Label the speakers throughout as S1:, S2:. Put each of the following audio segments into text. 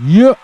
S1: Yeah.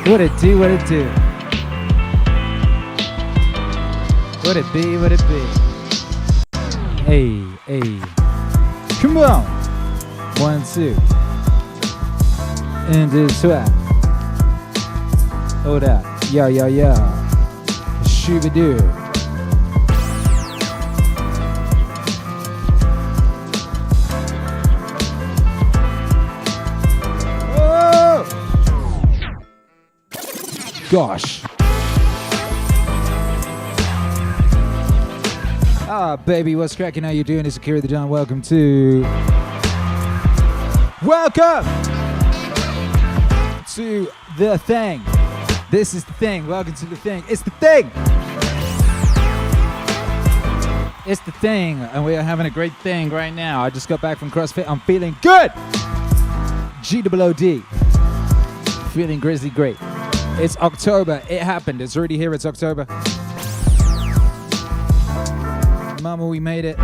S1: What it do, what it do? What it be, what it be? Hey, hey. Come on! 1, 2. And this way. Hold up. Yo, yo, yo. Shooby-doo. Gosh. Ah, baby, what's cracking? How you doing? It's Akira The Don. Welcome to the thing. This is the thing. Welcome to the thing. It's the thing. It's the thing, and we are having a great thing right now. I just got back from CrossFit. I'm feeling good. GOOD. Feeling grizzly great. It's October. It happened. It's already here. It's October. Mama, we made it.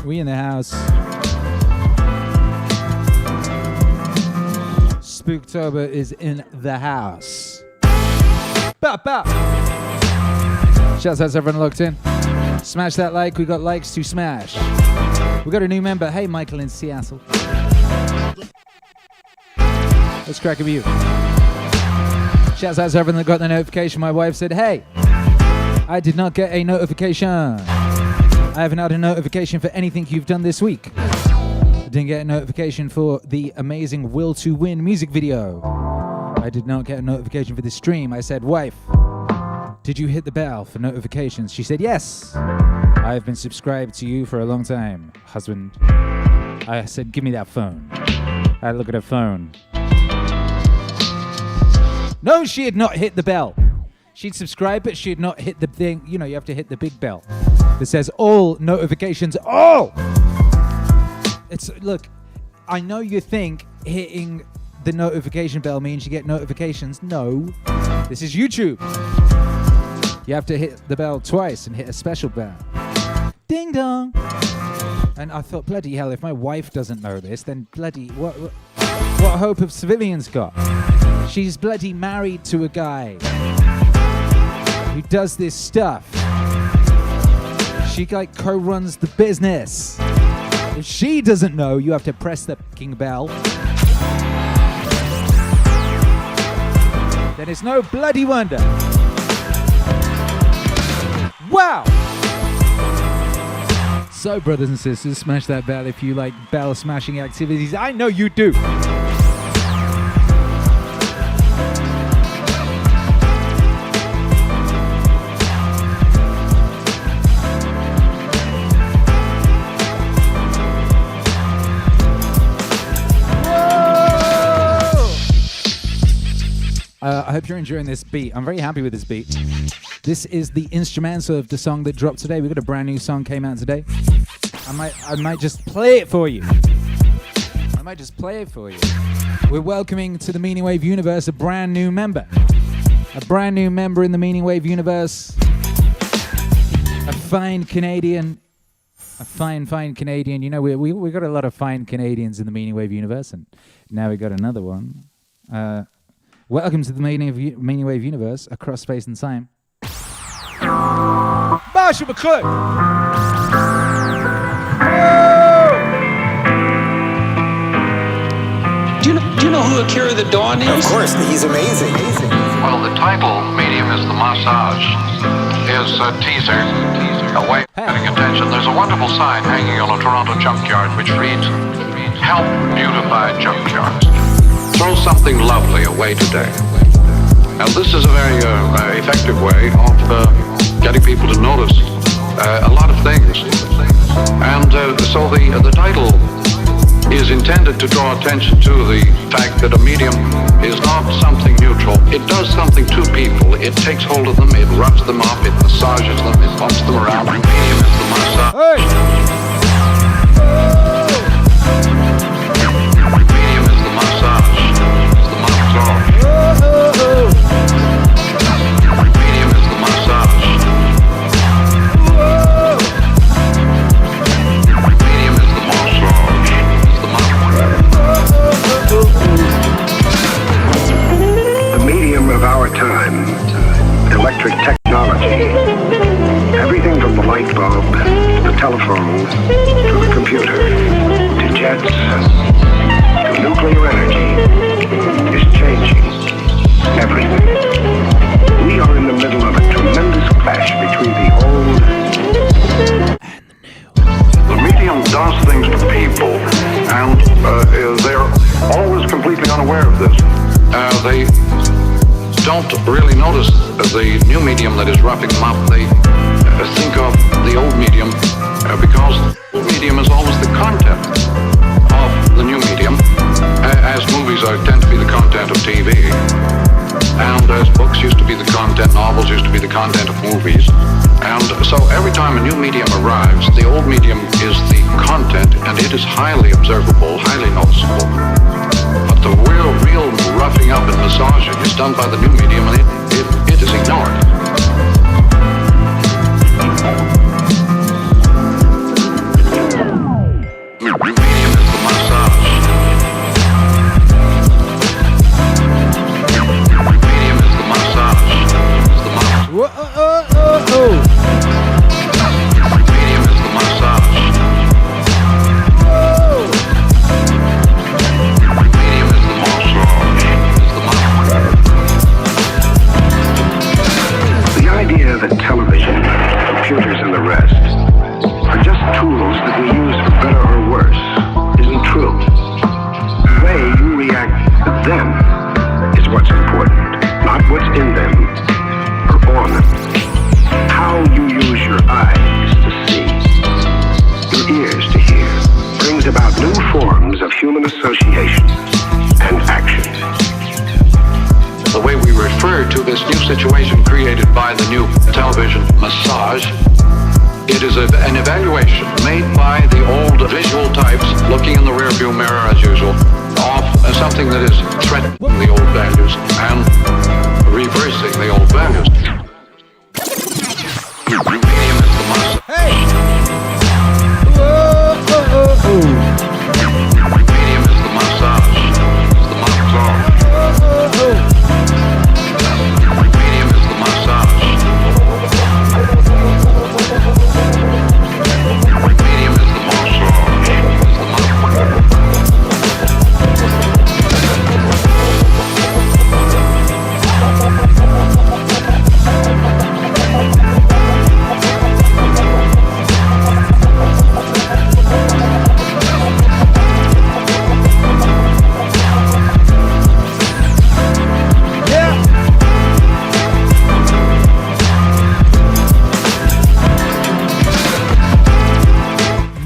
S1: We in the house. Spooktober is in the house. Bop, bop. Shouts out to everyone locked in. Smash that like. We got likes to smash. We got a new member. Hey, Michael in Seattle. Let's crack a view. Shouts out to everyone that got the notification. My wife said, hey, I did not get a notification. I haven't had a notification for anything you've done this week. I didn't get a notification for the amazing Will to Win music video. I did not get a notification for this stream. I said, wife, did you hit the bell for notifications? She said, yes. I have been subscribed to you for a long time, husband. I said, give me that phone. I look at her phone. No, she had not hit the bell. She'd subscribed, but she had not hit the thing. You know, you have to hit the big bell that says all notifications. Oh! Look, I know you think hitting the notification bell means you get notifications. No, this is YouTube. You have to hit the bell twice and hit a special bell. Ding dong. And I thought, bloody hell, if my wife doesn't know this, then bloody, what hope have civilians got? She's bloody married to a guy who does this stuff. She like co-runs the business. If she doesn't know, you have to press the fucking bell. Then it's no bloody wonder. Wow! So, brothers and sisters, smash that bell if you like bell smashing activities. I know you do. I hope you're enjoying this beat. I'm very happy with this beat. This is the instrumental of the song that dropped today. We've got a brand new song came out today. I might just play it for you. We're welcoming to the Meaning Wave universe a brand new member. A brand new member in the Meaning Wave universe. A fine Canadian. A fine Canadian. You know, we got a lot of fine Canadians in the Meaning Wave universe, and now we got another one. Welcome to the Meaning Wave universe across space and time. Marshal McLuhan!
S2: Do you know who Akira The Don is?
S3: Of course, he's amazing.
S4: Well, the title medium is the massage. Is a teaser, a way of getting attention. There's a wonderful sign hanging on a Toronto junkyard which reads, "Help beautify junkyards. Throw something lovely away today." And this is a very effective way of getting people to notice a lot of things. And so the title is intended to draw attention to the fact that a medium is not something neutral. It does something to people. It takes hold of them, it rubs them up, it massages them, it bumps them around. The medium is the massage. Medium is the massage. It's the massage. Medium is the massage. Medium is the massage.
S5: The medium of our time, electric technology, everything from the light bulb to the telephone to the computer to jets to nuclear energy is changing everything. We are in the middle of a tremendous clash between the old and the new.
S4: The medium does things to people, and they're always completely unaware of this. They don't really notice the new medium that is roughing them up. They think of the old medium because the old medium is always the content of the new medium, as movies tend to be the content of TV, and as books used to be the content, novels used to be the content of movies. And so every time a new medium arrives, the old medium is the content, and it is highly observable, highly noticeable. But the real roughing up and massaging is done by the new medium, and it is ignored. Medium is the massage. Medium is the massage. It's the massage. Medium is the massage. Medium is the massage. It's the massage.
S5: human association and action.
S4: The way we refer to this new situation created by the new television massage, it is an evaluation made by the old visual types looking in the rearview mirror as usual of something that is threatening the old values and reversing the old values. Medium is the massage.
S1: Hey! Whoa, oh, oh, oh.
S4: Medium is the massage. It's the massage. Medium is the massage. Medium is the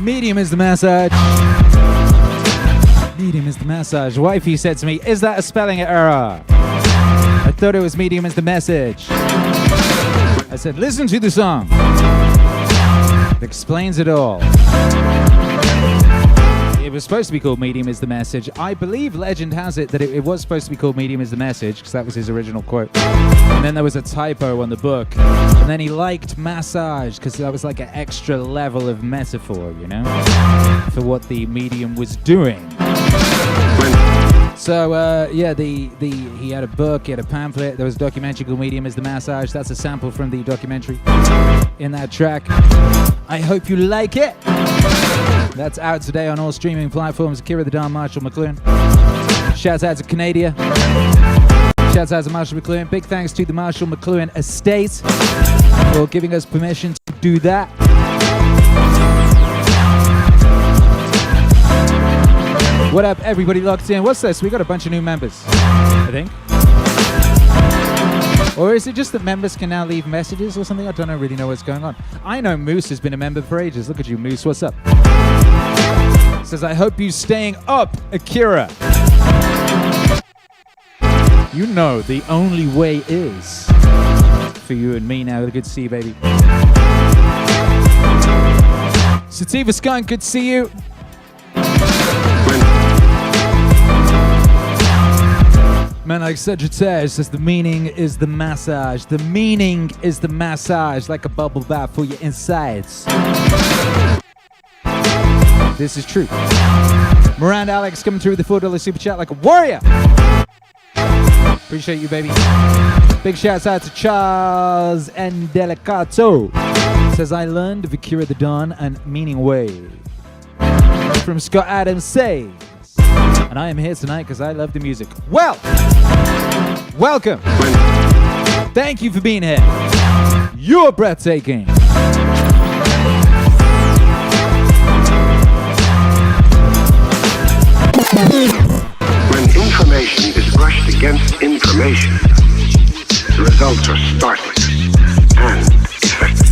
S1: Medium is the massage. Medium is the massage. Wifey said to me, is that a spelling error? I thought it was medium is the message. I said, listen to the song. It explains it all. It was supposed to be called Medium is the Message. I believe legend has it that it was supposed to be called Medium is the Message, because that was his original quote. And then there was a typo on the book. And then he liked massage, because that was like an extra level of metaphor, you know, for what the medium was doing. So, yeah, he had a book, he had a pamphlet, there was a documentary called Medium is the Massage. That's a sample from the documentary in that track. I hope you like it. That's out today on all streaming platforms. Akira The Don, Marshal, McLuhan. Shouts out to Canada. Shouts out to Marshal McLuhan. Big thanks to the Marshal McLuhan estate for giving us permission to do that. What up, everybody locked in? What's this? We got a bunch of new members, I think. Or is it just that members can now leave messages or something? I don't really know what's going on. I know Moose has been a member for ages. Look at you, Moose. What's up? Says, I hope you staying up, Akira. You know the only way is for you and me now. Good to see you, baby. Sativa Skunk, good to see you. Man, like Sagittarius says, the meaning is the massage. The meaning is the massage, like a bubble bath for your insides. This is true. Miranda Alex coming through with the $4 super chat like a warrior. Appreciate you, baby. Big shouts out to Charles and Delicato. Says, I learned of Akira The Don and MEANINGWAVE from Scott Adams Says. And I am here tonight because I love the music. Well, welcome. Thank you for being here. You're breathtaking.
S5: When information is brushed against information, the results are startling and effective.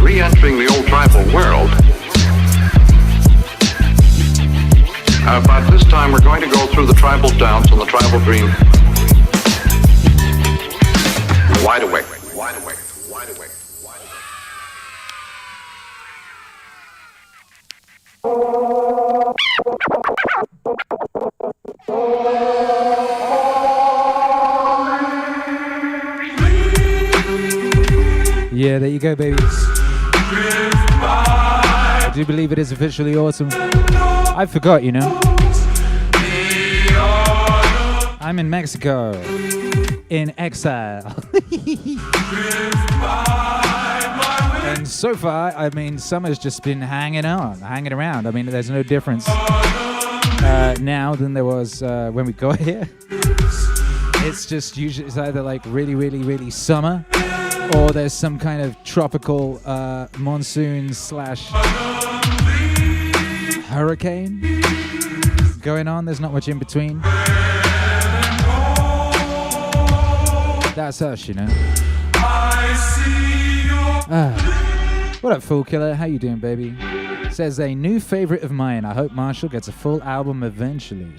S4: Re-entering the old tribal world. But this time we're going to go through the tribal dance and the tribal dream. Wide awake. Wide awake. Wide awake. Wide
S1: awake. Yeah, there you go, babies. I do believe it is officially autumn. I forgot, you know. I'm in Mexico, in exile. And so far, I mean, summer's just been hanging around. I mean, there's no difference now than there was when we got here. It's just usually, it's either like really, really, really summer, or there's some kind of tropical monsoon / hurricane going on. There's not much in between. That's us, you know. What What up, Fool Killer? How you doing, baby? Says a new favorite of mine. I hope Marshall gets a full album eventually.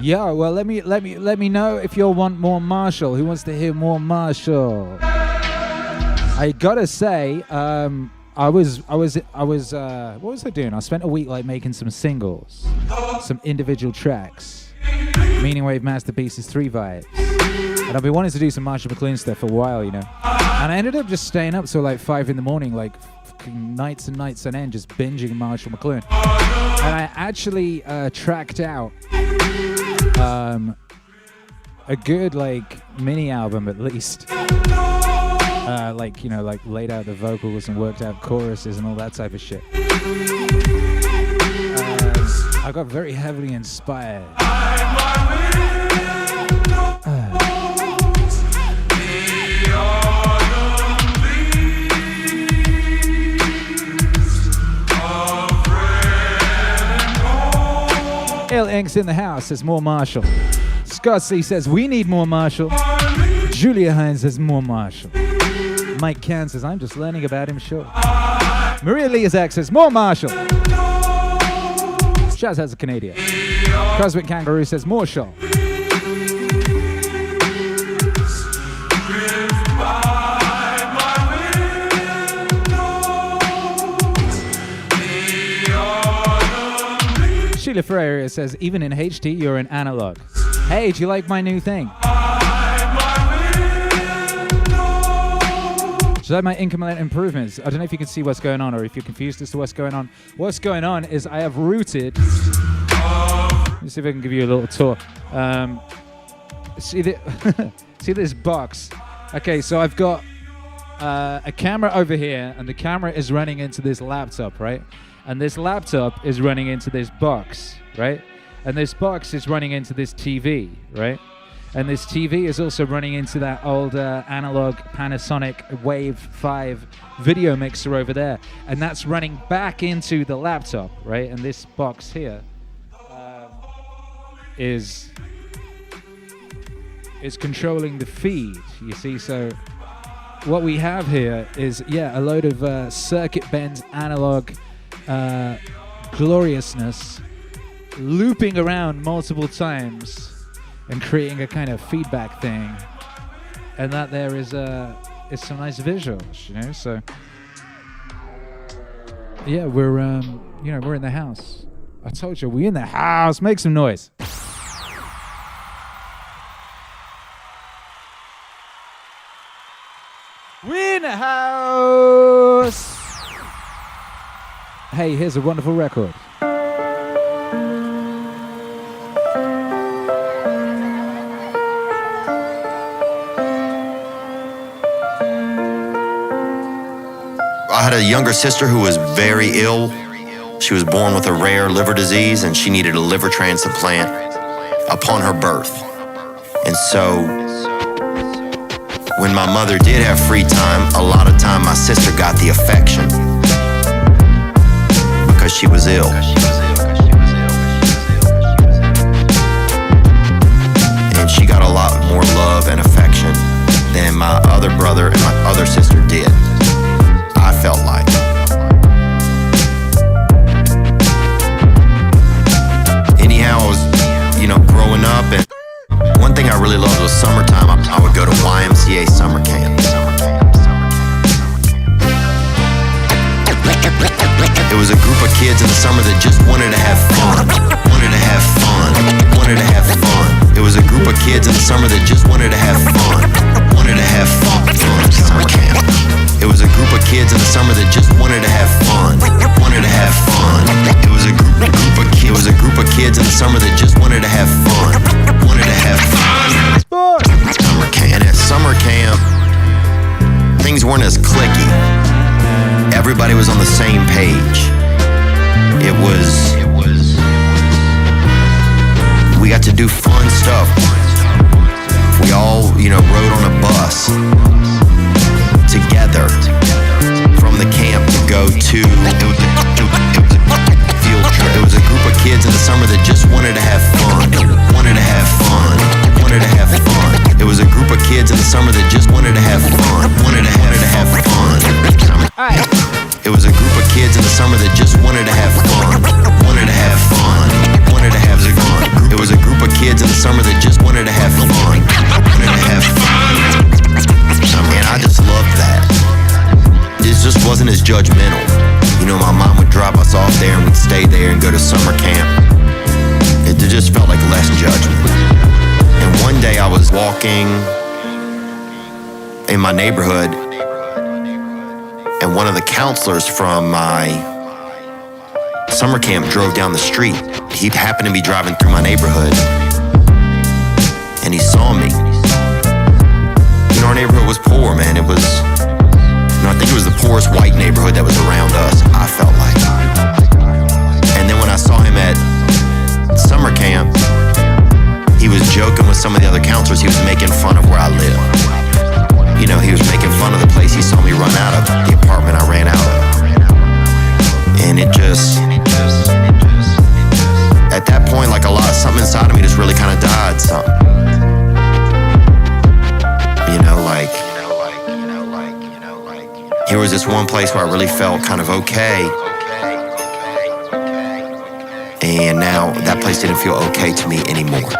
S1: Yo, well, let me know if you'll want more Marshall. Who wants to hear more Marshall? I gotta say, I was what was I doing? I spent a week like making some singles, some individual tracks, Meaningwave Masterpieces 3 vibes, and I've been wanting to do some Marshall McLuhan stuff for a while, you know. And I ended up just staying up till like 5 in the morning, like nights and nights on end, just binging Marshall McLuhan. And I actually tracked out a good like mini album at least. Like, you know, like laid out the vocals and worked out choruses and all that type of shit. I got very heavily inspired. Ill Inks in the house says more Marshall. Scott C says we need more Marshall. Julia Hines says more Marshall. Mike Can says I'm just learning about him, sure. Maria Leazak says more Marshall. Shaz has a Canadian. Cosmic Kangaroo says more Shaw. Sheila Ferreira says, even in HT, you're an analog. Hey, do you like my new thing? Do you like my incremental improvements? I don't know if you can see what's going on or if you're confused as to what's going on. What's going on is I have routed. Let me see if I can give you a little tour. See this box? Okay, so I've got a camera over here, and the camera is running into this laptop, right? And this laptop is running into this box, right? And this box is running into this TV, right? And this TV is also running into that old analog Panasonic Wave 5 video mixer over there. And that's running back into the laptop, right? And this box here is controlling the feed, you see? So what we have here is, a load of circuit bent analog gloriousness looping around multiple times and creating a kind of feedback thing, and that there is some nice visuals, you know. So yeah, we're we're in the house. I told you, we in the house. Make some noise. We in the house. Hey, here's a wonderful record.
S3: I had a younger sister who was very ill. She was born with a rare liver disease and she needed a liver transplant upon her birth. And so when my mother did have free time, a lot of time my sister got the affection because she was ill. And she got a lot more love and affection than my other brother and my other sister did. I felt like. Anyhow, I was, growing up, and one thing I really loved was summertime. I would go to YMCA summer camp. It was a group of kids in the summer that just wanted to have fun. It was a group of kids in the summer that just wanted to have fun. Summer camp. It was a group of kids in the summer that just wanted to have fun. It was a group of kids in the summer that just wanted to have fun. Summer camp. And at summer camp, things weren't as clicky. Everybody was on the same page. We got to do fun stuff. We all, rode on a bus together from the camp to go to, it was a field trip. It was a group of kids in the summer that just wanted to have fun. It was a group of kids in the summer that just wanted to have fun. It was a group of kids in the summer that just wanted to have fun. Wanted to have fun. Wanted to have fun. It was a group of kids in the summer that just wanted to have fun. Wanted to have fun. And I just loved that. It just wasn't as judgmental. You know, my mom would drop us off there and we'd stay there and go to summer camp. It just felt like less judgment. And one day I was walking in my neighborhood, and one of the counselors from my summer camp drove down the street. He happened to be driving through my neighborhood, and he saw me. You know, our neighborhood was poor, man. It was, you know, I think it was the poorest white neighborhood that was around us, I felt like. And then when I saw him at summer camp, he was joking with some of the other counselors. He was making fun of where I live. You know, he was making fun of the place he saw me run out of, the apartment I ran out of. And it just, at that point, like something inside of me just really kind of died, something. You know, like, here was this one place where I really felt kind of okay. And now that place didn't feel okay to me anymore.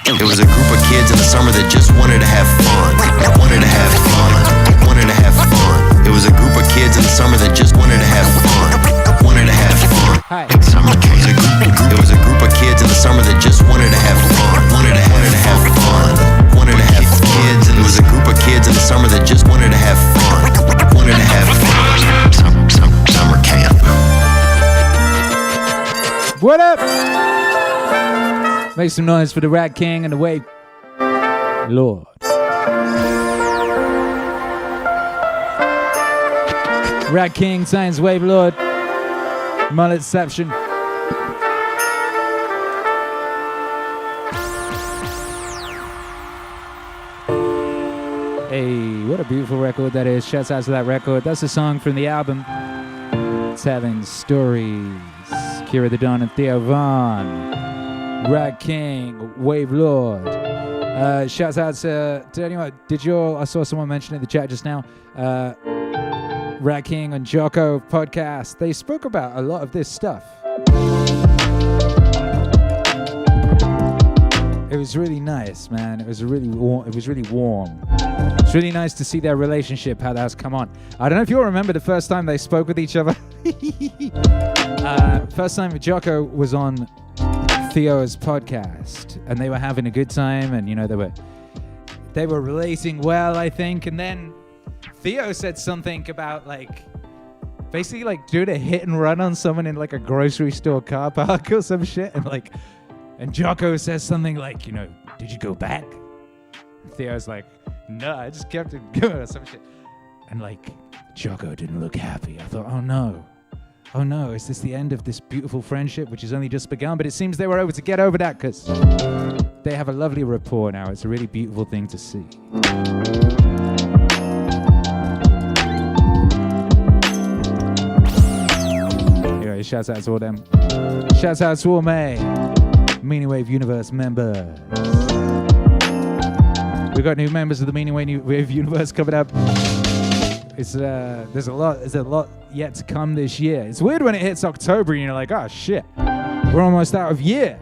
S3: It was a group of kids in the summer that just wanted to have fun. Wanted to have fun. Wanted to have fun. It was a group of kids in the summer that just wanted to have fun. Wanted to have fun. Summer camp. It was a group of kids in the summer that just wanted to have fun. Wanted to have fun. Wanted to have kids. And it was a group of kids in the summer that just wanted to have fun. Wanted to have fun. Summer camp.
S1: What up? Make some noise for the Rat King and the Wave Lord. Rat King, Science Wave Lord, Mulletception. Hey, what a beautiful record that is. Shouts out to that record. That's a song from the album Telling Stories. Akira The Don and Theo Von. Rat King, Wave Lord. Shouts out to anyone. I saw someone mention in the chat just now, Rat King and Jocko podcast. They spoke about a lot of this stuff. It was really nice, man. It was really warm. It's really nice to see their relationship, how that's come on. I don't know if you all remember the first time they spoke with each other. First time Jocko was on Theo's podcast, and they were having a good time, and you know they were relating well, I think. And then Theo said something about basically doing a hit and run on someone in like a grocery store car park or some shit, and Jocko says something like, you know, did you go back? And Theo's like, no, I just kept it going or some shit. And Jocko didn't look happy. I thought, oh no, is this the end of this beautiful friendship, which has only just begun? But it seems they were able to get over that because they have a lovely rapport now. It's a really beautiful thing to see. Anyway, shouts out to all them. Shouts out to all my Meaningwave Universe members. We've got new members of the Meaningwave Universe coming up. There's a lot yet to come this year. It's weird when it hits October and you're like, oh shit, we're almost out of year.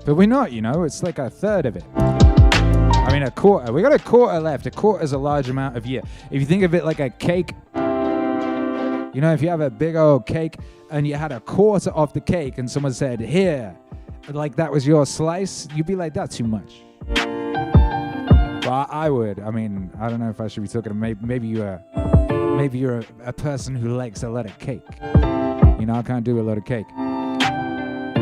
S1: But we're not, you know, it's like a third of it. I mean, a quarter. We got a quarter left. A quarter is a large amount of year. If you think of it like a cake, you know, if you have a big old cake and you had a quarter of the cake and someone said, here, like that was your slice, you'd be like, that's too much. Well, I would. I mean, I don't know if I should be talking to maybe you're a person who likes a lot of cake. You know, I can't do a lot of cake.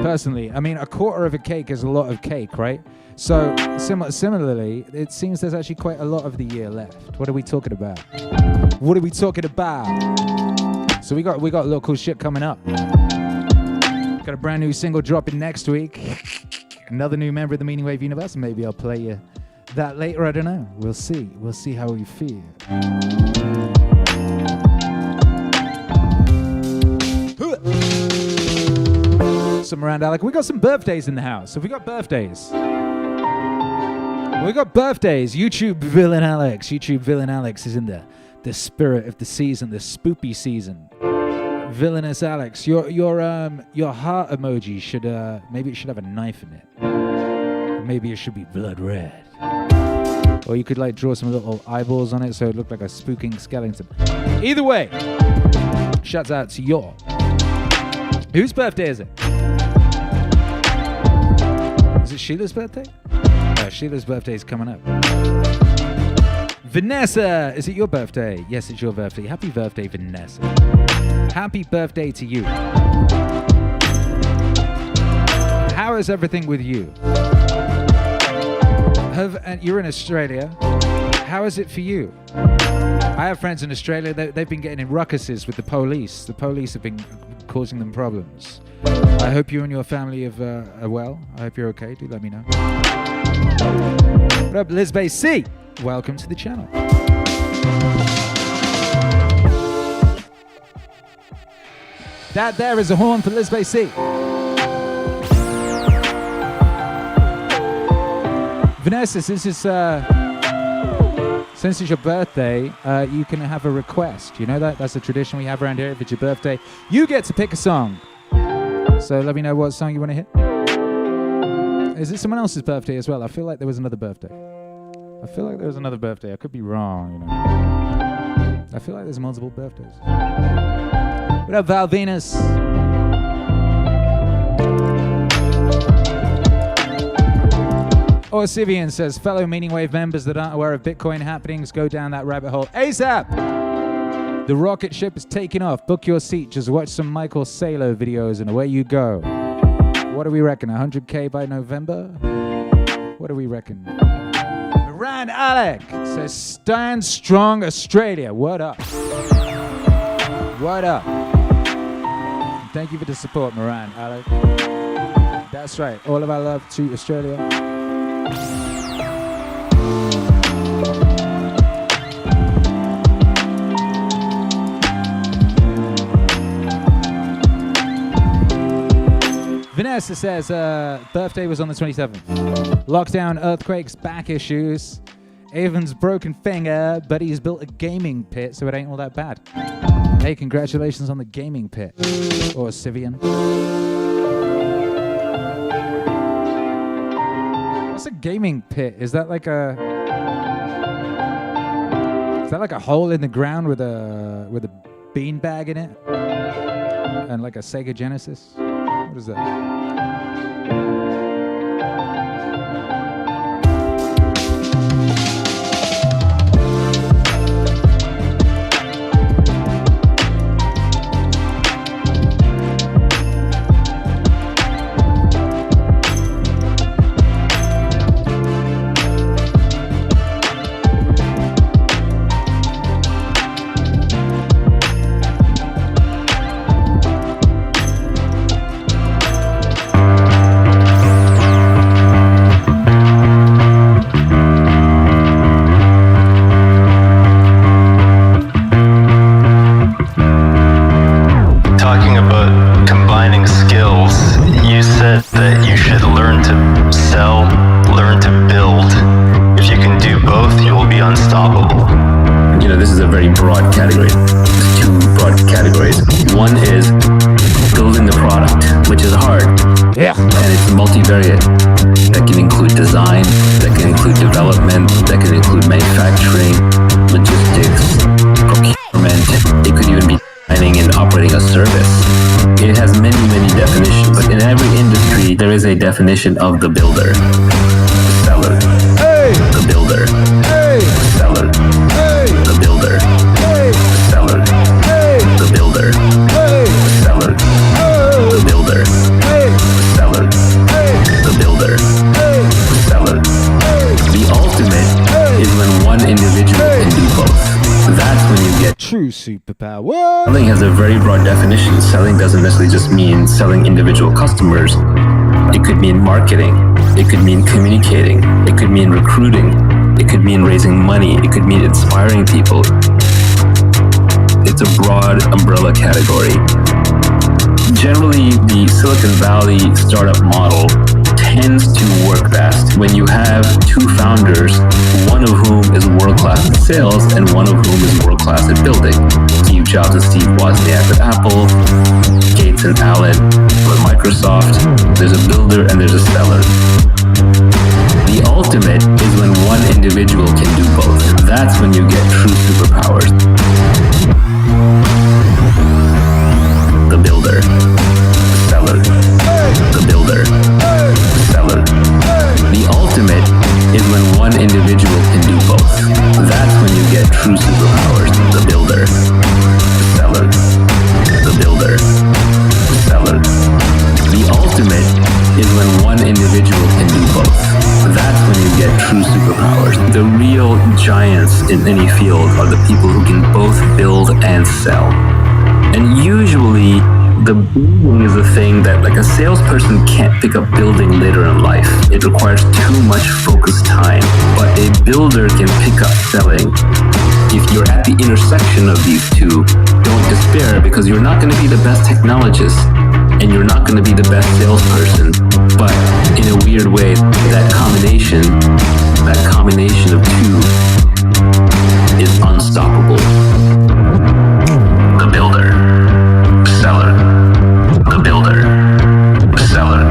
S1: Personally, I mean, a quarter of a cake is a lot of cake, right? So similarly, it seems there's actually quite a lot of the year left. What are we talking about? What are we talking about? So we got a lot of cool shit coming up. Got a brand new single dropping next week. Another new member of the Meaningwave Universe. Maybe I'll play you that later. I don't know. We'll see. We'll see how we feel. What's up, Miranda Alec? We got some birthdays in the house. Have we got birthdays? We got birthdays. YouTube Villain Alex. YouTube Villain Alex is in the spirit of the season, the spoopy season. Villainous Alex, your heart emoji should maybe it should have a knife in it. Maybe it should be blood red. Or you could like draw some little eyeballs on it so it looked like a spooking skeleton. Either way, shouts out to your. Whose birthday is it? Is it Sheila's birthday? Sheila's birthday is coming up. Vanessa, is it your birthday? Yes, it's your birthday. Happy birthday, Vanessa. Happy birthday to you. How is everything with you? You're in Australia. How is it for you? I have friends in Australia. They've been getting in ruckuses with the police. The police have been causing them problems. I hope you and your family are well. I hope you're okay. Do let me know. What up, Liz Bay C? Welcome to the channel. That there is a horn for Liz Bay C. Vanessa, since it's your birthday, you can have a request. You know that? That's a tradition we have around here. If it's your birthday, you get to pick a song. So let me know what song you want to hit. Is it someone else's birthday as well? I feel like there was another birthday. I could be wrong, you know. I feel like there's multiple birthdays. What up, Val Venus? Or Sivian says, fellow Meaningwave members that aren't aware of Bitcoin happenings, go down that rabbit hole ASAP! The rocket ship is taking off. Book your seat. Just watch some Michael Saylor videos and away you go. What do we reckon? 100K by November? What do we reckon? Rand Alec says, stand strong, Australia. What up? What up? Thank you for the support, Moran, Alec. That's right. All of our love to Australia. Vanessa says, birthday was on the 27th. Lockdown, earthquakes, back issues. Avon's broken finger, but he's built a gaming pit, so it ain't all that bad. Hey, congratulations on the gaming pit. Or Sivian. What's a gaming pit? Is that like a hole in the ground with a beanbag in it? And like a Sega Genesis? What is that?
S6: That can include design, that can include development, that can include manufacturing, logistics, procurement. It could even be designing and operating a service. It has many, many definitions, but in every industry, there is a definition of the builder. The seller. Hey! The builder. Hey! The seller. Hey! The builder. Hey! The seller. Hey! The builder. Hey! The seller. Oh! The builder. Hey! The seller. Hey! The builder. Hey! The seller. Hey! The ultimate is when one individual can do both. That's when you get
S1: true superpower.
S6: Selling has a very broad definition. Selling doesn't necessarily just mean selling individual customers. It could mean marketing. It could mean communicating. It could mean recruiting. It could mean raising money. It could mean inspiring people. It's a broad umbrella category. Generally, the Silicon Valley startup model tends to work best when you have two founders, one of whom is world-class at sales and one of whom is world-class at building. Steve Jobs and Steve Wozniak at Apple, Gates and Allen with Microsoft. There's a builder and there's a seller. The ultimate is when one individual can do both. That's when you get true superpowers. The builder, the seller, the builder, the seller. The ultimate is when one individual can do both. That's when you get true superpowers. The builder, the seller, the builder, the seller. The ultimate is when one individual can do both. That's when you get true superpowers. The real giants in any field are the people who can both build and sell. And usually, the building is a thing that, like, a salesperson can't pick up building later in life. It requires too much focused time. But a builder can pick up selling. If you're at the intersection of these two, don't despair, because you're not going to be the best technologist and you're not going to be the best salesperson. But in a weird way, that combination of two is unstoppable. The builder, the seller, the builder, the seller.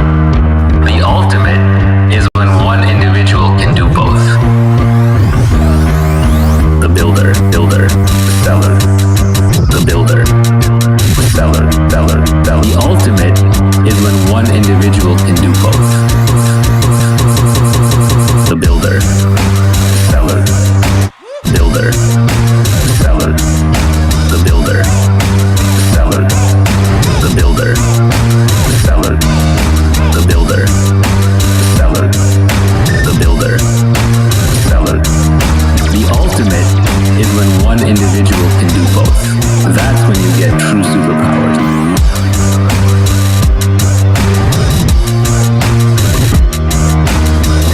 S6: The ultimate is when one individual can do both. The builder, the seller, the builder, the seller, seller. The ultimate is when one individual can do both. The builder, the seller, builder, the seller, the builder, the seller, the builder, the seller, the builder, the seller, the builder, the seller. The ultimate is when one individual can do both. That's when you get true superpowers.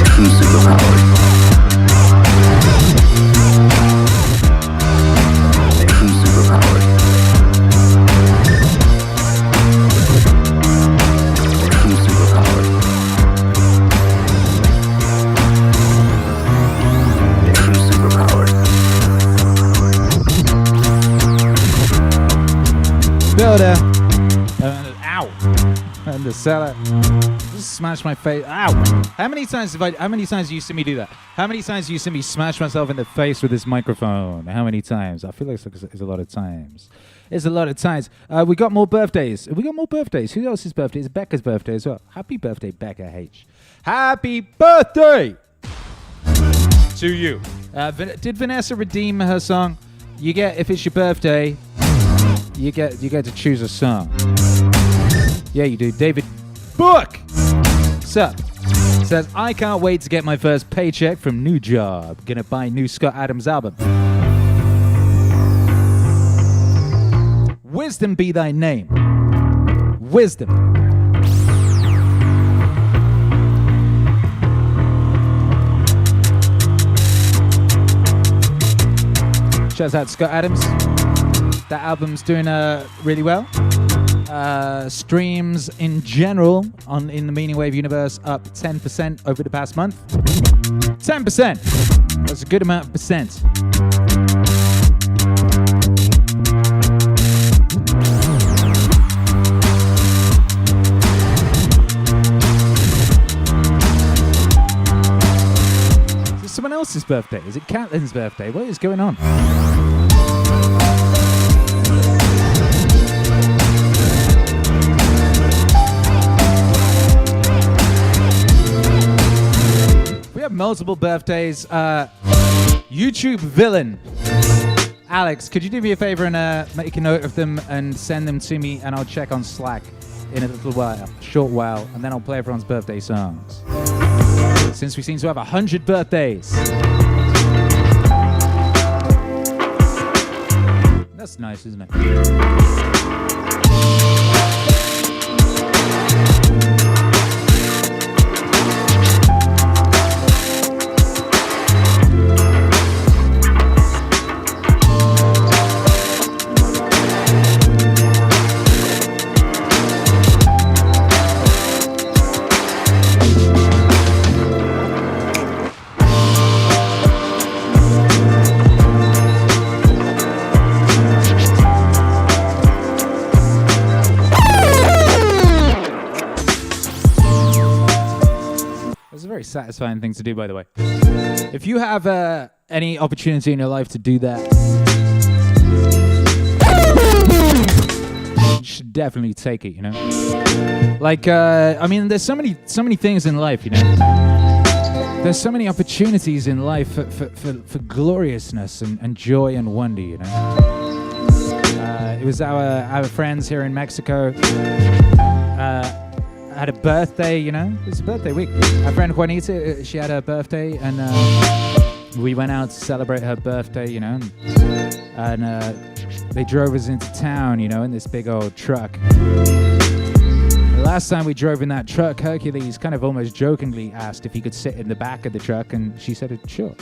S6: True superpowers. True superpowers. True superpowers. True superpowers.
S1: Builder. Ow. And the seller. Just smash my face. Ow. How many times do you see me do that? How many times do you see me smash myself in the face with this microphone? How many times? I feel like it's a lot of times. It's a lot of times. We got more birthdays. Who else's birthday? It's Becca's birthday as well. Happy birthday, Becca H. Happy birthday to you. Did Vanessa redeem her song? You get, if it's your birthday, you get to choose a song. Yeah, you do. David Book. Sup? Says, I can't wait to get my first paycheck from new job. Gonna buy new Scott Adams album. Wisdom be thy name. Wisdom. Shouts out Scott Adams. That album's doing really well. Streams in general in the MEANINGWAVE universe up 10% over the past month. 10%. That's a good amount of percent. Is it someone else's birthday? Is it Caitlin's birthday? What is going on? We have multiple birthdays. YouTube villain Alex, could you do me a favor and make a note of them and send them to me, and I'll check on Slack in a short while, and then I'll play everyone's birthday songs. Since we seem to have 100 birthdays. That's nice, isn't it? satisfying thing to do, by the way. If you have any opportunity in your life to do that, you should definitely take it, you know? Like, I mean, there's so many things in life, you know? There's so many opportunities in life for gloriousness and joy and wonder, you know? It was our friends here in Mexico had a birthday, you know? It was a birthday week. Our friend Juanita, she had her birthday, and we went out to celebrate her birthday, you know? And they drove us into town, you know, in this big old truck. The last time we drove in that truck, Hercules kind of almost jokingly asked if he could sit in the back of the truck, and she said, sure.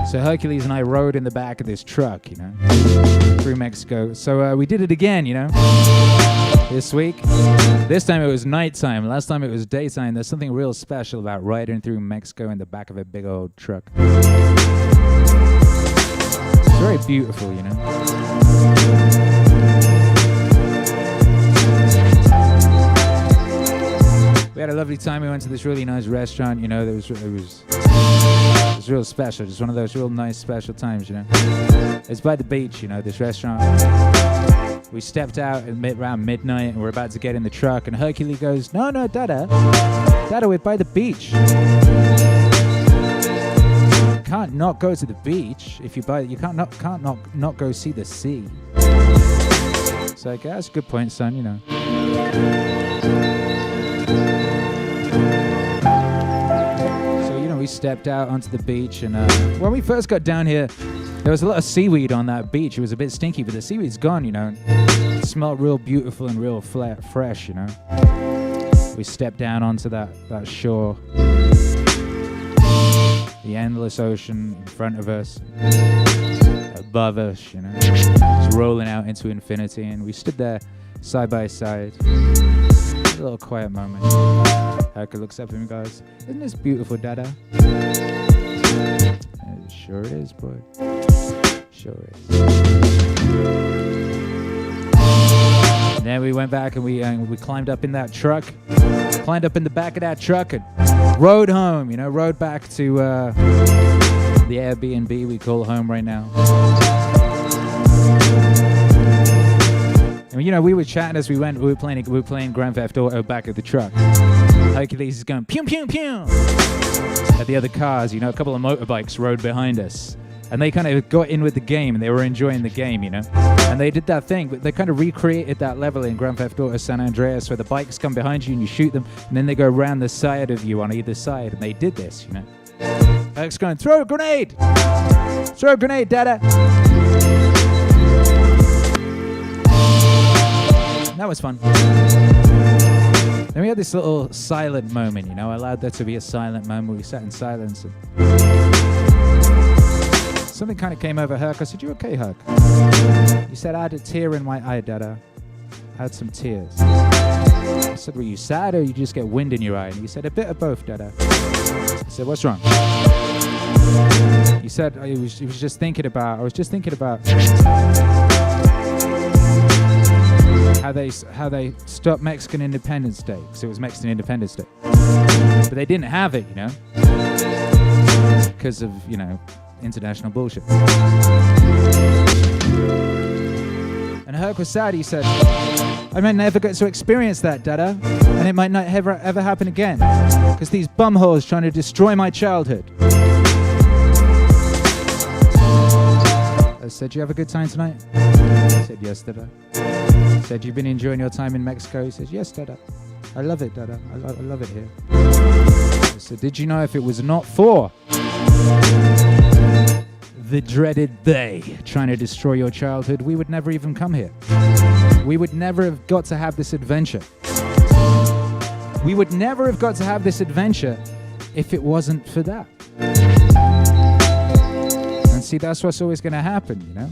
S1: So Hercules and I rode in the back of this truck, you know, through Mexico. So we did it again, you know, this week. This time it was nighttime. Last time it was daytime. There's something real special about riding through Mexico in the back of a big old truck. It's very beautiful, you know. We had a lovely time. We went to this really nice restaurant, you know. It was real special. Just one of those real nice special times, you know. It's by the beach, you know, this restaurant. We stepped out around midnight, and we're about to get in the truck, and Hercules goes, no, Dada, we're by the beach. You can't not go to the beach if you can't not go see the sea. It's like, yeah, that's a good point, son, you know. We stepped out onto the beach, and when we first got down here, there was a lot of seaweed on that beach. It was a bit stinky, but the seaweed's gone, you know. It smelled real beautiful and real fresh, you know. We stepped down onto that shore. The endless ocean in front of us, above us, you know. It's rolling out into infinity, and we stood there side by side. A little quiet moment. Herca looks up at me and goes, isn't this beautiful, Dada? It sure is, boy. Sure is. And then we went back and we climbed up in that truck, climbed up in the back of that truck and rode home, you know, rode back to the Airbnb we call home right now. And, you know, we were chatting as we went. We were playing Grand Theft Auto back at the truck. Hercules is going pew pew pew at the other cars. You know, a couple of motorbikes rode behind us, and they kind of got in with the game, and they were enjoying the game, you know. And they did that thing, but they kind of recreated that level in Grand Theft Auto San Andreas, where the bikes come behind you and you shoot them, and then they go around the side of you on either side, and they did this, you know. Herc's going, throw a grenade, Dada. That was fun. Then we had this little silent moment, you know. I allowed there to be a silent moment. We sat in silence, and something kind of came over Herc. I said, you okay, Herc? He said, I had a tear in my eye, Dada. I had some tears. I said, were you sad or you just get wind in your eye? And he said, a bit of both, Dada. I said, what's wrong? He said, I was just thinking about how they stopped Mexican Independence Day, because it was Mexican Independence Day, but they didn't have it, you know, because of, you know, international bullshit. And Herc was sad. He said, I might never get to experience that, Dada, and it might not ever happen again, because these bumholes trying to destroy my childhood. I said, you have a good time tonight? He said, yes, Dada. I said, you've been enjoying your time in Mexico? He says, yes, Dada. I love it, Dada. I love it here. I said, did you know if it was not for the dreaded they trying to destroy your childhood, we would never even come here. We would never have got to have this adventure. We would never have got to have this adventure if it wasn't for that. And see, that's what's always going to happen, you know?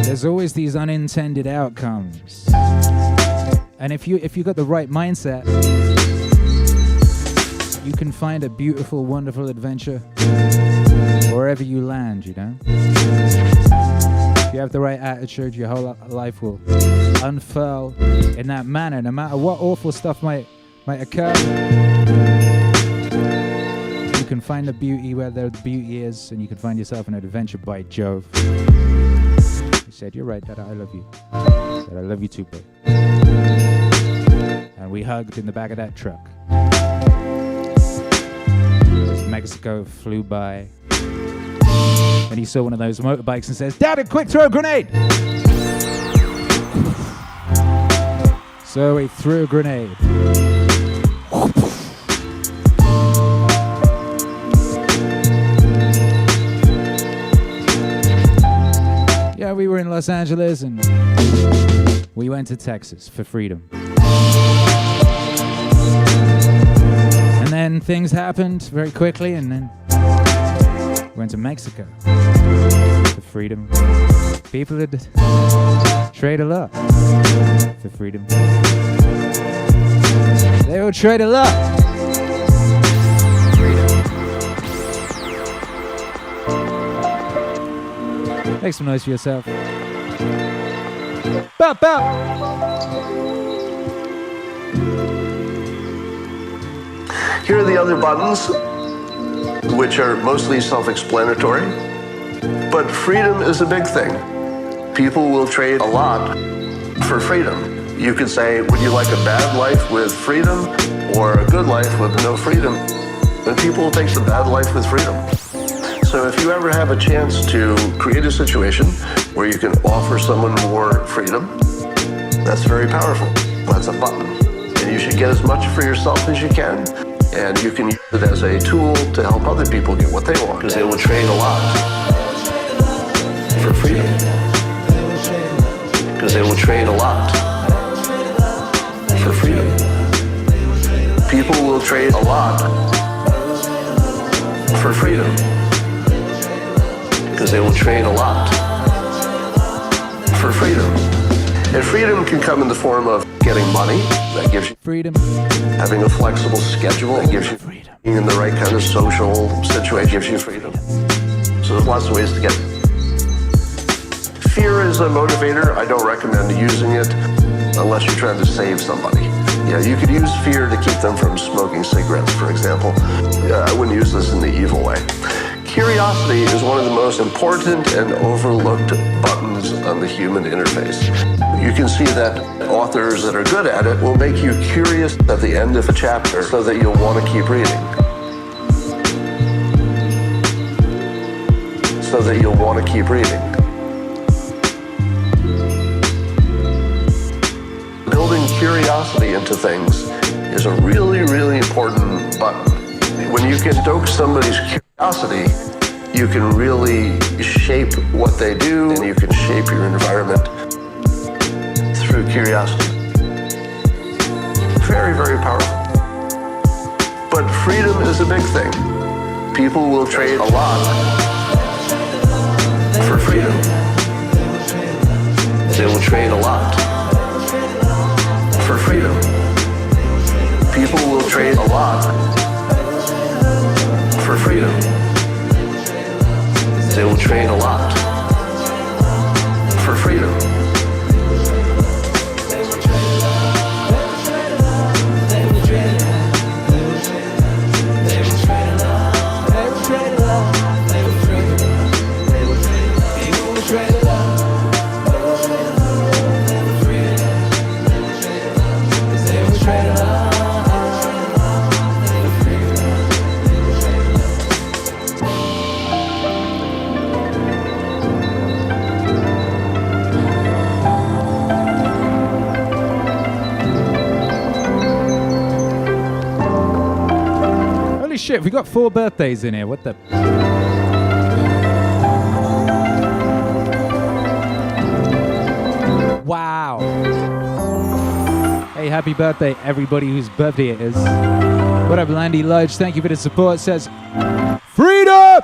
S1: There's always these unintended outcomes. And if you got the right mindset, you can find a beautiful, wonderful adventure wherever you land, you know? If you have the right attitude, your whole life will unfurl in that manner, no matter what awful stuff might occur. You can find the beauty where the beauty is, and you can find yourself an adventure by Jove. He said, "You're right, Dada, I love you." I said, "I love you too, babe." And we hugged in the back of that truck. As Mexico flew by. And he saw one of those motorbikes and says, "Dada, quick, throw a grenade!" So he threw a grenade. Yeah, we were in Los Angeles and we went to Texas for freedom. And then things happened very quickly, and then we went to Mexico for freedom. People had traded a lot for freedom. They will trade a lot. Make some noise for yourself. Bop, bop.
S7: Here are the other buttons, which are mostly self-explanatory. But freedom is a big thing. People will trade a lot for freedom. You could say, would you like a bad life with freedom or a good life with no freedom? And people will take the bad life with freedom. So if you ever have a chance to create a situation where you can offer someone more freedom, that's very powerful. That's a button. And you should get as much for yourself as you can. And you can use it as a tool to help other people get what they want. Because they will trade a lot for freedom. Because they will trade a lot for freedom. People will trade a lot for freedom. Because they will trade a lot for freedom. And freedom can come in the form of getting money, that gives you
S1: freedom.
S7: Having a flexible schedule, that gives you
S1: freedom.
S7: Being in the right kind of social situation gives you freedom. So there's lots of ways to get it. Fear is a motivator. I don't recommend using it unless you're trying to save somebody. Yeah, you could use fear to keep them from smoking cigarettes, for example. I wouldn't use this in the evil way. Curiosity is one of the most important and overlooked buttons on the human interface. You can see that authors that are good at it will make you curious at the end of a chapter so that you'll want to keep reading. So that you'll want to keep reading. Building curiosity into things is a really, really important button. When you can stoke somebody's curiosity, you can really shape what they do, and you can shape your environment through curiosity. Very, very powerful. But freedom is a big thing. People will trade a lot for freedom. They will trade a lot for freedom. People will trade a lot for freedom. They will trade a lot for freedom.
S1: Shit, we got 4 birthdays in here. What the? Wow. Hey, happy birthday, everybody whose birthday it is. What up, Landy Lodge? Thank you for the support. It says, freedom!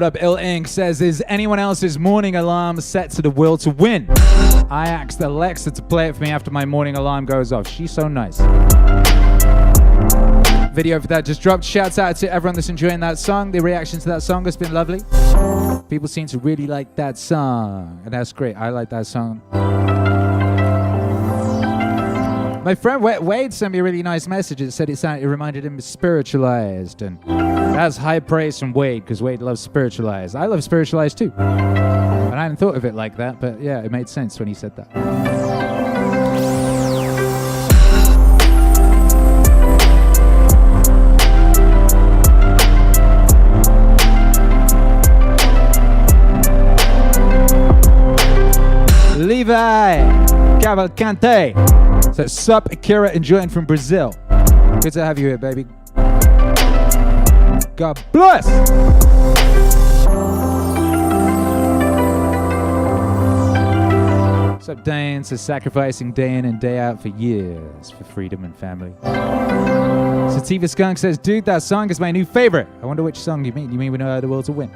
S1: What up, Ill Inc. says, is anyone else's morning alarm set to the will to win? I asked Alexa to play it for me after my morning alarm goes off. She's so nice. Video for that just dropped. Shouts out to everyone that's enjoying that song. The reaction to that song has been lovely. People seem to really like that song, and that's great. I like that song. My friend Wade sent me a really nice message. It said it reminded him of Spiritualized, and that's high praise from Wade, because Wade loves Spiritualized. I love Spiritualized too, and I hadn't thought of it like that, but yeah, it made sense when he said that. Levi Cavalcante. So, sup, Akira, enjoying from Brazil. Good to have you here, baby. God bless! Sup, Dane, says sacrificing day in and day out for years for freedom and family. Sativa Skunk says, dude, that song is my new favorite. I wonder which song you mean. You mean We Know How the World to Win?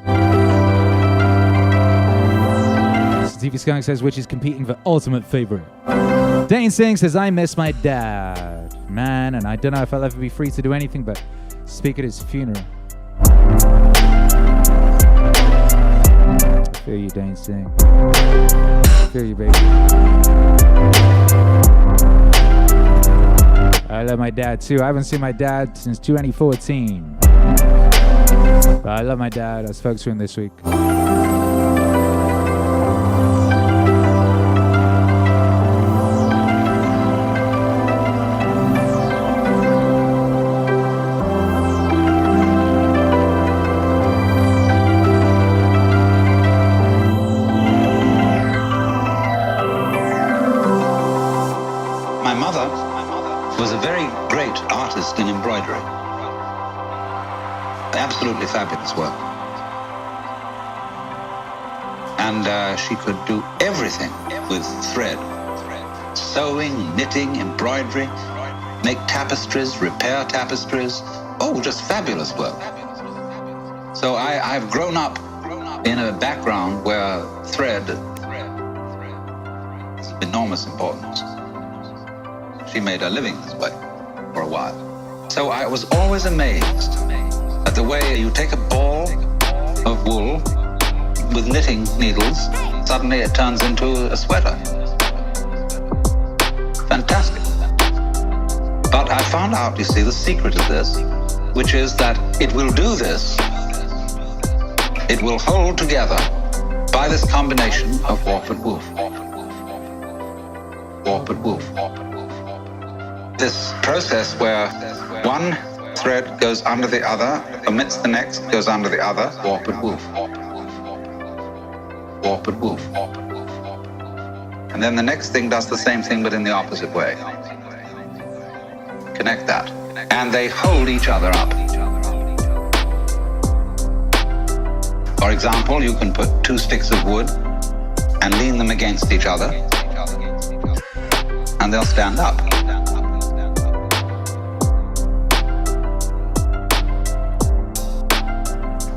S1: Sativa Skunk says, which is competing for ultimate favorite. Dane Singh says, I miss my dad, man, and I don't know if I'll ever be free to do anything but speak at his funeral. I feel you, Dane Singh. I feel you, baby. I love my dad, too. I haven't seen my dad since 2014. But I love my dad. I spoke to him this week.
S8: In embroidery. Absolutely fabulous work. And she could do everything with thread. Sewing, knitting, embroidery, make tapestries, repair tapestries. Oh, just fabulous work. So I've grown up in a background where thread is of enormous importance. She made her living this way for a while. So I was always amazed at the way you take a ball of wool with knitting needles, suddenly it turns into a sweater. Fantastic. But I found out, you see, the secret of this, which is that it will do this, it will hold together by this combination of warp and woof. Warp and woof. This process where one thread goes under the other, omits the next, goes under the other, warp and woof. Warp and woof. And then the next thing does the same thing but in the opposite way. Connect that. And they hold each other up. For example, you can put two sticks of wood and lean them against each other, and they'll stand up.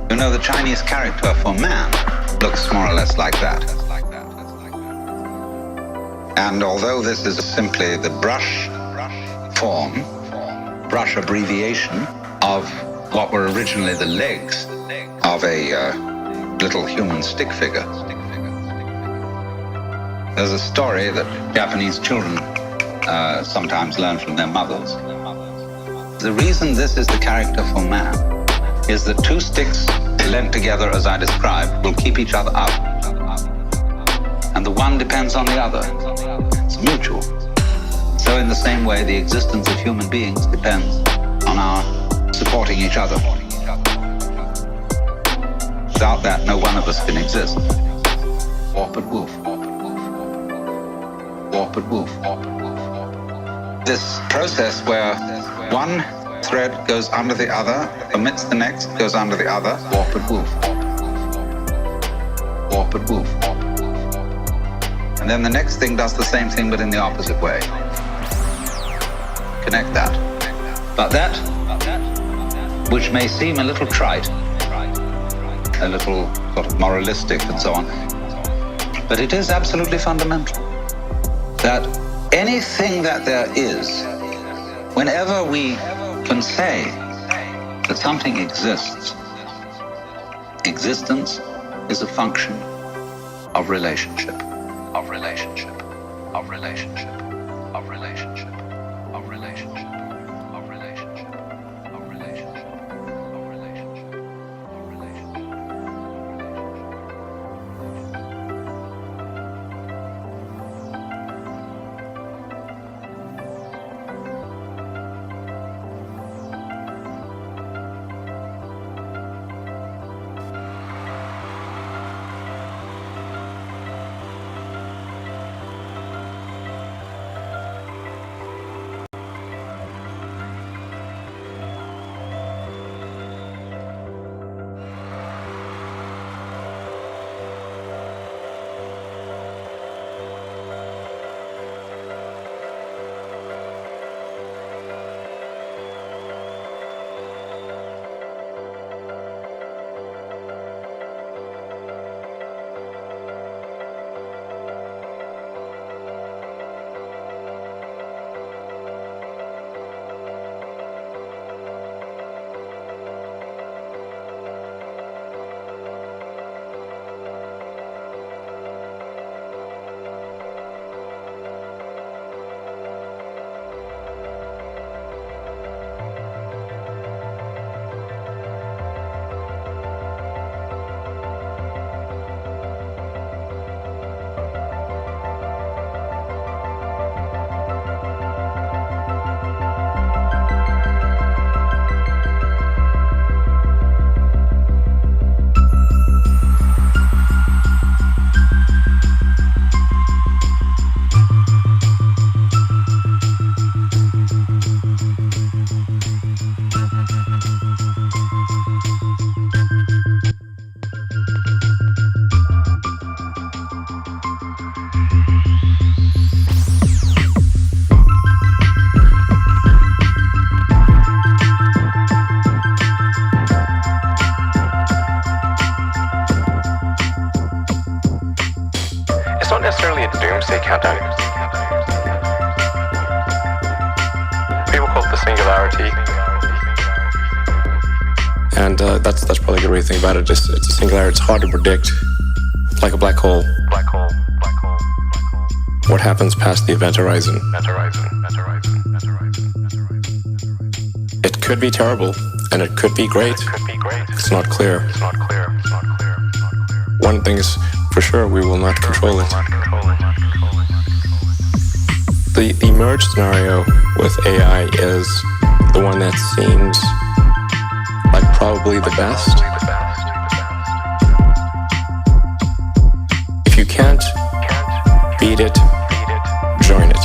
S8: You know, the Chinese character for man looks more or less like that. And although this is simply the brush form, brush abbreviation of what were originally the legs of a little human stick figure, there's a story that Japanese children sometimes learn from their mothers. The reason this is the character for man is that two sticks lent together as I described will keep each other up, and the one depends on the other. It's mutual. So in the same way, the existence of human beings depends on our supporting each other. Without that, no one of us can exist. Warp and woof. Warp and woof. This process where one thread goes under the other, omits the next, goes under the other, warp and woof. Warp and woof. And then the next thing does the same thing but in the opposite way. Connect that. But that, which may seem a little trite, a little sort of moralistic and so on. But it is absolutely fundamental that anything that there is, whenever we can say that something exists, existence is a function of relationship, of relationship, of relationship, of relationship, of relationship, of relationship, of relationship, of relationship, of relationship.
S9: It's not necessarily a doomsday countdown. People call it the singularity. And that's probably a good way to think about it. It's a singularity. It's hard to predict, like a black hole. What happens past the event horizon? It could be terrible, and it could be great. It's not clear. One thing is for sure, we will not control it. The merge scenario with AI is the one that seems like probably the best. If you can't beat it, join it.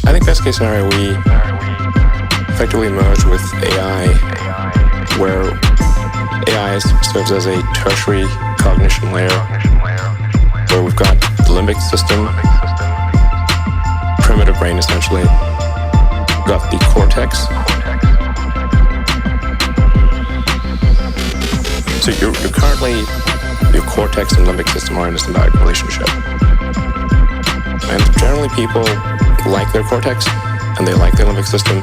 S9: I think best case scenario, we effectively merge with AI, where AI serves as a tertiary cognition layer, where we've got the limbic system, primitive brain essentially, we've got the cortex. So you're currently, your cortex and limbic system are in a symbiotic relationship. And generally people like their cortex and they like their limbic system.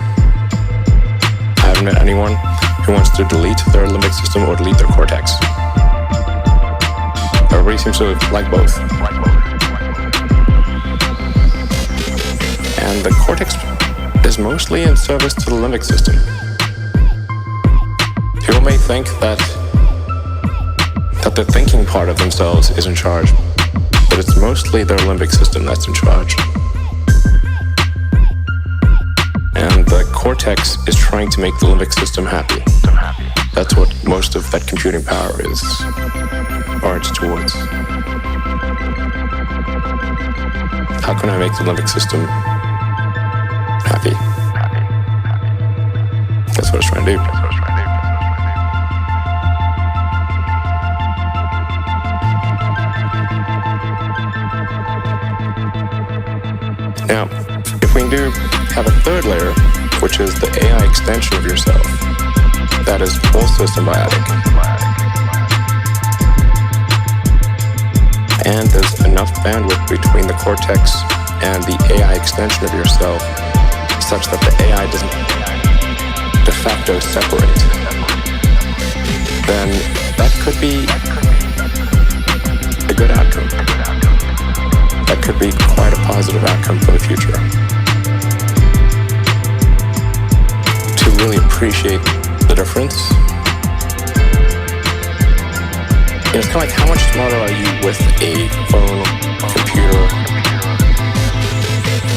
S9: I haven't met anyone who wants to delete their limbic system or delete their cortex. Everybody seems to like both. And the cortex is mostly in service to the limbic system. People may think that the thinking part of themselves is in charge, but it's mostly their limbic system that's in charge. And the cortex is trying to make the limbic system happy. That's what most of that computing power is oriented towards. How can I make the limbic system happy? That's what it's trying to do. Now, if We do have a third layer, which is the AI extension of yourself. That is also symbiotic. And there's enough bandwidth between the cortex and the AI extension of yourself such that the AI doesn't de facto separate. Then that could be a good outcome. That could be quite a positive outcome for the future. To really appreciate the difference. It's kind of like, how much smarter are you with a phone, computer,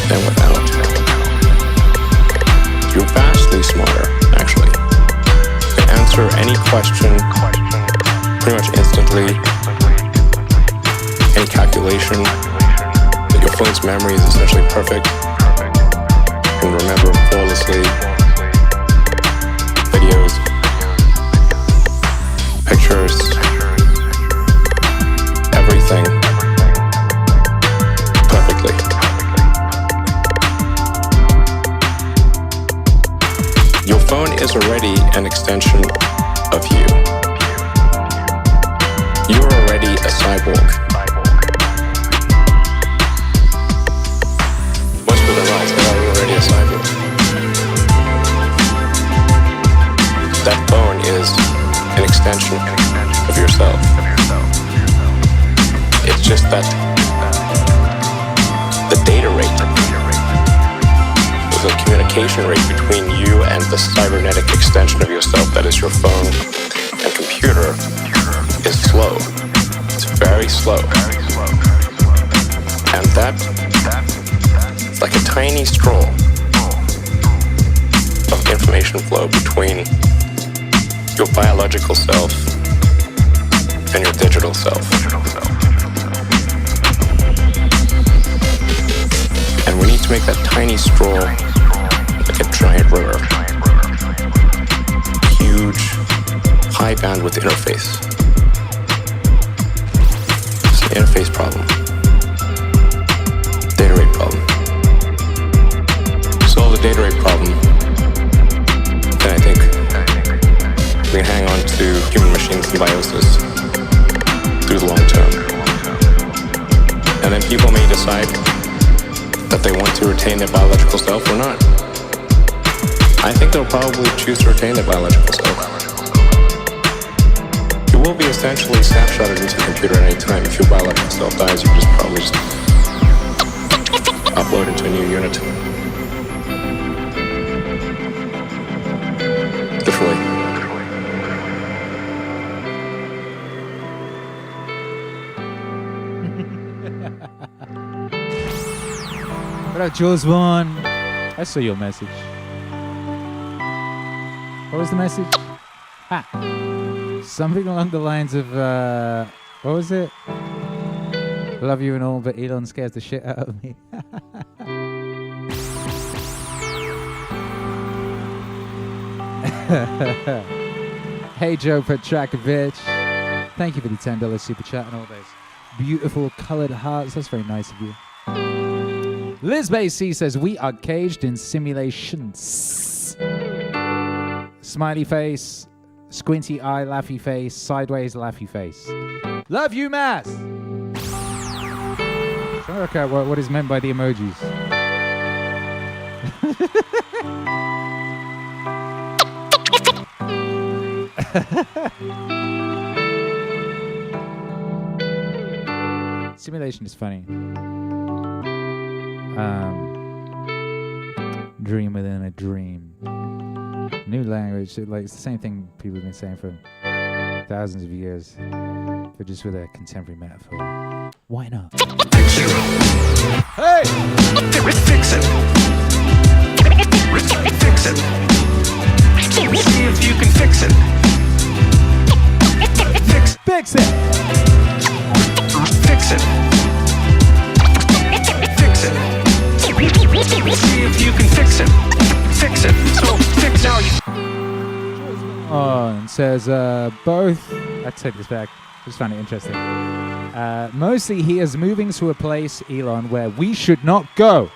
S9: than without? You're vastly smarter, actually. You can answer any question pretty much instantly. Any calculation. Your phone's memory is essentially perfect. You can remember flawlessly. Videos, pictures, everything perfectly. Your phone is already an extension of you. You're already a cyborg. Most people don't realize that you're already a cyborg. That phone is an extension of yourself. It's just that the data rate, the communication rate between you and the cybernetic extension of yourself, that is your phone and computer, is slow. It's very slow. And that is like a tiny straw of information flow between your biological self and your digital self. And we need to make that tiny straw like a giant river. Huge, high bandwidth interface. It's an interface problem. Data rate problem. Solve the data rate problem, then I think we can hang on to human-machine symbiosis through the long term. And then people may decide that they want to retain their biological self or not. I think they'll probably choose to retain their biological self. You will be essentially snapshotted into the computer at any time. If your biological self dies, you probably just upload into a new unit. Literally.
S1: What up, Jules Vaughn? I saw your message. What was the message? Ha! Something along the lines of, what was it? Love you and all, but Elon scares the shit out of me. Hey Joe Petrakovich. Thank you for the $10 super chat and all those beautiful colored hearts. That's very nice of you. Liz Basie says, we are caged in simulations. Smiley face, squinty eye, laughy face, sideways laughy face. Love you, Matt! Trying to work out what is meant by the emojis. Simulation is funny. Dream within a dream. New language, like it's the same thing people have been saying for thousands of years, but just with a contemporary metaphor. Why not? Hey!
S10: Fix it. Fix it. See if you can fix it.
S1: Fix it.
S10: Fix it. Fix it. See if you can fix it. Fix it. So fix now.
S1: Oh, and says both. I take this back. Just found it interesting. Mostly he is moving to a place, Elon, where we should not go,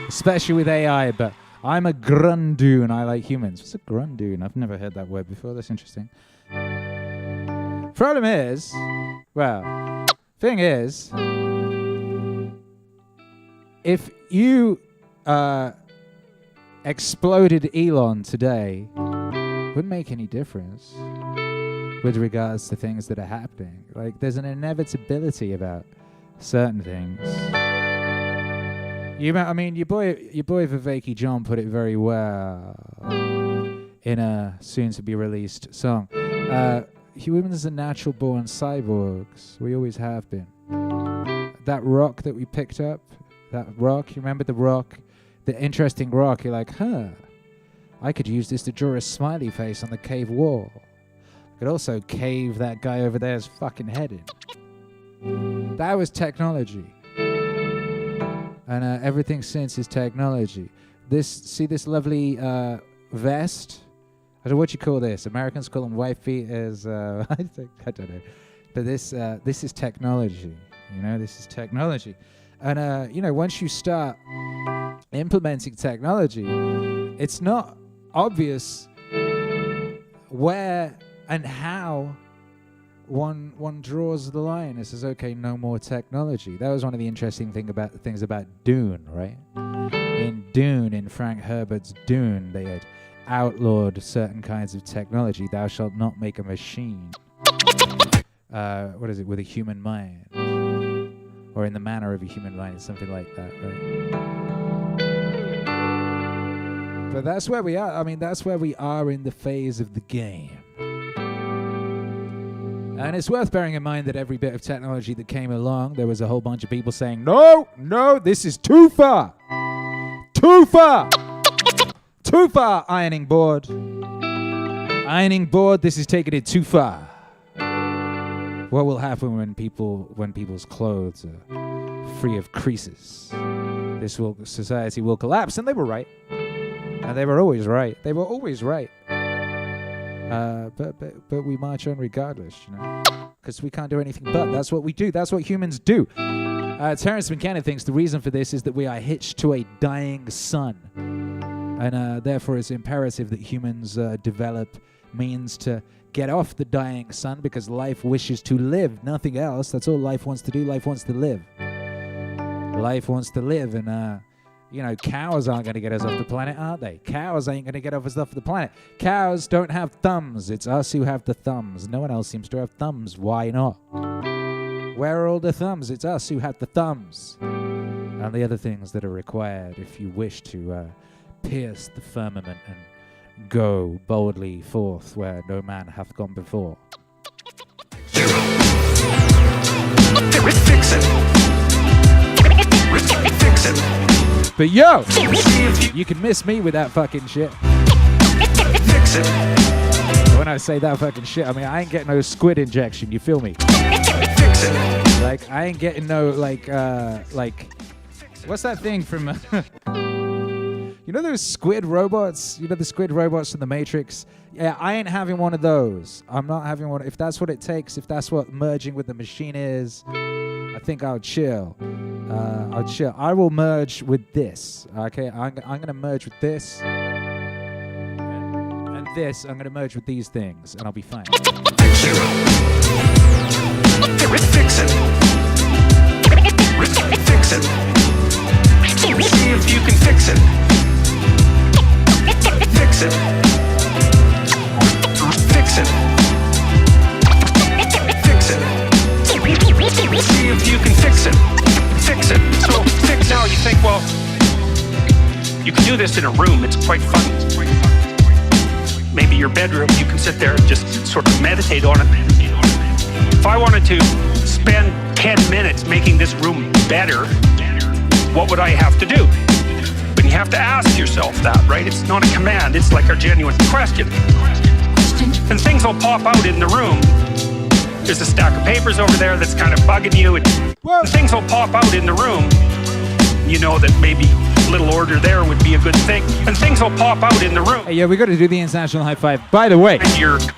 S1: especially with AI, but I'm a grundoon. I like humans. What's a grundoon? I've never heard that word before. That's interesting. Problem is, well, thing is, if you exploded Elon today, wouldn't make any difference with regards to things that are happening. Like, there's an inevitability about certain things. Your boy Viveki John put it very well in a soon-to-be-released song. Humans are natural-born cyborgs. We always have been. That rock that we picked up, that rock, you remember the rock? The interesting rock, you're like, I could use this to draw a smiley face on the cave wall. I could also cave that guy over there's fucking head in. That was technology. And everything since is technology. See this lovely vest? I don't know what you call this. Americans call them wife beaters. I don't know. But this is technology. You know, this is technology. And, once you start implementing technology, it's not obvious where and how one draws the line. It says, okay, no more technology. That was one of the interesting things about Dune, right? In Dune, in Frank Herbert's Dune, they had outlawed certain kinds of technology. Thou shalt not make a machine. What is it? With a human mind. Or in the manner of a human mind, something like that, right? But that's where we are. I mean, that's where we are in the phase of the game. And it's worth bearing in mind that every bit of technology that came along, there was a whole bunch of people saying, no, this is too far. Too far. Too far, ironing board. Ironing board, this is taking it too far. What will happen when people's clothes are free of creases? Society will collapse. And they were right. And they were always right. They were always right. But we march on regardless, because we can't do anything but. That's what we do. That's what humans do. Terence McKenna thinks the reason for this is that we are hitched to a dying sun. And therefore it's imperative that humans develop means to get off the dying sun, because life wishes to live, nothing else. That's all life wants to do. Life wants to live. Life wants to live, and cows aren't going to get us off the planet, are they? Cows ain't going to get us off the planet. Cows don't have thumbs. It's us who have the thumbs. No one else seems to have thumbs. Why not? Where are all the thumbs? It's us who have the thumbs. And the other things that are required if you wish to pierce the firmament and go boldly forth where no man hath gone before.
S10: Fix it. Fix it.
S1: But yo, you can miss me with that fucking shit.
S10: Fix it.
S1: When I say that fucking shit, I mean I ain't getting no squid injection, you feel me?
S10: Fix it.
S1: Like I ain't getting no like what's that thing from you know those squid robots? You know the squid robots from the Matrix? Yeah, I ain't having one of those. I'm not having one. If that's what it takes, if that's what merging with the machine is, I think I'll chill. I'll chill. I will merge with this. Okay, I'm gonna merge with this. And this, I'm gonna merge with these things, and I'll be fine.
S10: Fix it. Fix it. Fix it. See if you can fix it. Fix it. Fix it. Fix it. See if you can fix it. Fix it. So fix now. You think, well, you can do this in a room. It's quite fun. Maybe your bedroom. You can sit there and just sort of meditate on it. If I wanted to spend 10 minutes making this room better, what would I have to do? But you have to ask yourself that, right? It's not a command. It's like a genuine question. And things will pop out in the room. There's a stack of papers over there that's kind of bugging you. And things will pop out in the room. You know that maybe a little order there would be a good thing. And things will pop out in the room.
S1: Hey, yeah, we got to do the international high five. By the way,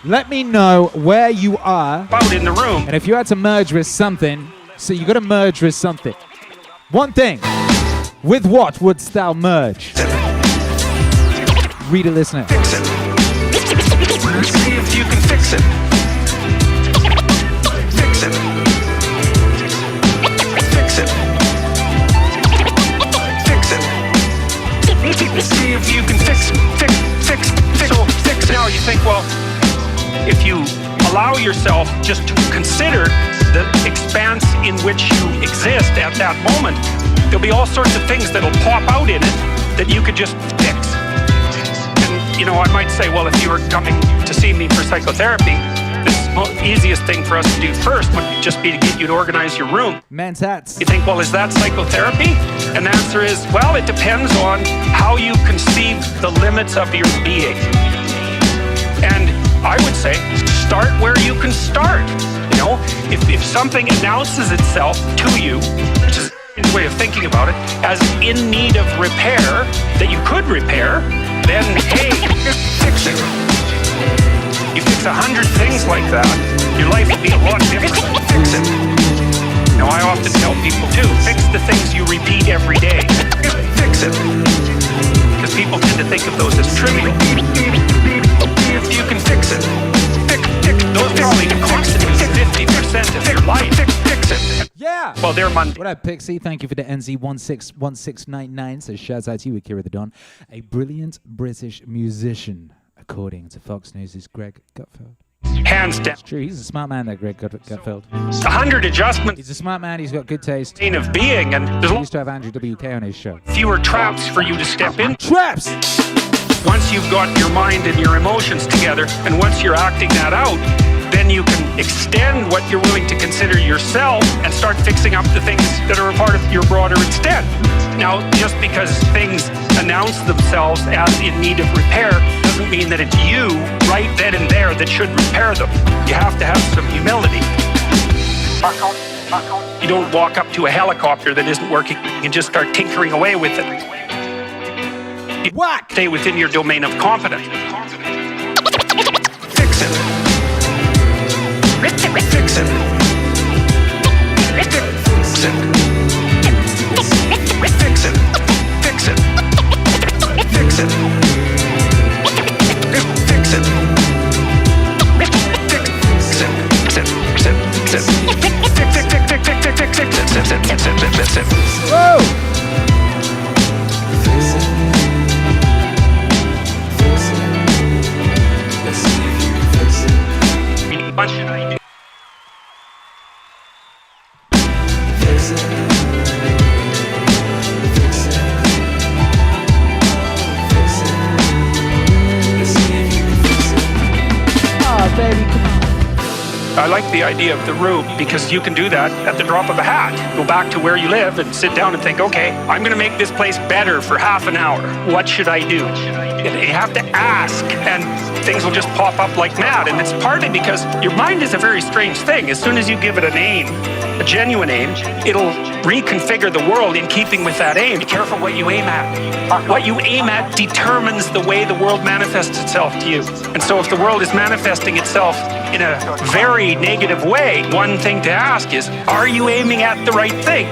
S1: let me know where you are.
S10: Out in the room.
S1: And if you had to merge with something, So you got to merge with something. One thing. With what wouldst thou merge? Reader, listener.
S11: Fix it. See if you can fix it. Fix it. Fix it. Fix it. See if you can fix it.
S10: Now you think, well, if you allow yourself just to consider the expanse in which you exist at that moment, there'll be all sorts of things that'll pop out in it that you could just fix. And, I might say, well, if you were coming to see me for psychotherapy, the easiest thing for us to do first would just be to get you to organize your room.
S1: Men's hats.
S10: You think, well, is that psychotherapy? And the answer is, well, it depends on how you conceive the limits of your being. And I would say, start where you can start. If something announces itself to you, which is a way of thinking about it, as in need of repair, that you could repair, then, hey, fix it. You fix 100 things like that, your life would be a lot different. Fix it. I often tell people, too, fix the things you repeat every day. Fix it. Because people tend to think of those as trivial.
S11: If you can fix it.
S10: Those probably constitute 50% of your life.
S11: Fix it.
S1: Yeah.
S10: Well, they're Monday.
S1: What up, Pixie? Thank you for the NZ161699. Says shouts out to you, Akira The Don, a brilliant British musician, according to Fox News' Greg Gutfeld.
S10: Hands down.
S1: It's true. He's a smart man, that Greg Gutfeld.
S10: 100 adjustments.
S1: He's a smart man. He's got good taste.
S10: Of being, and
S1: he used to have Andrew WK on his show.
S10: Fewer traps for you to step in.
S1: Traps.
S10: Once you've got your mind and your emotions together, and once you're acting that out, then you can extend what you're willing to consider yourself and start fixing up the things that are a part of your broader extent. Now, just because things announce themselves as in need of repair doesn't mean that it's you right then and there that should repair them. You have to have some humility. You don't walk up to a helicopter that isn't working and just start tinkering away with it. You stay within your domain of competence.
S11: Fix it. Fix it. Fix it. Fix it. Fix it. Fix it. Fix it. Fix it. Fix it.
S1: Whoa!
S10: What should I do?
S1: Oh, baby, come on.
S10: I like the idea of the room because you can do that at the drop of a hat. Go back to where you live and sit down and think, okay, I'm going to make this place better for half an hour. What should I do? And you have to ask, and things will just pop up like mad. And it's partly because your mind is a very strange thing. As soon as you give it a name, a genuine aim, it'll reconfigure the world in keeping with that aim. Be careful what you aim at. What you aim at determines the way the world manifests itself to you. And so if the world is manifesting itself in a very negative way, one thing to ask is, are you aiming at the right thing?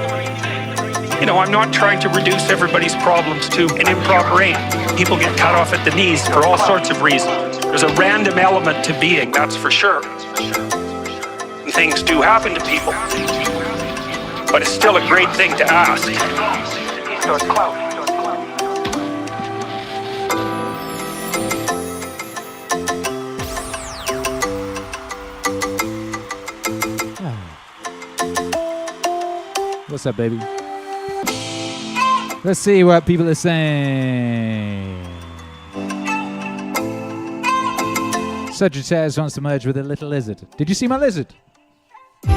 S10: I'm not trying to reduce everybody's problems to an improper aim. People get cut off at the knees for all sorts of reasons. There's a random element to being, that's for sure. And things do happen to people. But it's still a great thing to ask.
S1: What's up, baby? Let's see what people are saying. Sagittarius wants to merge with a little lizard. Did you see my lizard? I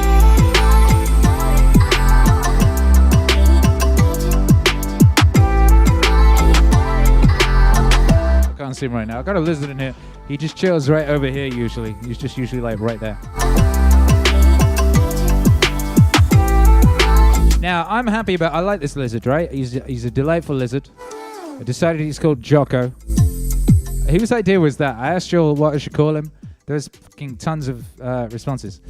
S1: can't see him right now. I got a lizard in here. He just chills right over here usually. He's just usually like right there. Now, I'm happy about, I like this lizard, right? He's a delightful lizard. I decided he's called Jocko. Whose idea was that? I asked Joel what I should call him. There's fucking tons of responses.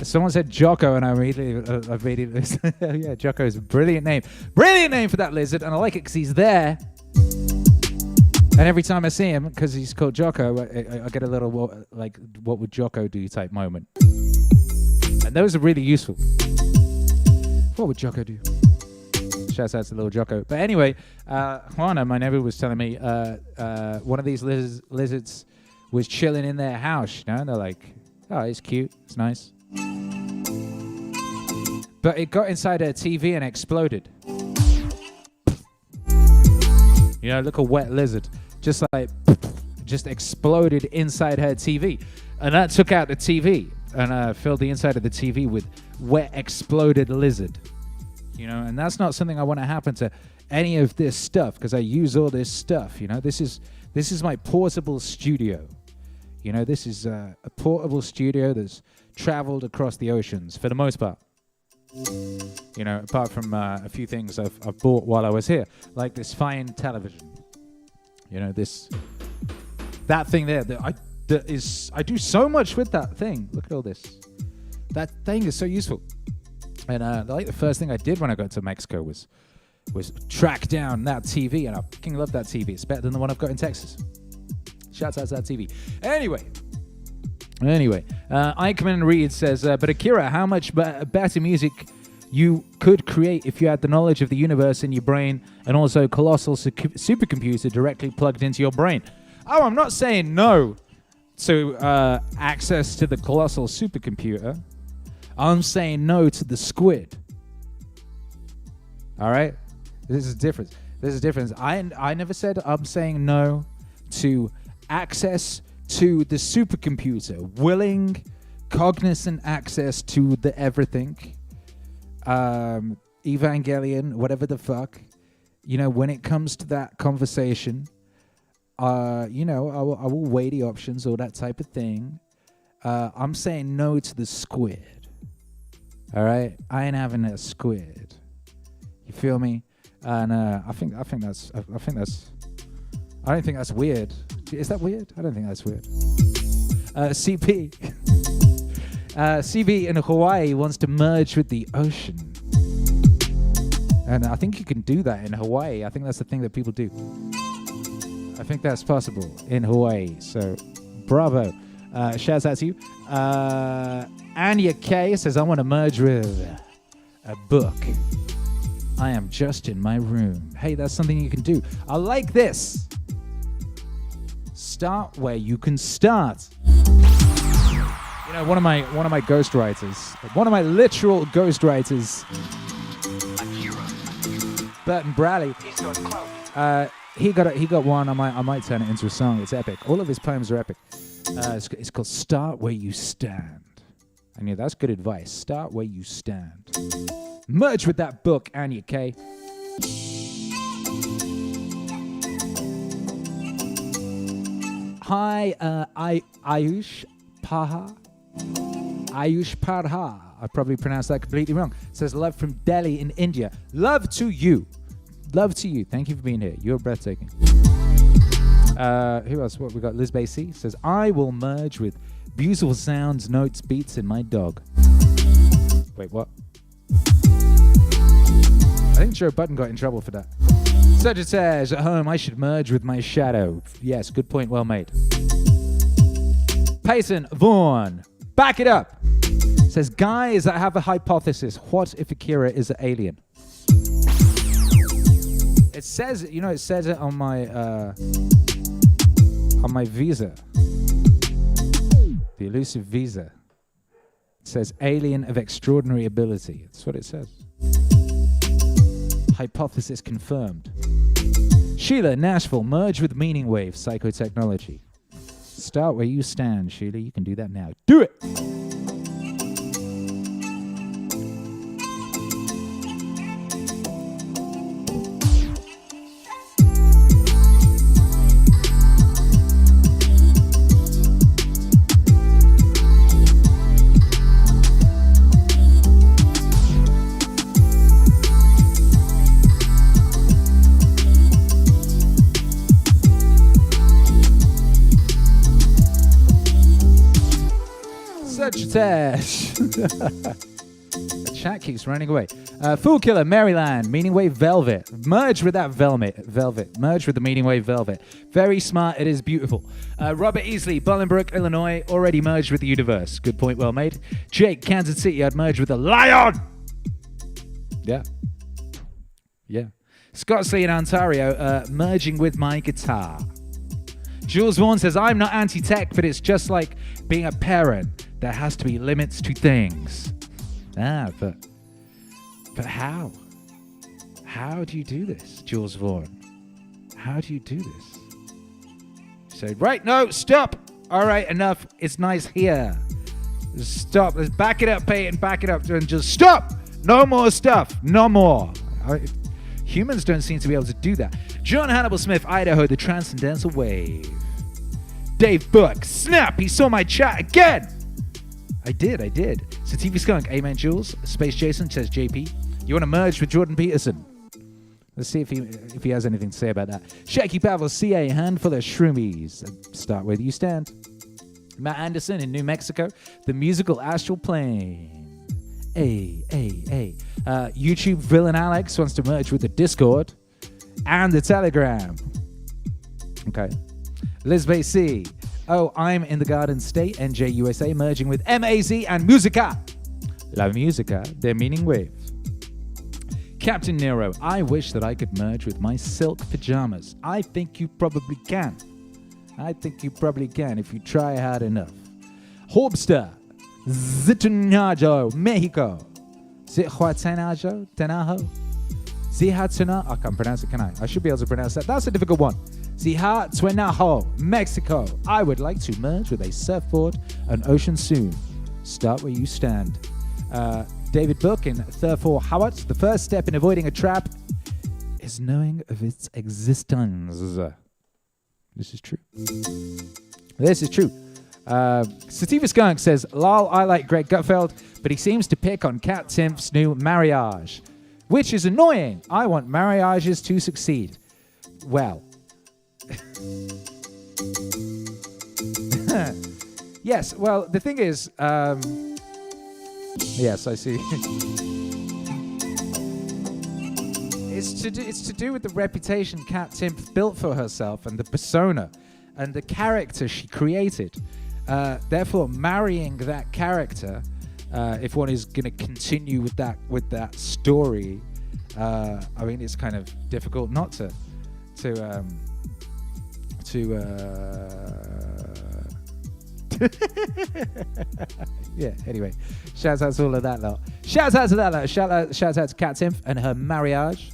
S1: Someone said Jocko, and I immediately yeah, Jocko is a brilliant name. Brilliant name for that lizard, and I like it because he's there. And every time I see him, because he's called Jocko, I get a little, what would Jocko do type moment. And those are really useful. What would Jocko do? Shouts out to little Jocko. But anyway, Juana, my neighbor, was telling me one of these lizards was chilling in their house, you know, and they're like, oh, it's cute, it's nice. But it got inside her TV and exploded. You know, look, a wet lizard. Just exploded inside her TV. And that took out the TV and filled the inside of the TV with wet, exploded lizard. You know, and that's not something I want to happen to any of this stuff, because I use all this stuff. You know, this is my portable studio. You know, this is a portable studio that's traveled across the oceans for the most part. You know, apart from a few things I've bought while I was here, like this fine television. You know, that thing there I do so much with that thing. Look at all this. That thing is so useful. And like the first thing I did when I got to Mexico was track down that TV, and I fucking love that TV. It's better than the one I've got in Texas. Shouts out to that TV. Anyway, Eichmann Reed says, but Akira, how much better music you could create if you had the knowledge of the universe in your brain and also colossal supercomputer directly plugged into your brain. Oh, I'm not saying no to access to the colossal supercomputer. I'm saying no to the squid. All right? This is different. I never said I'm saying no to access to the supercomputer. Willing, cognizant access to the everything. Evangelion, whatever the fuck. You know, when it comes to that conversation, you know, I will weigh the options, all that type of thing. I'm saying no to the squid. All right, I ain't having a squid. You feel me? And I don't think that's weird. Is that weird? I don't think that's weird. CB in Hawaii wants to merge with the ocean. And I think you can do that in Hawaii. I think that's the thing that people do. I think that's possible in Hawaii. So, bravo. Shouts out to you. Anya K says, I want to merge with a book. I am just in my room. Hey, that's something you can do. I like this. Start where you can start. You know, one of my ghostwriters, one of my literal ghostwriters, Burton Bradley. He got one. I might turn it into a song. It's epic. All of his poems are epic. It's called "Start Where You Stand." And yeah, that's good advice. Start where you stand. Merge with that book, Anya K. Hi, Ayush Paha. Ayush Parha. I probably pronounced that completely wrong. Says love from Delhi in India. Love to you. Love to you. Thank you for being here. You're breathtaking. Who else? What we got? Liz Basie says, I will merge with beautiful sounds, notes, beats, and my dog. Wait, what? I think Joe Budden got in trouble for that. Sagittarius at home, I should merge with my shadow. Yes, good point, well made. Payson Vaughan, back it up. Says, guys, I have a hypothesis. What if Akira is an alien? It says, you know, it says it on my visa. The elusive visa. It says alien of extraordinary ability. That's what it says. Hypothesis confirmed. Sheila, Nashville, merge with MEANINGWAVE psychotechnology. Start where you stand, Sheila. You can do that now. Do it! Tesh. The chat keeps running away. Fool Killer, Maryland, Meaningwave Velvet. Merge with that Velvet. Merge with the Meaningwave Velvet. Very smart. It is beautiful. Robert Easley, Bolingbrook, Illinois. Already merged with the universe. Good point, well made. Jake, Kansas City. I'd merge with the Lion. Yeah. Scotsley in Ontario, merging with my guitar. Jules Vaughan says, I'm not anti-tech, but it's just like being a parent. There has to be limits to things. But how? How do you do this, Jules Vaughan? How do you do this? He said, right, no, stop. All right, enough. It's nice here. Stop. Let's back it up, Peyton. Back it up and just stop. No more stuff. No more. Humans don't seem to be able to do that. John Hannibal Smith, Idaho, the Transcendental Wave. Dave Book, snap, he saw my chat again. I did. Sativa Skunk, amen, Jules. Space Jason says, JP, you want to merge with Jordan Peterson? Let's see if he has anything to say about that. Shaky Pavel, CA, handful of shroomies. Start where you stand. Matt Anderson in New Mexico, the musical astral plane. YouTube villain Alex wants to merge with the Discord and the Telegram. Okay. Liz Bay C. Oh, I'm in the Garden State, NJ USA, merging with MAZ and Musica. La Musica, their Meaningwave. Captain Nero, I wish that I could merge with my silk pajamas. I think you probably can. If you try hard enough. Horbster, Zitunajo, Mexico. Tenajo? Zihatuna, I can't pronounce it, can I? I should be able to pronounce that. That's a difficult one. Zihatwenajo, Mexico. I would like to merge with a surfboard and ocean soon. Start where you stand. David Book in Thurfor Howard. The first step in avoiding a trap is knowing of its existence. This is true. Sativa Skunk says, lol, I like Greg Gutfeld, but he seems to pick on Cat Timp's new marriage, which is annoying. I want marriages to succeed. Well. Yes, well, the thing is, yes, I see. It's to do with the reputation Cat Timp built for herself and the persona and the character she created. Therefore, marrying that character, if one is going to continue with that story, I mean, it's kind of difficult not to yeah, anyway, shout out to all of that lot. Shout out to that lot. Shout out to Cat Timp and her marriage.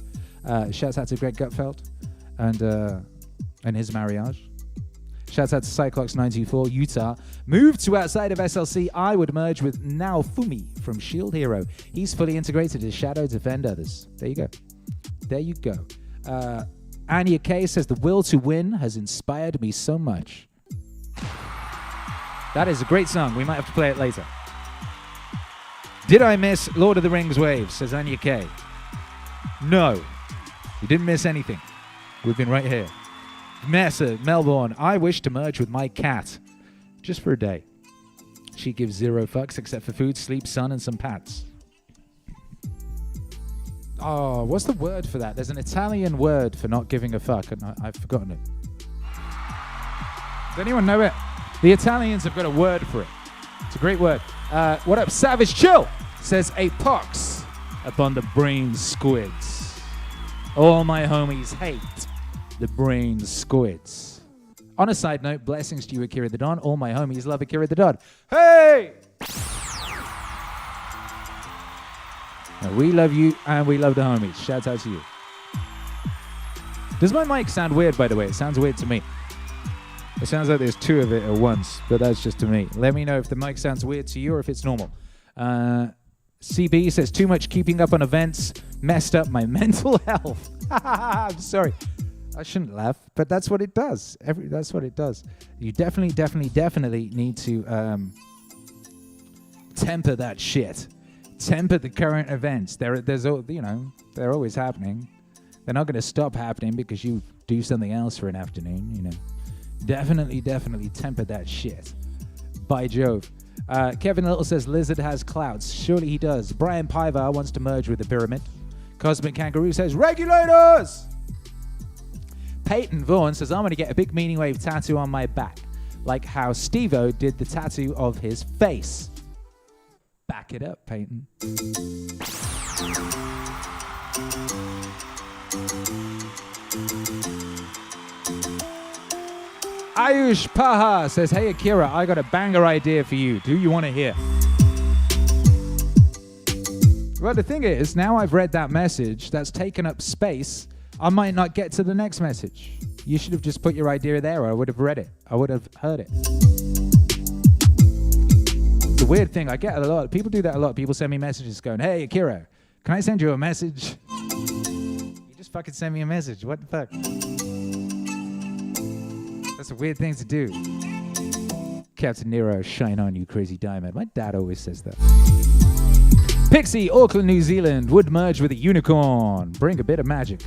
S1: Shout out to Greg Gutfeld and his marriage. Shout out to Cyclox924, Utah. Moved to outside of SLC, I would merge with Naofumi from Shield Hero. He's fully integrated as Shadow Defend Others. There you go. Anya K says, the will to win has inspired me so much. That is a great song. We might have to play it later. Did I miss Lord of the Rings Waves, says Anya K. No, you didn't miss anything. We've been right here. Mesa, Melbourne, I wish to merge with my cat. Just for a day. She gives 0 fucks except for food, sleep, sun, and some pats. Oh, what's the word for that? There's an Italian word for not giving a fuck, and I've forgotten it. Does anyone know it? The Italians have got a word for it. It's a great word. What up, Savage Chill? Says a pox upon the brain squids. All my homies hate the brain squids. On a side note, blessings to you, Akira The Don. All my homies love Akira The Don. Hey! Now, we love you and we love the homies. Shout out to you. Does my mic sound weird, by the way? It sounds weird to me. It sounds like there's 2 of it at once, but that's just to me. Let me know if the mic sounds weird to you or if it's normal. CB says, too much keeping up on events messed up my mental health. I'm sorry. I shouldn't laugh, but that's what it does. That's what it does. You definitely need to temper that shit. Temper the current events. They're always happening. They're not going to stop happening because you do something else for an afternoon, Definitely temper that shit. By Jove. Kevin Little says Lizard has clouts. Surely he does. Brian Pivar wants to merge with the pyramid. Cosmic Kangaroo says regulators. Peyton Vaughan says I'm going to get a big meaning wave tattoo on my back, like how Steve-O did the tattoo of his face. Back it up, Peyton. Ayush Paha says, hey Akira, I got a banger idea for you. Do you want to hear? Well, the thing is, now I've read that message that's taken up space, I might not get to the next message. You should have just put your idea there, or I would have read it. I would have heard it. It's a weird thing. I get it a lot. People do that a lot. People send me messages going, hey Akira, can I send you a message? You just fucking send me a message. What the fuck? That's a weird thing to do. Captain Nero, shine on you, crazy diamond. My dad always says that. Pixie, Auckland, New Zealand, would merge with a unicorn. Bring a bit of magic.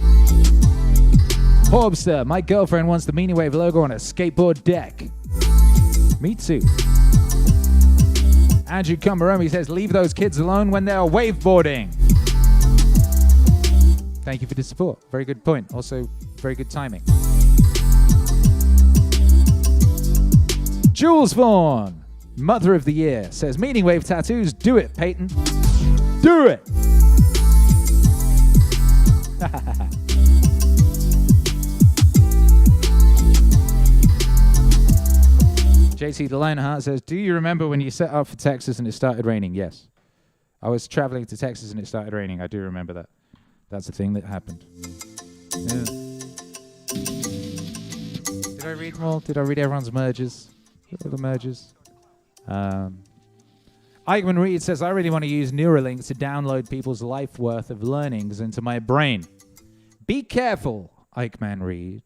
S1: Horbster, my girlfriend wants the Meaning Wave logo on a skateboard deck. Me too. Andrew Kumaromi says, leave those kids alone when they're waveboarding. Thank you for the support. Very good point. Also, very good timing. Jules Vaughan, Mother of the Year, says, Meaning Wave tattoos, do it, Peyton. Do it. JT the Lionheart says, do you remember when you set off for Texas and it started raining? Yes. I was traveling to Texas and it started raining. I do remember that. That's a thing that happened. Yeah. Did I read them all? Did I read everyone's merges? All the merges. Eichmann Reed says, I really want to use Neuralink to download people's life worth of learnings into my brain. Be careful, Eichmann Reed.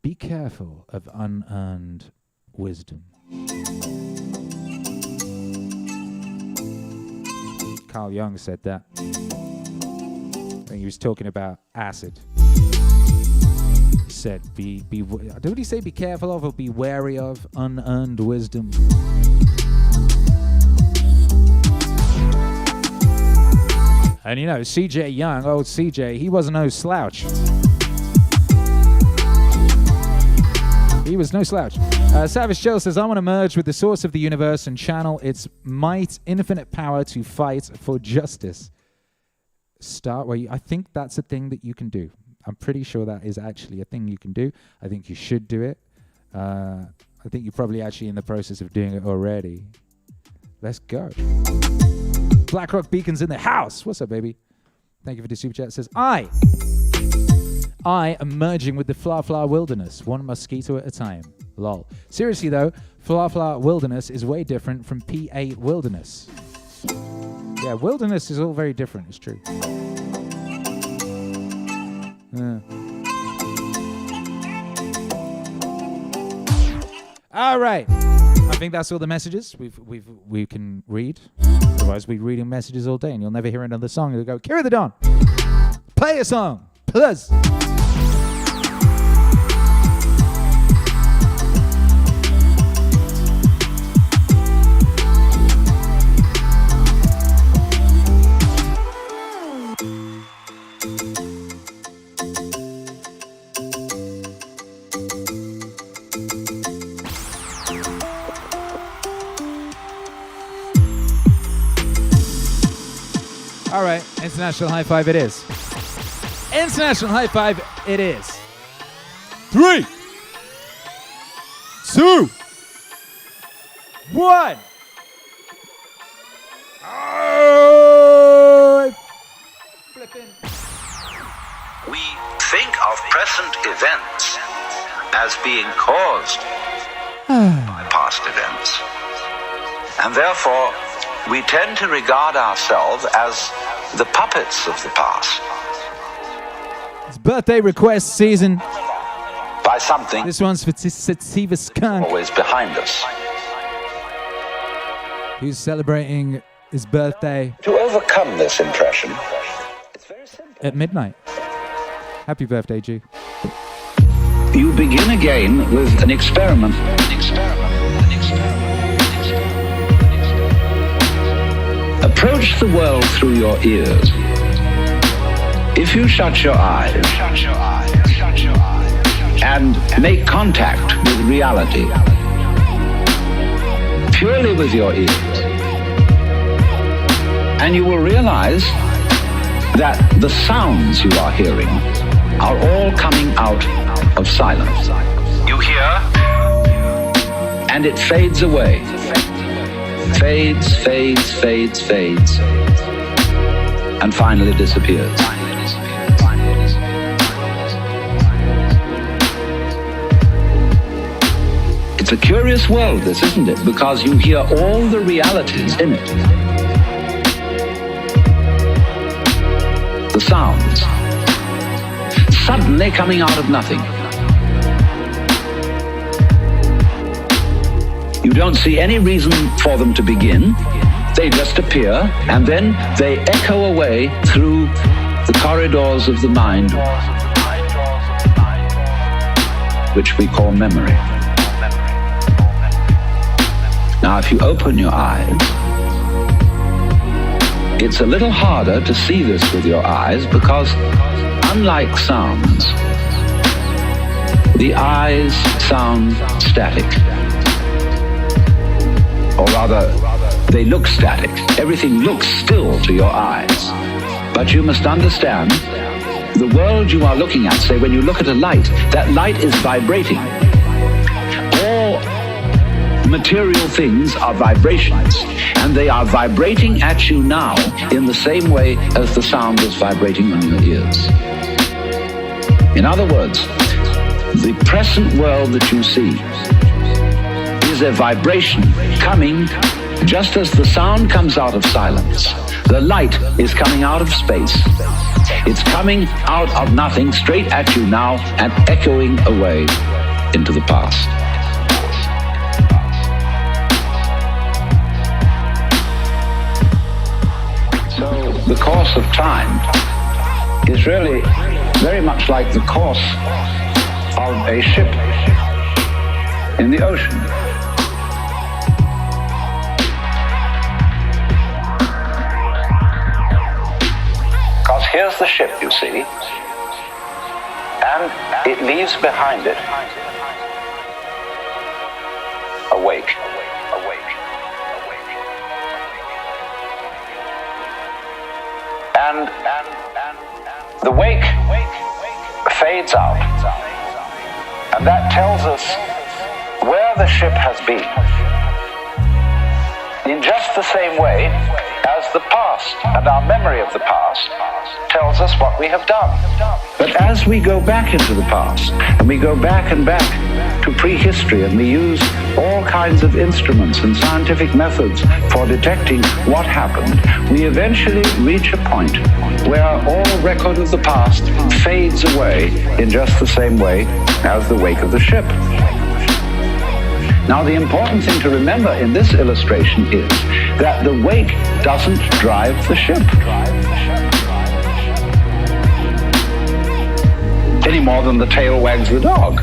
S1: Be careful of unearned wisdom. Carl Jung said that. I think he was talking about acid. He said, did he say be careful of or be wary of unearned wisdom? And you know, CJ Young, old CJ, he wasn't no slouch. He was no slouch. Savage Joe says, I want to merge with the source of the universe and channel its might, infinite power to fight for justice. Start where I think that's a thing that you can do. I'm pretty sure that is actually a thing you can do. I think you should do it. I think you're probably actually in the process of doing it already. Let's go. BlackRock Beacon's in the house. What's up, baby? Thank you for the super chat. It says, I am merging with the Fla Fla Wilderness, one mosquito at a time. Lol. Seriously though, Fla Fla Wilderness is way different from P8 Wilderness. Yeah, wilderness is all very different, it's true. Yeah. All right. I think that's all the messages we can read. Otherwise, we're reading messages all day and you'll never hear another song. You'll go, Akira The Don, play a song, plus. All right, International High Five it is. International High Five it is. 3, 2, 1.
S12: We think of present events as being caused by past events. And therefore, we tend to regard ourselves as the puppets of the past.
S1: It's birthday request season.
S12: By something.
S1: This one's for Sativa Skunk.
S12: Always behind us.
S1: Who's celebrating his birthday?
S12: To overcome this impression, it's very simple.
S1: At midnight. Happy birthday, G.
S12: You begin again with an experiment. approach the world through your ears. If you shut your eyes and make contact with reality purely with your ears, and you will realize that the sounds you are hearing are all coming out of silence. You hear, and it fades away. Fades, fades, fades, fades, and finally disappears. It's a curious world, this, isn't it? Because you hear all the realities in it. The sounds, suddenly coming out of nothing. You don't see any reason for them to begin. They just appear, and then they echo away through the corridors of the mind, which we call memory. Now, if you open your eyes, it's a little harder to see this with your eyes because, unlike sounds, the eyes sound static. Or rather, they look static. Everything looks still to your eyes. But you must understand, the world you are looking at, say when you look at a light, that light is vibrating. All material things are vibrations, and they are vibrating at you now in the same way as the sound is vibrating on your ears. In other words, the present world that you see is a vibration coming just as the sound comes out of silence. The light is coming out of space. It's coming out of nothing straight at you now and echoing away into the past. So the course of time is really very much like the course of a ship in the ocean. Because here's the ship, you see, and it leaves behind it a wake. And the wake fades out, and that tells us where the ship has been, in just the same way as the past and our memory of the past tells us what we have done. But as we go back into the past, and we go back and back to prehistory, and we use all kinds of instruments and scientific methods for detecting what happened, we eventually reach a point where all record of the past fades away in just the same way as the wake of the ship. Now, the important thing to remember in this illustration is that the wake doesn't drive the ship any more than the tail wags the dog.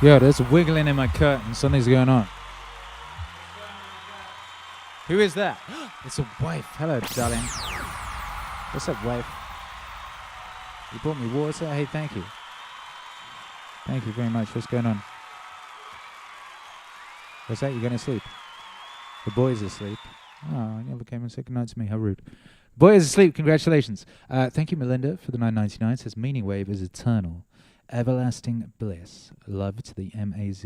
S1: Yo, there's wiggling in my curtain. Something's going on. Who is that? It's a wife. Hello, darling. What's up, wife? You brought me water? Hey, thank you. Thank you very much. What's going on? What's that? You going to sleep? The boy's asleep. Oh, you never came and said goodnight to me. How rude. Boy is asleep. Congratulations. Thank you, Melinda, for the $9.99. It says Meaningwave is eternal. Everlasting bliss, love to the MAZ,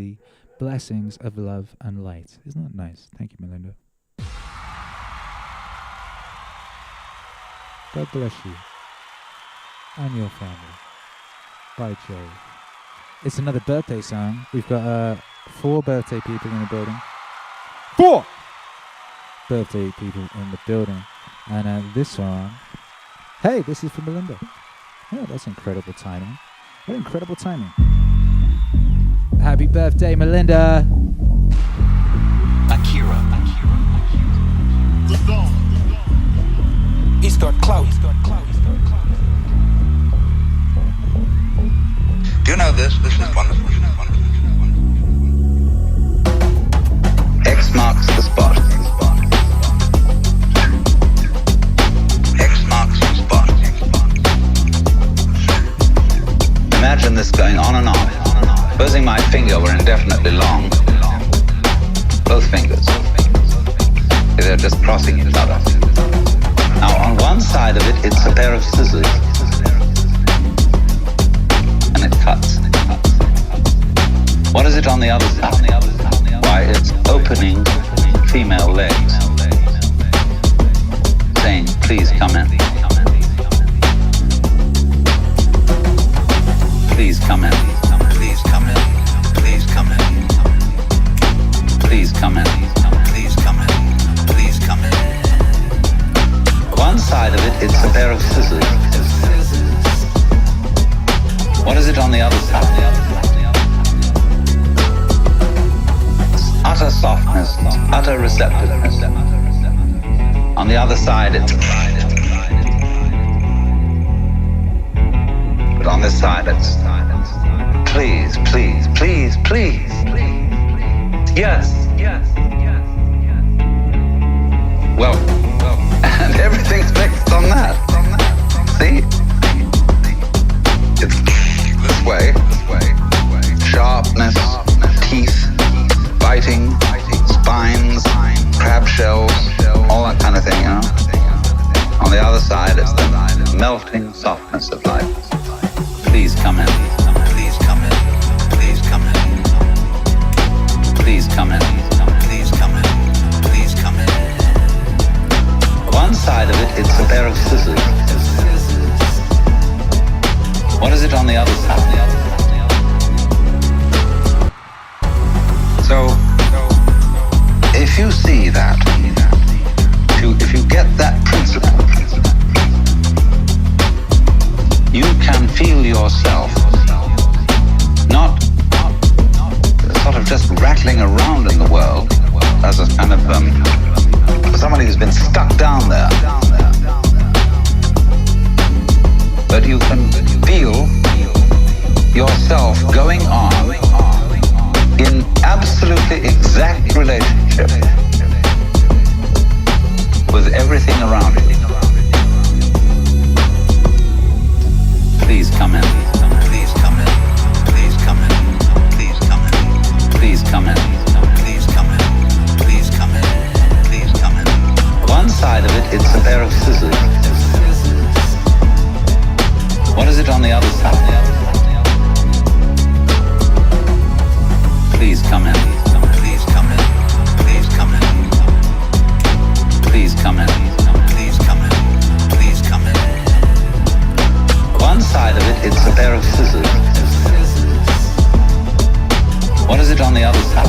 S1: blessings of love and light. Isn't that nice? Thank you, Melinda. God bless you and your family. By Jove. It's another birthday song. We've got 4 birthday people in the building. 4! birthday people in the building. And this one, hey, this is for Melinda. Oh, that's incredible timing. What incredible timing. Happy birthday, Melinda.
S13: Akira. He's got clout.
S12: Do you know this? This is wonderful. X marks the spot. X marks the spot. Imagine this going on and on. Supposing my finger were indefinitely long. Both fingers. They're just crossing each other. Now on one side of it, it's a pair of scissors. And it cuts. What is it on the other side? Why, it's opening female legs. Saying, please come in. Please come in. Please come in. Please come in. Please come in. Please come in. Please come in. One side of it, it's a pair of scissors. What is it on the other side? Utter softness, utter receptiveness. On the other side, it's... But on this side, it's... Please, please, please, please. Yes. Well, and everything's based on that. See? It's this way. Sharpness, teeth, biting, spines, crab shells, all that kind of thing, you know? On the other side, it's the melting softness of life. Please come in. Please come in. Please come in. Please come in. Please come in. Please come in. One side of it, it's a pair of scissors. What is it on the other side? So, if you see that, if you get that principle, you can feel yourself not sort of just rattling around in the world as a kind of somebody who's been stuck down there. But you can feel yourself going on in absolutely exact relationship with everything around you. Please come in. Please come in. Please come in. Please come in. Please come in. Please come in. Please come in. Please come in. One side of it, it's a pair of scissors. What is it on the other side? Please come in. Please come in. Please come in. Please come in. Please come in. Please come in. One side of it, it's a pair of scissors. What is it on the other side?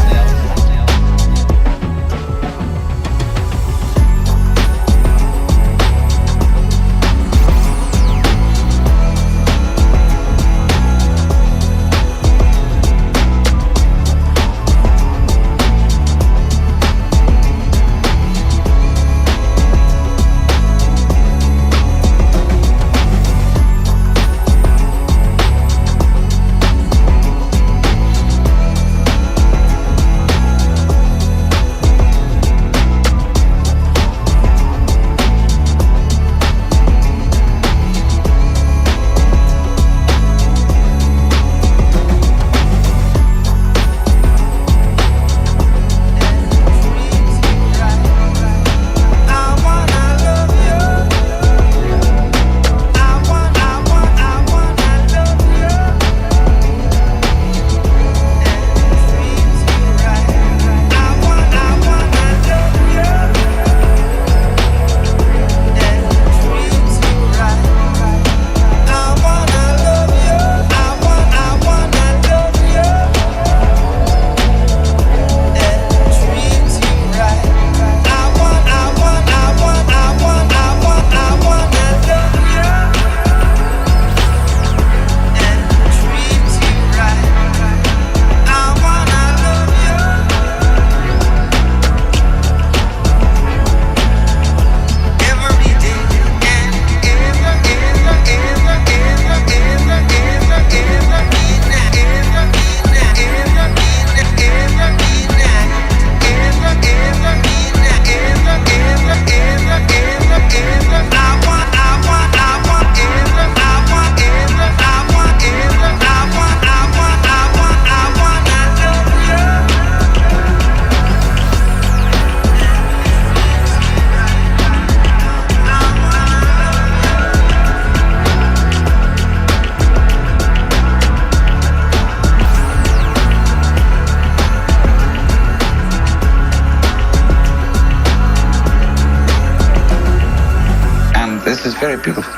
S8: very beautiful.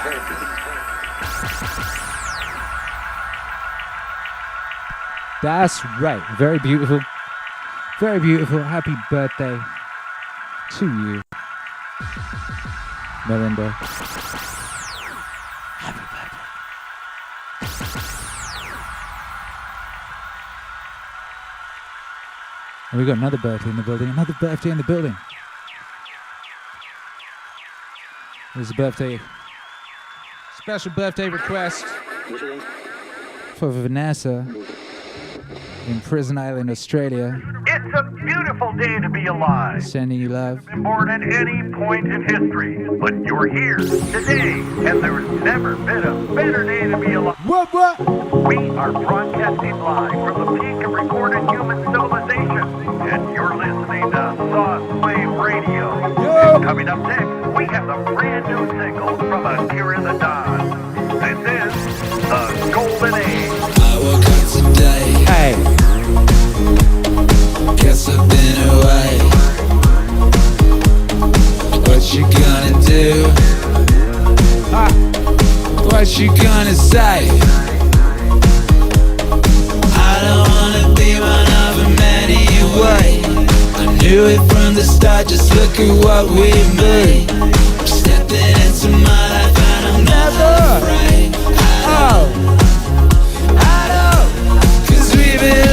S1: That's right. Very beautiful. Very beautiful. Happy birthday to you, Melinda. Happy birthday. And we got another birthday in the building. Another birthday in the building. There's a birthday. Special birthday request for Vanessa in Prison Island, Australia.
S13: It's a beautiful day to be alive.
S1: Sending you love.
S13: Been born at any point in history, but you're here today, and there's never been a better day to be alive.
S1: What?
S13: We are broadcasting live from the peak of recorded human civilization, and you're listening to Sauce Wave Radio. And coming up next, we have a brand new single from Akira The Don. This is The Golden Age.
S14: I woke up today.
S1: Hey.
S14: Guess I've been away. What you gonna do? What you gonna say? I don't wanna be one of them anyway. I knew it from the start, just look at what we made. I'm stepping into my life and I'm never afraid. I know, 'cause we believe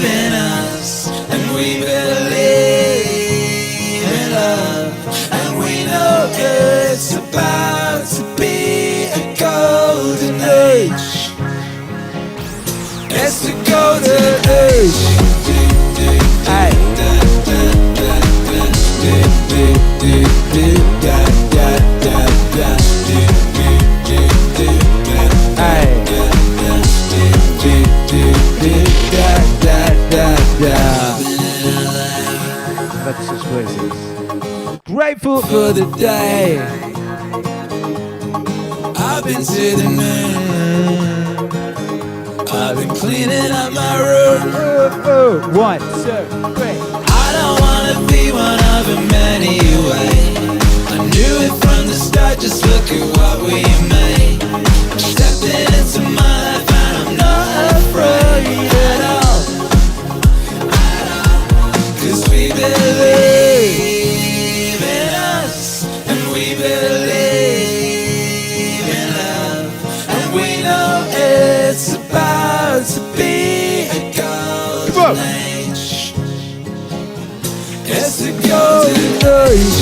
S14: in us, and we believe in love, and we know it's about to be a golden age. It's the golden age. Hey.
S1: That's such places. Grateful for the day.
S14: I've been to the moon. I've been cleaning up my room.
S1: 1, 2, 3.
S14: I don't wanna be one of them anyway. I knew it from the start, just look at what we made. I'm stepping into my life and I'm not afraid at all. 'Cause we believe in us, and we believe in love, and we know it's about to be a golden age. It's a golden age.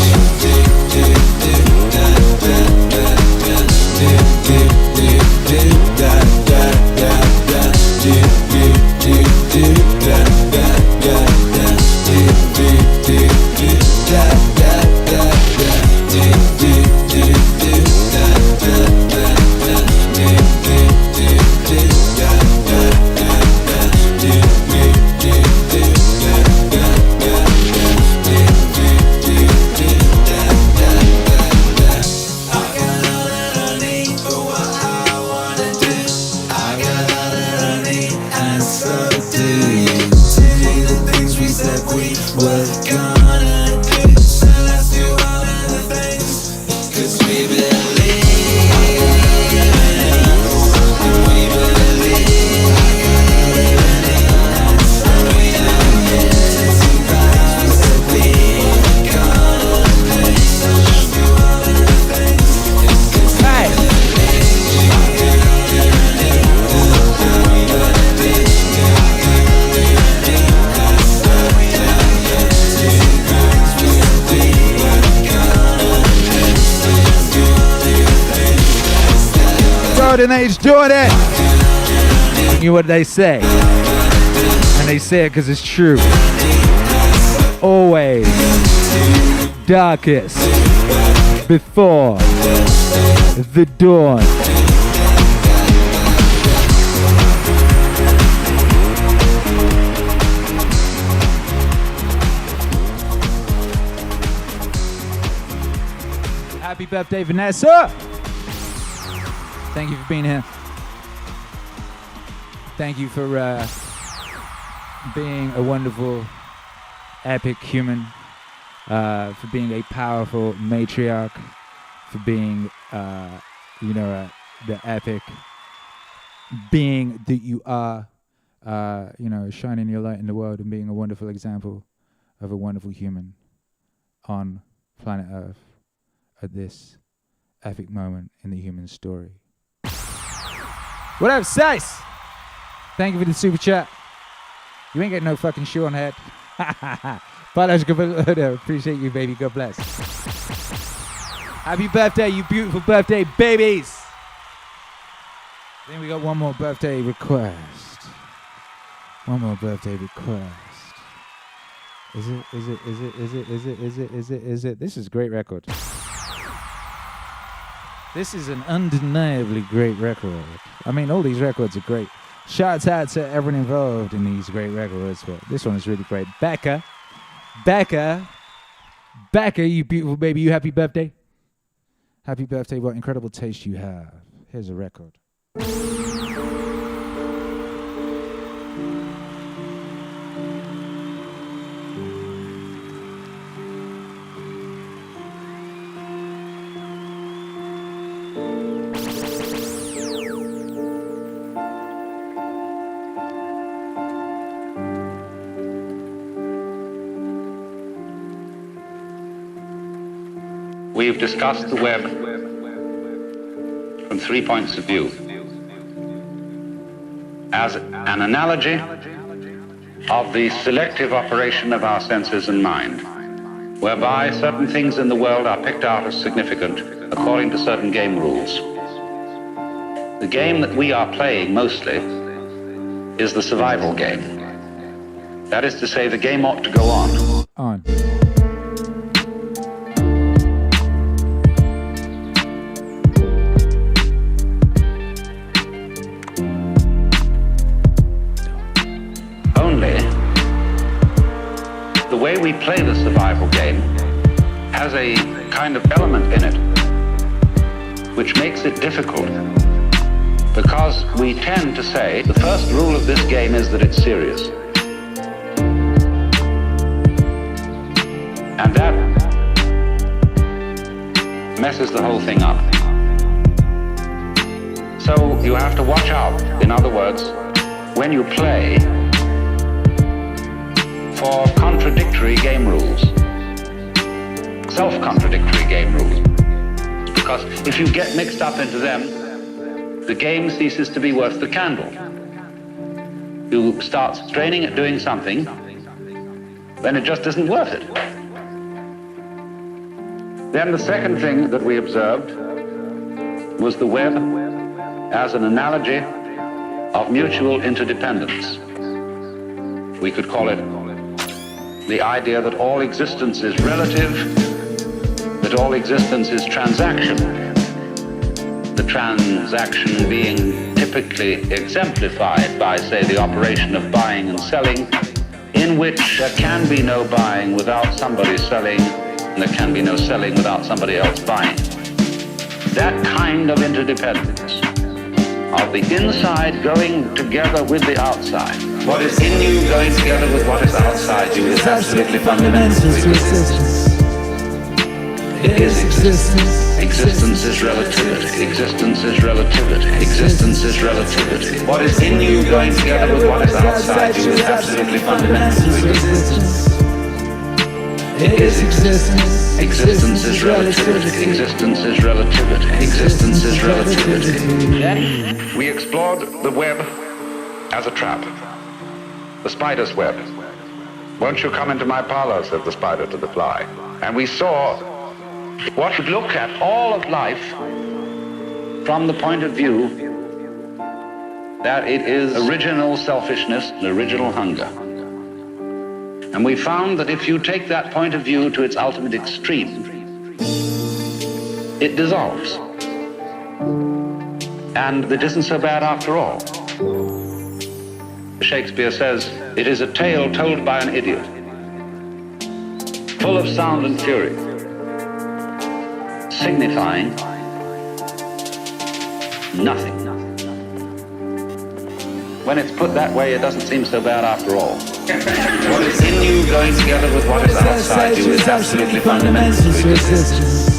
S1: Golden Age doing it. You know what they say, and they say it because it's true. Always darkest before the dawn. Happy birthday, Vanessa. Thank you for being here. Thank you for being a wonderful, epic human, for being a powerful matriarch, for being, the epic being that you are, shining your light in the world and being a wonderful example of a wonderful human on planet Earth at this epic moment in the human story. What up, Sice? Thank you for the super chat. You ain't getting no fucking shoe on head. Appreciate you, baby. God bless. Happy birthday, you beautiful birthday babies. Then we got one more birthday request. One more birthday request. Is it? This is a great record. This is an undeniably great record. I mean, all these records are great. Shouts out to everyone involved in these great records, but this one is really great. Becca, you beautiful baby, you happy birthday? Happy birthday, what incredible taste you have. Here's a record.
S8: We've discussed the web from 3 points of view. As an analogy of the selective operation of our senses and mind, whereby certain things in the world are picked out as significant according to certain game rules. The game that we are playing mostly is the survival game. That is to say, the game ought to go on. The way we play the survival game has a kind of element in it which makes it difficult, because we tend to say the first rule of this game is that it's serious. And that messes the whole thing up. So you have to watch out, in other words, when you play, for contradictory game rules, self-contradictory game rules. Because if you get mixed up into them, the game ceases to be worth the candle. You start straining at doing something, then it just isn't worth it. Then the second thing that we observed was the web as an analogy of mutual interdependence. We could call it the idea that all existence is relative, that all existence is transaction. The transaction being typically exemplified by, say, the operation of buying and selling, in which there can be no buying without somebody selling, and there can be no selling without somebody else buying. That kind of interdependence, of the inside going together with the outside. What is in you going together with what is outside you is absolutely fundamental to existence. It is existence. Existence is relativity. Existence is relativity. Existence is relativity. What is in you going together with what is outside you is absolutely fundamental to existence. It is existence. Existence is relativity. Existence is relativity. Existence is relativity. Then we explored the web as a trap. The spider's web. Won't you come into my parlor, said the spider to the fly. And we saw what would look at all of life from the point of view that it is original selfishness and original hunger. And we found that if you take that point of view to its ultimate extreme, it dissolves. And it isn't so bad after all. Shakespeare says, it is a tale told by an idiot, full of sound and fury, signifying nothing. When it's put that way, it doesn't seem so bad after all. What is in you going together with what is outside you is absolutely fundamental to existence.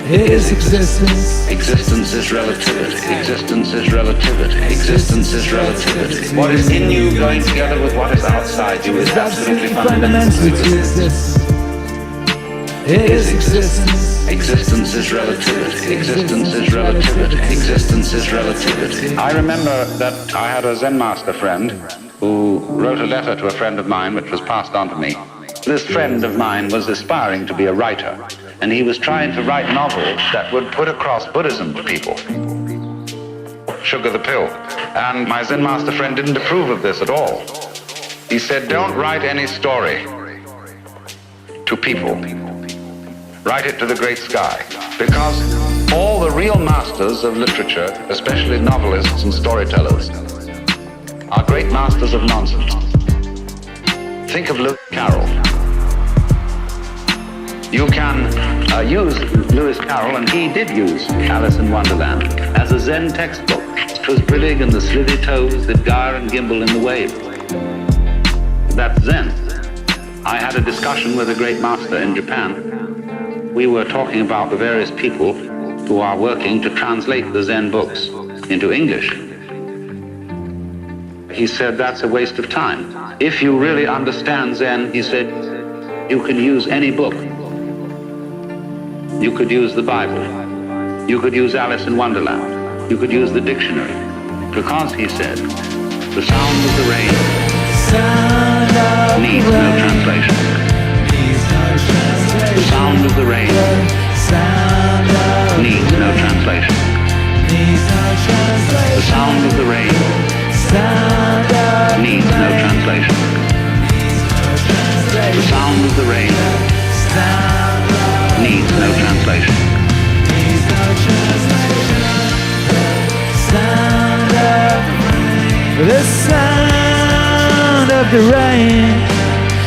S14: It is existence.
S8: Existence is relativity. Existence is relativity. Existence is relativity. What is in you going together with what is outside you is absolutely fundamental to exist.
S14: It is existence.
S8: Existence is relativity. Existence is relativity. Existence is relativity. I remember that I had a Zen master friend who wrote a letter to a friend of mine which was passed on to me. This friend of mine was aspiring to be a writer, and he was trying to write novels that would put across Buddhism to people. Sugar the pill. And my Zen master friend didn't approve of this at all. He said, don't write any story to people. Write it to the great sky. Because all the real masters of literature, especially novelists and storytellers, are great masters of nonsense. Think of Lewis Carroll. You can use Lewis Carroll, and he did use Alice in Wonderland, as a Zen textbook. 'Twas brillig and the slithy toes that gyre and gimble in the wave. That's Zen. I had a discussion with a great master in Japan. We were talking about the various people who are working to translate the Zen books into English. He said, that's a waste of time. If you really understand Zen, he said, you can use any book. You could use the Bible. You could use Alice in Wonderland. You could use the dictionary. Because, he said, the sound of the rain needs no translation. The sound of the rain needs no translation. The sound of the rain needs no translation. The sound of the rain needs no translation.
S14: The sound of the rain,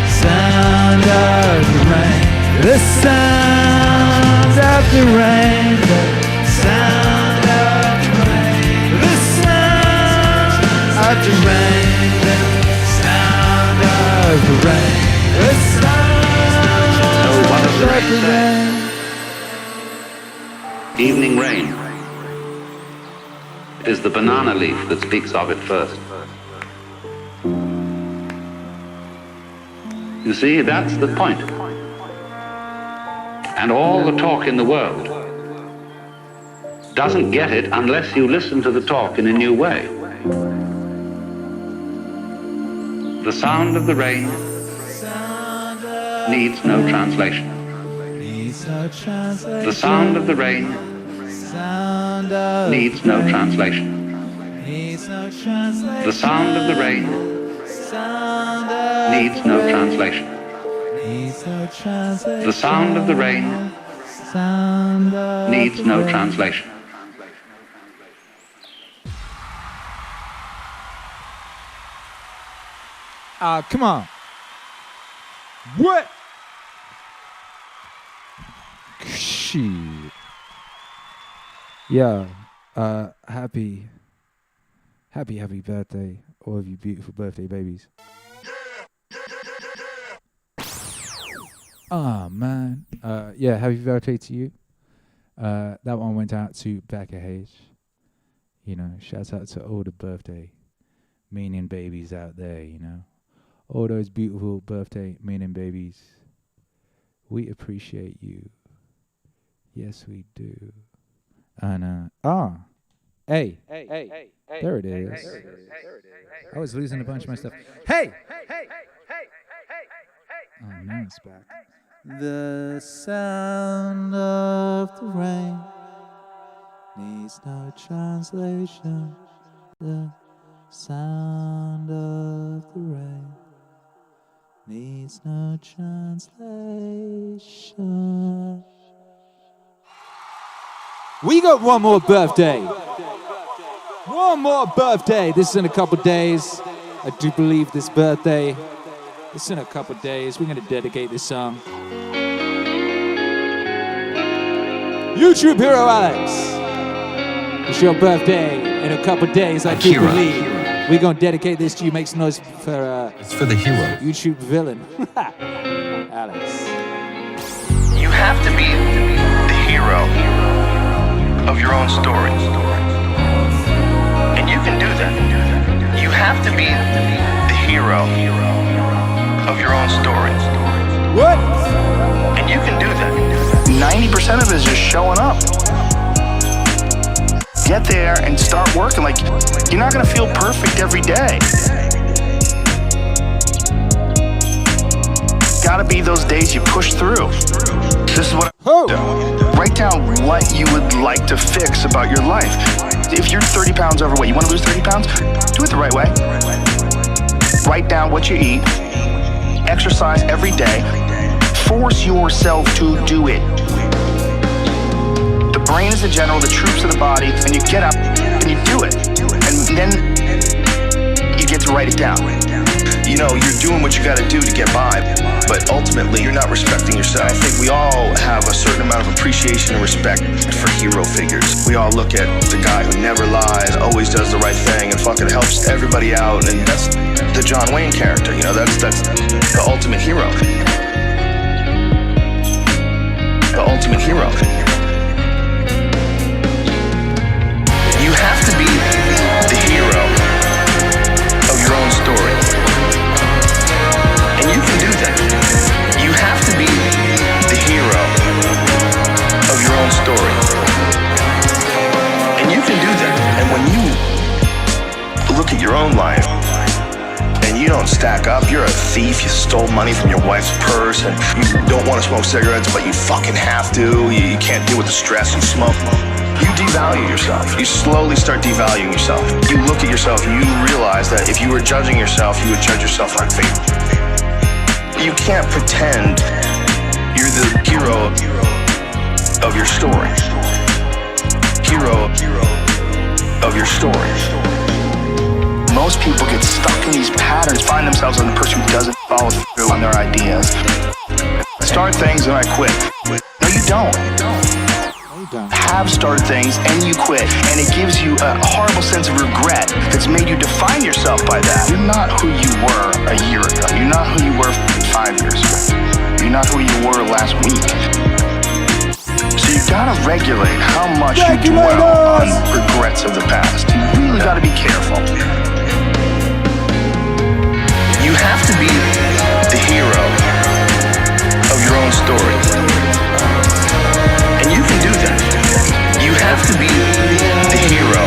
S14: sound of the rain, the sound of the rain, the sound of the rain, the sound of the rain, the sound of the rain, the sound of the rain.
S8: Evening rain. It is the banana leaf that speaks of it first. You see, that's the point. And all the talk in the world doesn't get it unless you listen to the talk in a new way. The sound of the rain needs no translation. The sound of the rain needs no translation. The sound of the rain needs no translation. The sound of the rain needs no translation.
S1: Come on. What? Shit. Yeah. Happy birthday, all of you beautiful birthday babies. Oh man. Yeah, happy birthday to you. That one went out to Becca Hayes. You know, shout out to all the birthday meaning babies out there, you know. All those beautiful birthday meaning babies. We appreciate you. Yes, we do. And hey, there it is. I was losing a bunch of my stuff. Hey! Oh, now it's back. The sound of the rain needs no translation. The sound of the rain needs no translation. We got one more birthday. One more birthday. This is in a couple days. I do believe this birthday. This is in a couple days. We're going to dedicate this song. YouTube hero Alex. It's your birthday in a couple days, I do
S15: Akira.
S1: believe. We're going to dedicate this to you. Make some noise for
S15: It's for the hero.
S1: YouTube villain. Alex.
S11: You have to be the hero.
S15: hero of your own story. And you can do that. You have to be the hero of your own story.
S1: What?
S15: And you can do that. 90% of it is just showing up. Get there and start working. Like, you're not gonna feel perfect every day. Gotta be those days you push through. This is what I do. Write down what you would like to fix about your life. If you're 30 pounds overweight, you wanna lose 30 pounds? Do it the right way. Write down what you eat. Exercise every day. Force yourself to do it. The brain is the general, the troops are the body, and you get up and you do it. And then you get to write it down.
S16: You know, you're doing what you gotta do to get by, but ultimately you're not respecting yourself. I think we all have a certain amount of appreciation and respect for hero figures. We all look at the guy who never lies, always does the right thing, and fucking helps everybody out, and that's the John Wayne character, you know, that's the ultimate hero. The ultimate hero. You have to be the hero of your own story. And you can do that. You have to be the hero of your own story. And you can do that. And when you look at your own life and you don't stack up, you're a thief, you stole money from your wife's purse, and you don't want to smoke cigarettes, but you fucking have to, you can't deal with the stress and smoke. You devalue yourself. You slowly start devaluing yourself. You look at yourself and you realize that if you were judging yourself, you would judge yourself unfaithfully. You can't pretend you're the hero of your story. Hero of your story. Most people get stuck in these patterns, find themselves in the person who doesn't follow through on their ideas. Start things and I quit. No, you don't. Have started things and you quit, and it gives you a horrible sense of regret that's made you define yourself by that. You're not who you were a year ago. You're not who you were 5 years ago. You're not who you were last week. So you gotta regulate how much you dwell on regrets of the past. You really gotta be careful. You have to be the hero of your own story. And you can do that. You have to be the hero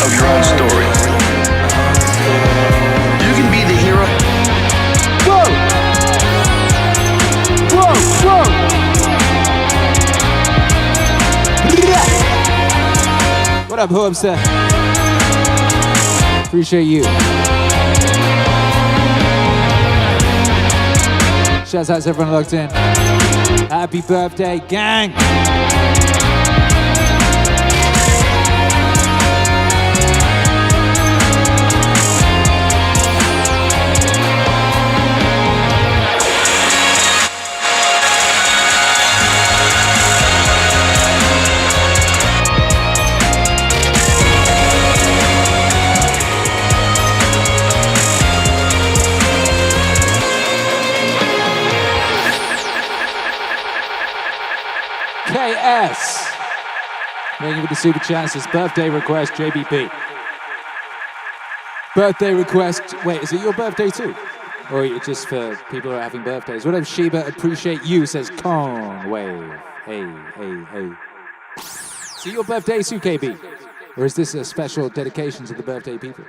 S16: of your own story. You can be the hero.
S1: Whoa! Whoa! Whoa! What up, Hoopster? Appreciate you. Shouts out to everyone locked in. Happy birthday, gang! KS. Thank you for the super chances. Birthday request, JBP. Birthday request. Wait, is it your birthday too? Or is it just for people who are having birthdays? What up, Sheba? Appreciate you, says Conway. Hey, hey, hey. Is it your birthday too, KB? Or is this a special dedication to the birthday people?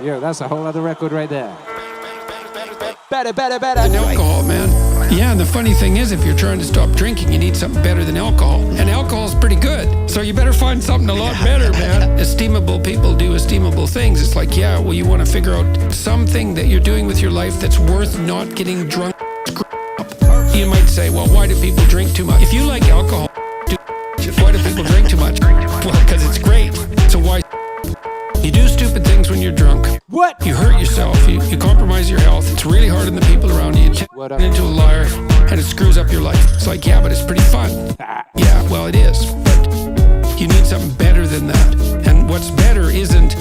S1: Yo, that's a whole other record right there. Better.
S17: Than alcohol, man. Yeah, and the funny thing is, if you're trying to stop drinking, you need something better than alcohol. And alcohol's pretty good. So you better find something a lot better, man. Esteemable people do esteemable things. It's like, yeah, well, you want to figure out something that you're doing with your life that's worth not getting drunk. You might say, well, why do people drink too much? If you like alcohol, why do people drink too much? Well, because it's great. So why? You do stupid things when you're drunk.
S1: What?
S17: You hurt yourself. You compromise your health. It's really hard on the people around you. You turn into a liar, and it screws up your life. It's like, yeah, but it's pretty fun. Yeah, well, it is. But you need something better than that. And what's better isn't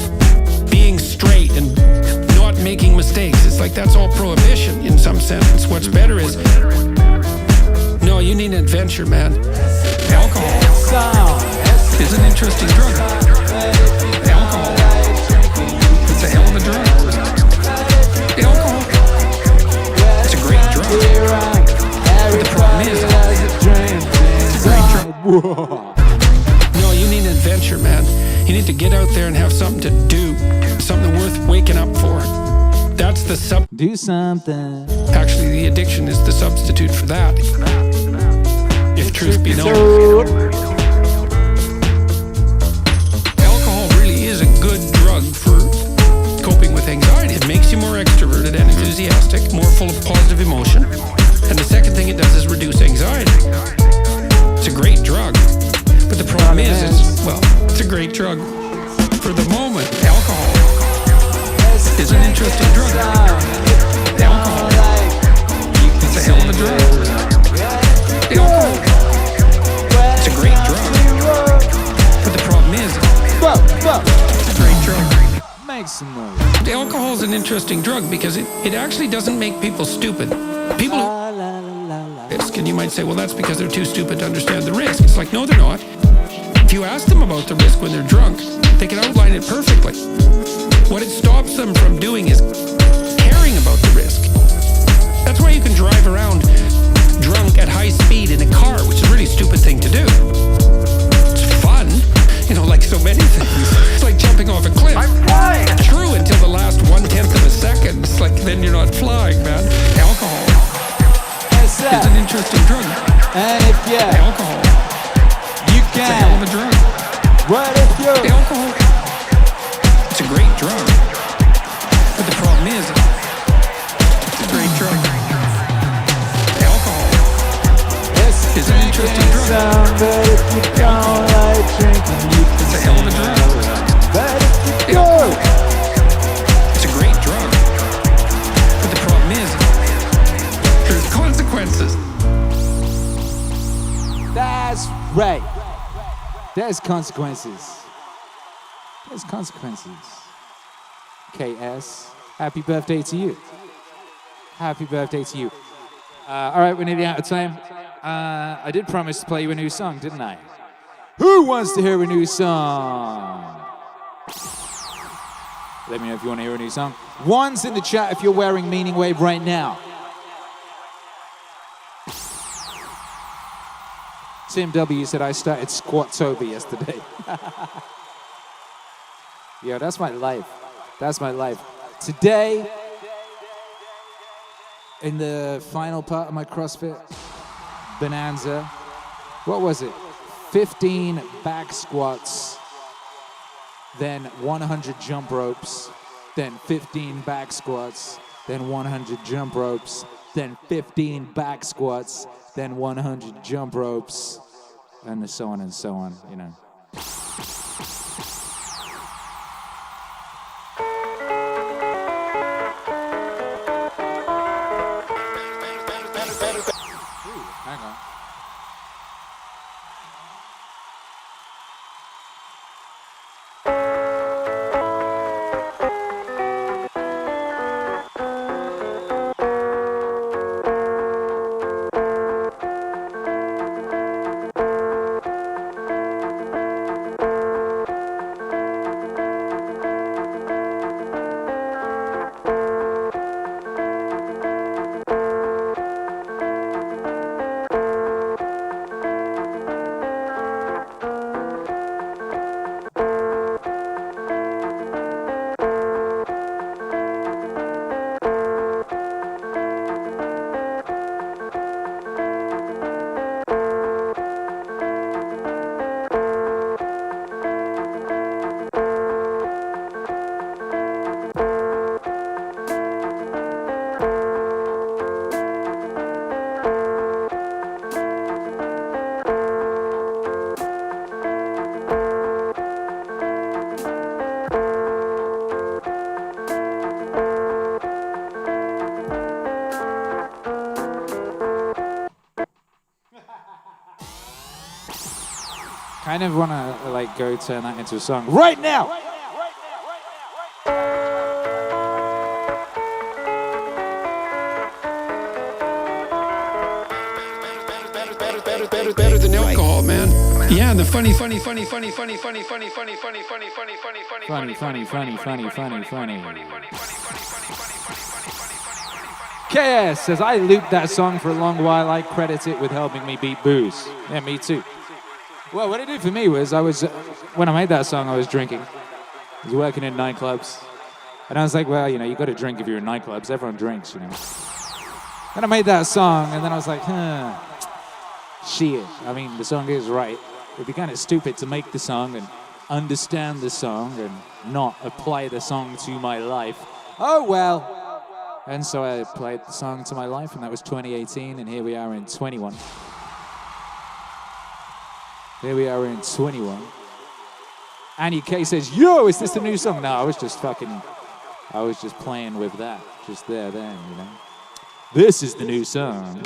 S17: being straight and not making mistakes. It's like that's all prohibition in some sense. What's better is, no, you need an adventure, man. Alcohol is an interesting drug. Alcohol. It's a hell of a drug. Alcohol. It's a great drug. But the problem is, it's a great drug. No, you need an adventure, man. You need to get out there and have something to do. Something worth waking up for. That's the
S1: do something.
S17: Actually, the addiction is the substitute for that. If truth be known. Alcohol really is a good drug for coping with anxiety. It makes you more extroverted and enthusiastic, more full of positive emotion. And the second thing it does is reduce anxiety. It's a great drug. But the problem is, well, it's a great drug. For the moment, alcohol is an interesting drug. Alcohol. It's a hell of a drug. Alcohol. It's a great drug. But the problem is, it's a great drug.
S1: Make some noise.
S17: Alcohol is an interesting drug because it actually doesn't make people stupid. People risk, and you might say, well, that's because they're too stupid to understand the risk. It's like, no, they're not. If you ask them about the risk when they're drunk, they can outline it perfectly. What it stops them from doing is caring about the risk. That's why you can drive around drunk at high speed in a car, which is a really stupid thing to do. It's fun, like so many things. It's like jumping off a cliff. I'm flying! True until the last 1/10 of a second. It's like then you're not flying, man. Alcohol is an interesting drug.
S1: And if
S17: alcohol, it's a hell of a drug.
S1: What if you
S17: alcohol? It's a great drug. But the problem is, it's a great drug. Alcohol is an interesting drug.
S1: But if you don't like drinking,
S17: it's a hell of a drug.
S1: But if you go,
S17: it's a great drug. But the problem is, there's consequences.
S1: That's right. There's consequences. There's consequences. KS, happy birthday to you. Happy birthday to you. All right, we're nearly out of time. I did promise to play you a new song, didn't I? Who wants to hear a new song? Let me know if you want to hear a new song. One's in the chat if you're wearing Meaningwave right now. Tim W said I started Squattober yesterday. Yo, that's my life. That's my life. Today, in the final part of my CrossFit bonanza, what was it? 15 back squats, then 100 jump ropes, then 15 back squats, then 100 jump ropes, then 15 back squats, then 100 jump ropes, and so on, Hang on. kind of want to like go turn that into a song right now.
S17: Better than alcohol, man. Yeah, and the funny.
S1: KS says, I looped that song for a long while. I credit it with helping me beat booze. Yeah, me too. Well, what it did for me was when I made that song, I was drinking. I was working in nightclubs. And I was like, well, you got to drink if you're in nightclubs. Everyone drinks, And I made that song, and then I was like, shit. I mean, the song is right. It'd be kind of stupid to make the song and understand the song and not apply the song to my life. Oh, well. And so I applied the song to my life, and that was 2018, and here we are in 21. Here we are in 21. Annie K says, yo, is this the new song? No, I was just playing with that. Just there then, This is the new song.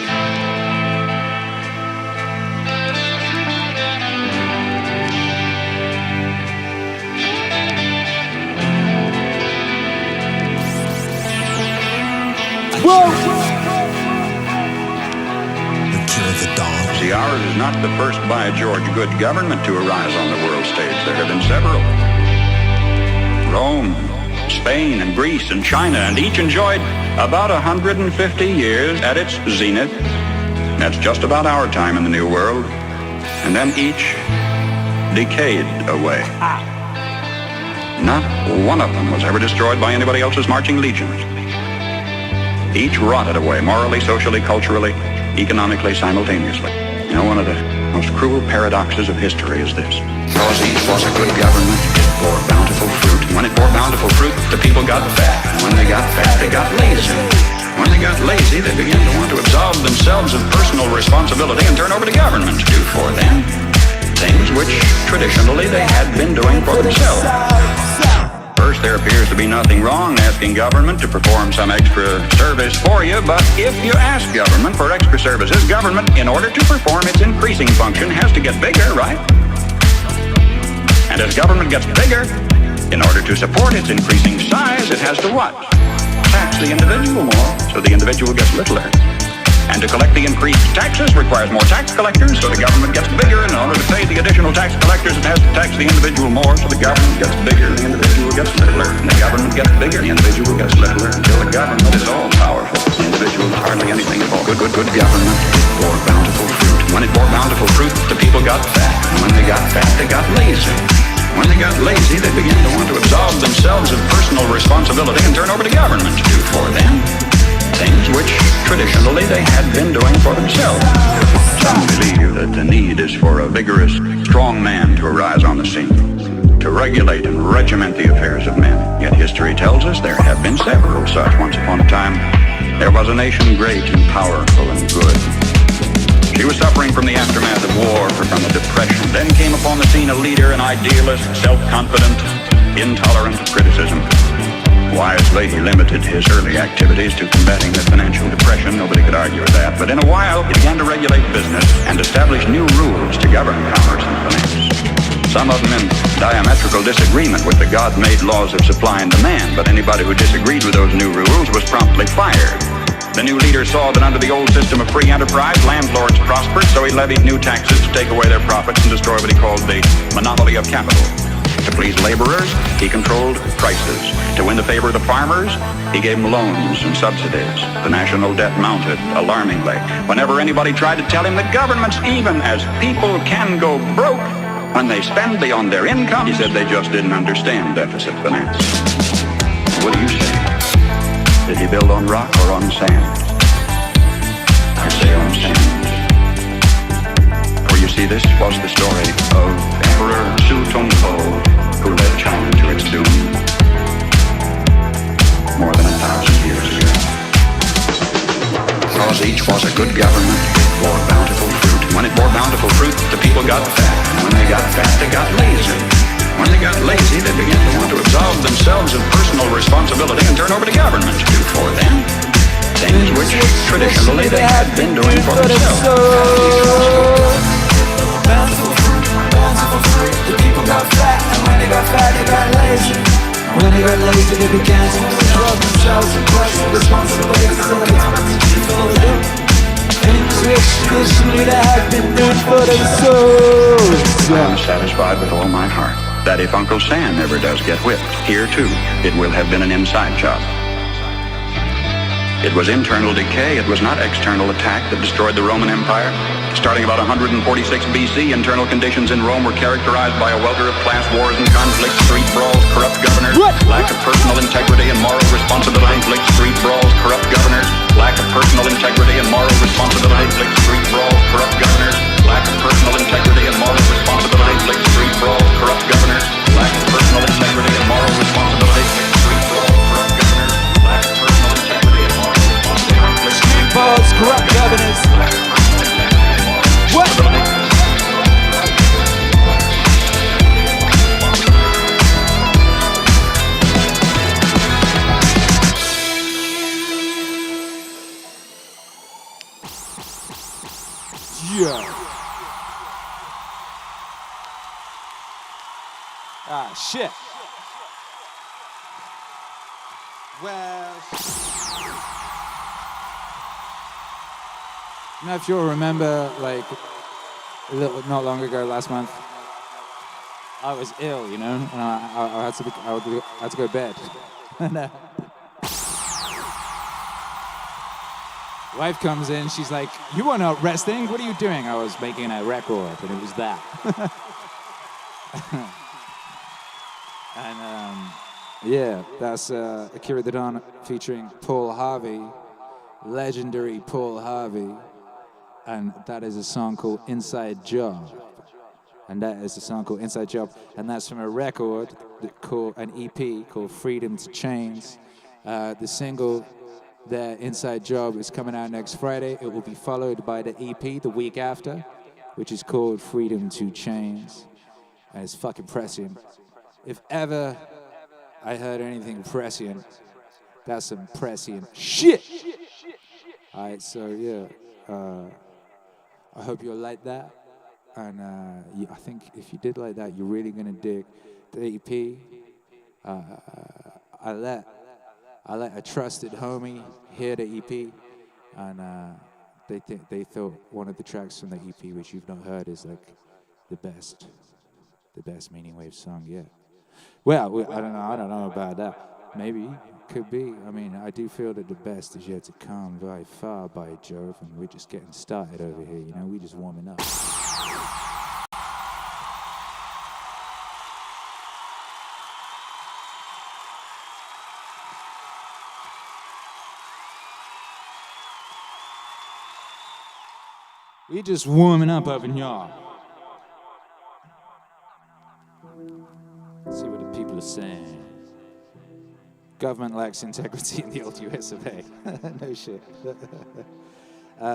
S18: Akira The Don.
S4: See, ours is not the first by George good government to arise on the world stage. There have been several. Rome, Spain, and Greece, and China, and each enjoyed about 150 years at its zenith. That's just about our time in the New World. And then each decayed away. Not one of them was ever destroyed by anybody else's marching legions. Each rotted away, morally, socially, culturally, economically, simultaneously. One of the most cruel paradoxes of history is this. Because each was a good government, it bore bountiful fruit. And when it bore bountiful fruit, the people got fat. And when they got fat, they got lazy. When they got lazy, they began to want to absolve themselves of personal responsibility and turn over to government to do for them things which traditionally they had been doing for themselves. First, there appears to be nothing wrong asking government to perform some extra service for you, but if you ask government for extra services, government, in order to perform its increasing function, has to get bigger, right? And as government gets bigger, in order to support its increasing size, it has to what? Tax the individual more, so the individual gets littler. And to collect the increased taxes requires more tax collectors, so the government gets bigger. And in order to pay the additional tax collectors, it has to tax the individual more, so the government gets bigger, the individual gets littler. And the government gets bigger, the individual gets littler, until the government is all powerful. The individual is hardly anything at all. Good government bore bountiful fruit. When it bore bountiful fruit, the people got fat. And when they got fat, they got lazy. When they got lazy, they began to want to absolve themselves of personal responsibility and turn over to government to do for them things which traditionally they had been doing for themselves. Some believe that the need is for a vigorous, strong man to arise on the scene, to regulate and regiment the affairs of men. Yet history tells us there have been several such. Once upon a time, there was a nation great and powerful and good. She was suffering from the aftermath of war, from the Depression. Then came upon the scene a leader, an idealist, self-confident, intolerant of criticism. Wisely, he limited his early activities to combating the financial depression. Nobody could argue with that. But in a while, he began to regulate business and establish new rules to govern commerce and finance. Some of them in diametrical disagreement with the God-made laws of supply and demand. But anybody who disagreed with those new rules was promptly fired. The new leader saw that under the old system of free enterprise, landlords prospered, so he levied new taxes to take away their profits and destroy what he called the monopoly of capital. To please laborers, he controlled prices. To win the favor of the farmers, he gave them loans and subsidies. The national debt mounted alarmingly. Whenever anybody tried to tell him that governments, even as people, can go broke when they spend beyond their income, he said they just didn't understand deficit finance. What do you say? Did he build on rock or on sand? I say on sand. For you see, this was the story of Emperor Su Tongpo, who led China to its doom more than 1,000 years ago. Because each was a good government, it bore bountiful fruit. When it bore bountiful fruit, the people got fat. And when they got fat, they got lazy. When they got lazy, they began to want to absolve themselves of personal responsibility and turn over to government to do for them things which traditionally they had been doing for themselves. Bountiful fruit, bountiful
S14: got fat, and when they got fat, they got lazy. When they got lazy, they began to control themselves and question responsibilities of the community for them. Things which traditionally they have been done for themselves.
S4: I am satisfied with all my heart that if Uncle Sam ever does get whipped, here too, it will have been an inside job. It was internal decay, it was not external attack that destroyed the Roman Empire. Starting about 146 BC, internal conditions in Rome were characterized by a welter of class wars and conflicts, street brawls, corrupt governors, lack of personal integrity and moral responsibility, conflicts, street brawls, corrupt governors, lack of personal integrity and moral responsibility, conflicts, street brawls, corrupt governors, lack of personal integrity and moral responsibility, conflicts, street brawls, corrupt governors, lack of personal integrity and moral responsibility, street brawls, corrupt governors, lack of personal integrity and moral responsibility, street brawls, corrupt governors. What?
S1: Yeah. Ah, shit. Well, you know, if you'll remember, like, not long ago, last month, I was ill, you know, and I had to go to bed. And wife comes in, she's like, "You were not resting? What are you doing?" I was making a record, and it was that. And yeah, that's Akira The Don featuring Paul Harvey, legendary Paul Harvey. And that is a song called Inside Job. And that is a song called Inside Job. And that's from a record, an EP called Freedom to Chains. The single, the Inside Job, is coming out next Friday. It will be followed by the EP the week after, which is called Freedom to Chains. And it's fucking prescient. If ever I heard anything prescient, that's some prescient shit. All right, so yeah. I hope you'll like that, and I think if you did like that, you're really gonna dig the EP. I let a trusted homie hear the EP, and they thought one of the tracks from the EP, which you've not heard, is like the best Meaningwave song yet. Well, I don't know about that. Maybe. Could be. I mean, I do feel that the best is yet to come by far, by Jove, and we're just getting started over here, you know, we're just warming up. We're just warming up in here. Let's see what the people are saying. Government lacks integrity in the old US of A. No shit.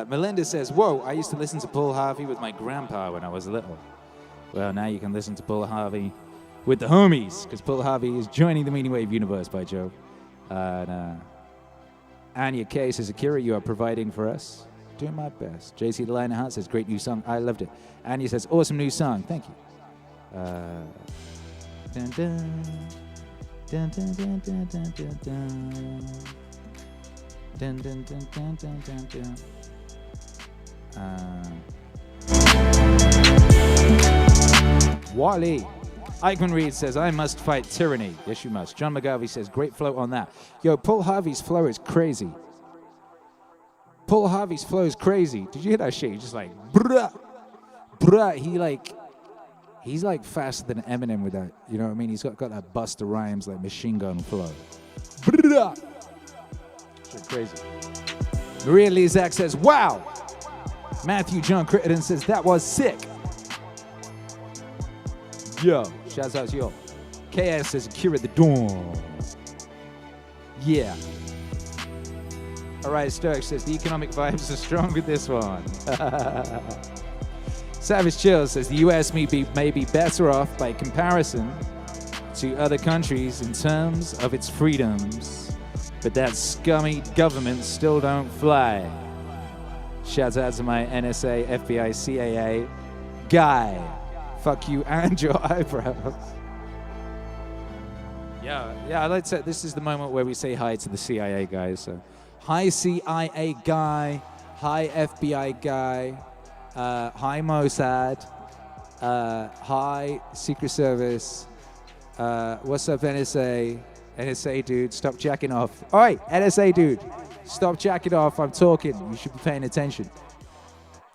S1: Melinda says, "Whoa, I used to listen to Paul Harvey with my grandpa when I was little." Well, now you can listen to Paul Harvey with the homies, because Paul Harvey is joining the Meaningwave universe, by Joe. Anya K says, "Akira, you are providing for us." Doing my best. JC the Lionheart says, "Great new song. I loved it." Anya says, "Awesome new song. Thank you." Dun, dun. Dun, dun, dun, dun, dun, dun, dun. Dun, dun, dun, dun, dun, dun, dun. Wally. Eichmann Reed says, "I must fight tyranny." Yes, you must. John McGarvey says, "Great flow on that." Yo, Paul Harvey's flow is crazy. Paul Harvey's flow is crazy. Did you hear that shit? He's just like, bruh, bruh. He's like faster than Eminem with that. You know what I mean? He's got that Busta Rhymes, like machine gun flow. Bruh. Shit crazy. Maria Lee Zach says, "Wow." Matthew John Crittenden says, "That was sick." Yo, shouts out to yo. KS says, "Akira The Don." Yeah. All right, Stoic says, "The economic vibes are strong with this one." Savage Chill says, "The US may be better off by comparison to other countries in terms of its freedoms, but that scummy government still don't fly." Shouts out to my NSA, FBI, CAA guy Fuck you and your eyebrows. Yeah, let's say this is the moment where we say hi to the CIA guys. So, hi CIA guy, hi FBI guy, hi Mossad, hi Secret Service, what's up NSA? NSA dude, stop jacking off. All right, NSA dude, stop jacking off. I'm talking. You should be paying attention.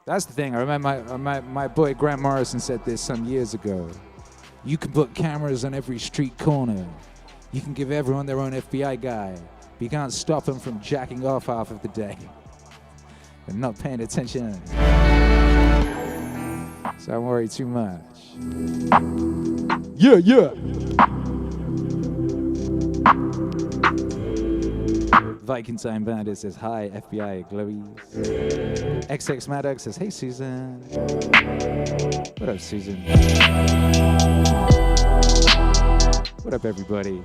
S1: That's the thing. I remember my boy Grant Morrison said this some years ago. You can put cameras on every street corner. You can give everyone their own FBI guy. But you can't stop them from jacking off half of the day. They're not paying attention. So don't worry too much. Yeah. Viking Time Bandit says, hi, FBI glowies. XX Maddox says, hey, Susan. What up, Susan? What up, everybody?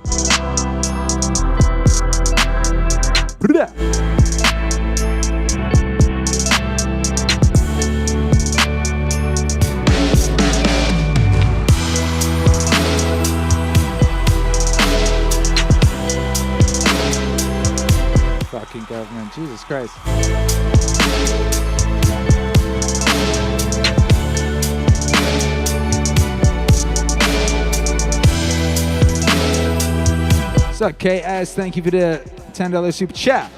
S1: Fucking government, Jesus Christ. What's up, KS? Thank you for the $10 super chat.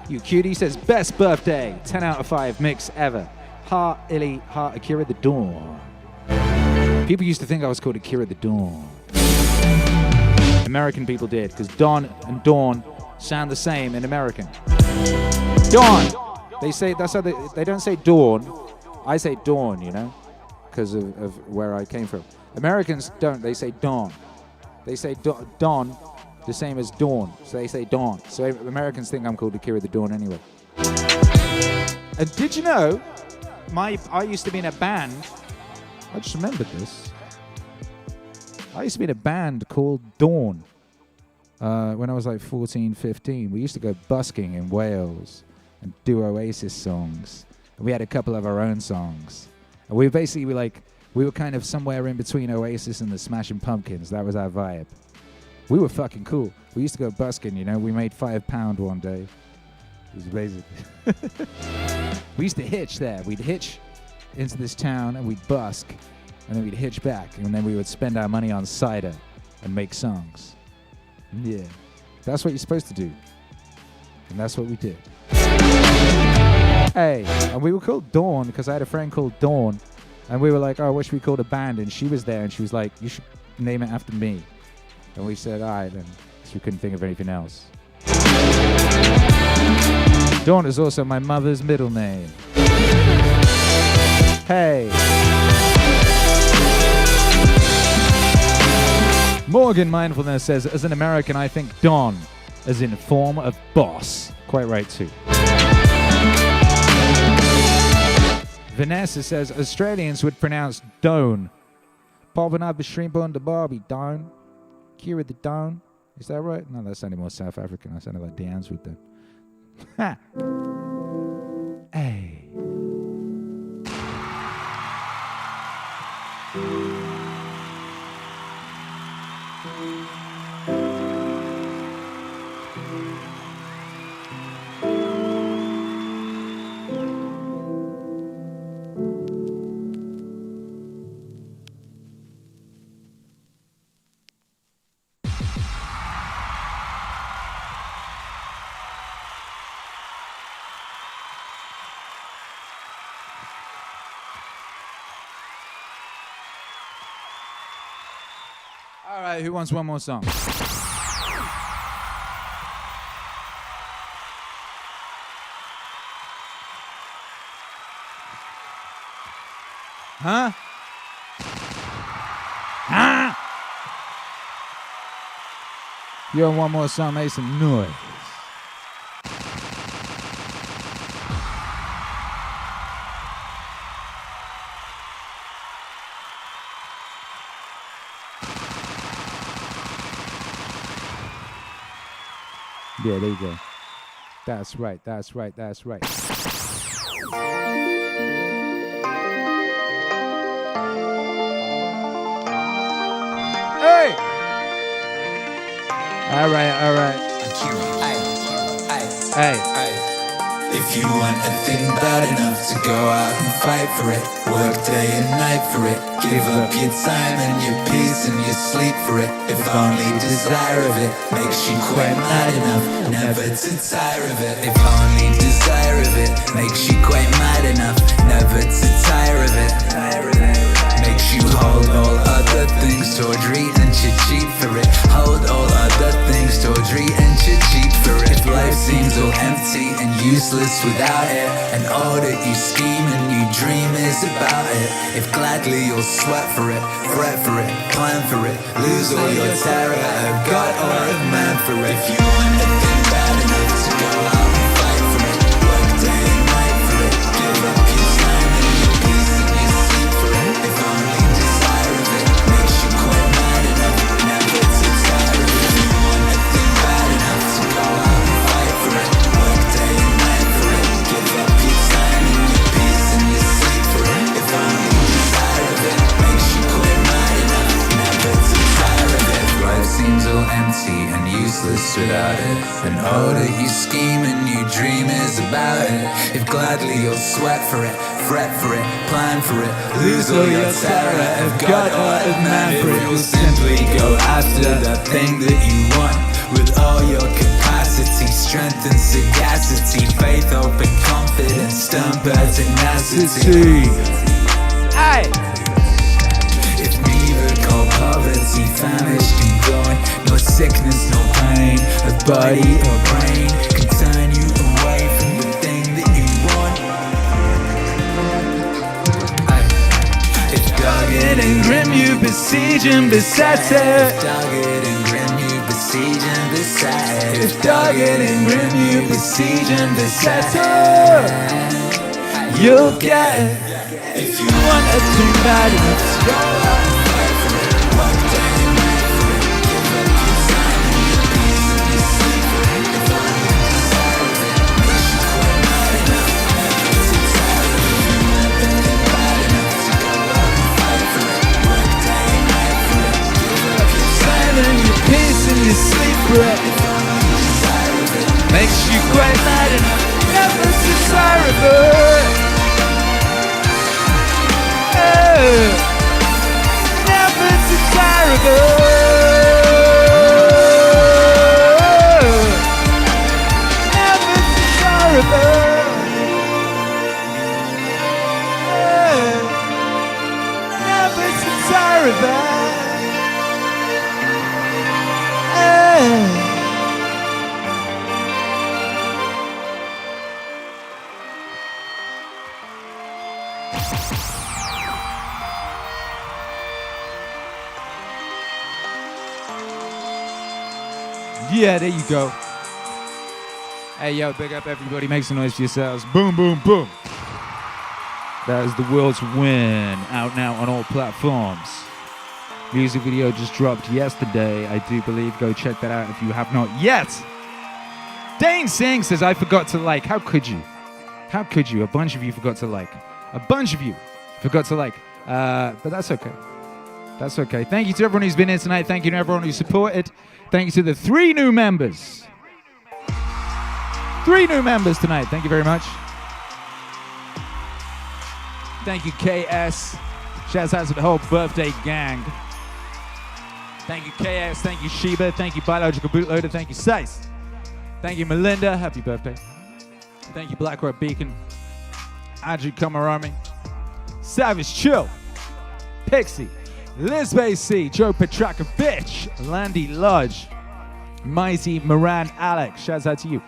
S1: You cutie says, best birthday, 10 out of 5 mix ever. Heart Illy, Heart Akira The Don. People used to think I was called Akira The Don. American people did, because Don and Dawn sound the same in American. Dawn! They say, that's how they don't say dawn. I say dawn, you know, because of where I came from. Americans don't, they say dawn. They say dawn the same as dawn, so they say dawn. So Americans think I'm called Akira The Don anyway. And did you know, I used to be in a band, I just remembered this. I used to be in a band called Dawn. When I was like 14, 15, we used to go busking in Wales and do Oasis songs. And we had a couple of our own songs. And we were kind of somewhere in between Oasis and the Smashing Pumpkins. That was our vibe. We were fucking cool. We used to go busking, you know. We made £5 one day. It was amazing. We used to hitch there. We'd hitch into this town and we'd busk. And then we'd hitch back. And then we would spend our money on cider and make songs. Yeah, that's what you're supposed to do. And that's what we did. Hey, and we were called Dawn because I had a friend called Dawn. And we were like, oh, what should we call the band? And she was there and she was like, you should name it after me. And we said, all right, then. Because we couldn't think of anything else. Dawn is also my mother's middle name. Hey. Morgan Mindfulness says, as an American, I think Don, as in form of boss. Quite right, too. Vanessa says, Australians would pronounce Don. Popping up a shrimp on the Barbie, Don. Akira The Don. Is that right? No, that sounded more South African. I sounded like the Answood then. Ha! Hey. All right, who wants one more song? Huh? Huh? You want one more song? Make some noise. Yeah, there you go. That's right, that's right, that's right. All right. Hey.
S14: If you want a thing bad enough to go out and fight for it, work day and night for it, give up your time and your peace and your sleep for it. If only desire of it makes you quite mad enough never to tire of it. If only desire of it makes you quite mad enough never to tire of it. Makes you hold all other things tawdry and you cheat for it. Hold all other things tawdry and you cheat for it. If life seems all empty and useless without it, and all that you scheme and you dream is about it, if gladly you'll sweat for it, fret for it, plan for it, lose all your terror of God or of man for it. If you want a thing bad enough to go out and fight for it, work day and night for it, give up your time and your peace and your sleep for it. If only desire of it makes you quite mad enough never to tire of it. If you want a thing bad enough to go out and fight for it, work day and night for it, give up your time and your peace and your sleep for it. If only desire of it makes you quite mad enough never to tire of it. Life seems all empty and useless without it, and all that you scheme and you dream is about it. If gladly you'll sweat for it, fret for it, plan for it, lose all your terror of God or of man for it. You'll simply go after that thing that you want with all your capacity, strength and sagacity, faith, hope and confidence, stern pertinacity.
S1: Aye.
S14: If neither cold poverty, famished and growing, nor sickness, nor pain of body or brain can turn you away from the thing that you want. If dogged and grim you besiege and beset it, if dogged and grim you besiege and beset it, if dogged and grim you besiege and beset it, you'll get it. If you want a thing bad enough to go out and fight for it, work day and night for it, give up your time and your peace and your sleep for it. If only desire of it makes you quite mad enough never to tire of it. If you want a thing bad enough to go out and fight for it, work day and night for it, give up your time and your peace and your sleep for it. If only desire of it makes you quite mad enough never to tire of it. Never to tire of it. Never to tire of it. Never to tire of it.
S1: Yeah, there you go. Hey, yo, big up everybody. Make some noise for yourselves. Boom, boom, boom. That is the world's win. Out now on all platforms. Music video just dropped yesterday, I do believe. Go check that out if you have not yet. Dane Singh says, I forgot to like. How could you? How could you? A bunch of you forgot to like. A bunch of you forgot to like. But that's okay. That's okay. Thank you to everyone who's been here tonight. Thank you to everyone who supported. Thank you to the 3 new members. 3 new members tonight. Thank you very much. Thank you, KS. Shouts out to the whole birthday gang. Thank you, KS. Thank you, Sheba. Thank you, Biological Bootloader. Thank you, Sice. Thank you, Melinda. Happy birthday. Thank you, Black Rock Beacon. Andrew Kamarami. Savage Chill. Pixie. Liz Basie, Joe Petrakovich, Landy Lodge, Mighty Moran Alex, shouts out to you.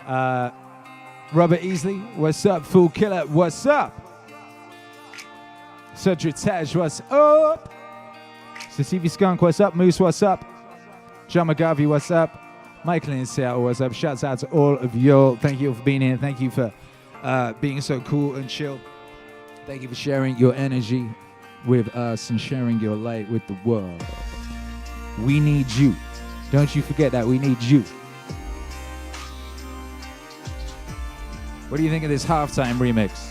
S1: Robert Easley, what's up? Fool Killer, what's up? Cedric Tej, what's up? Stevie Skunk, what's up? Moose, what's up? John McGarvey, what's up? Michael in Seattle, what's up? Shouts out to all of y'all. Thank you for being here. Thank you for being so cool and chill. Thank you for sharing your energy with us and sharing your light with the world. We need you. Don't you forget that. We need you. What do you think of this halftime remix?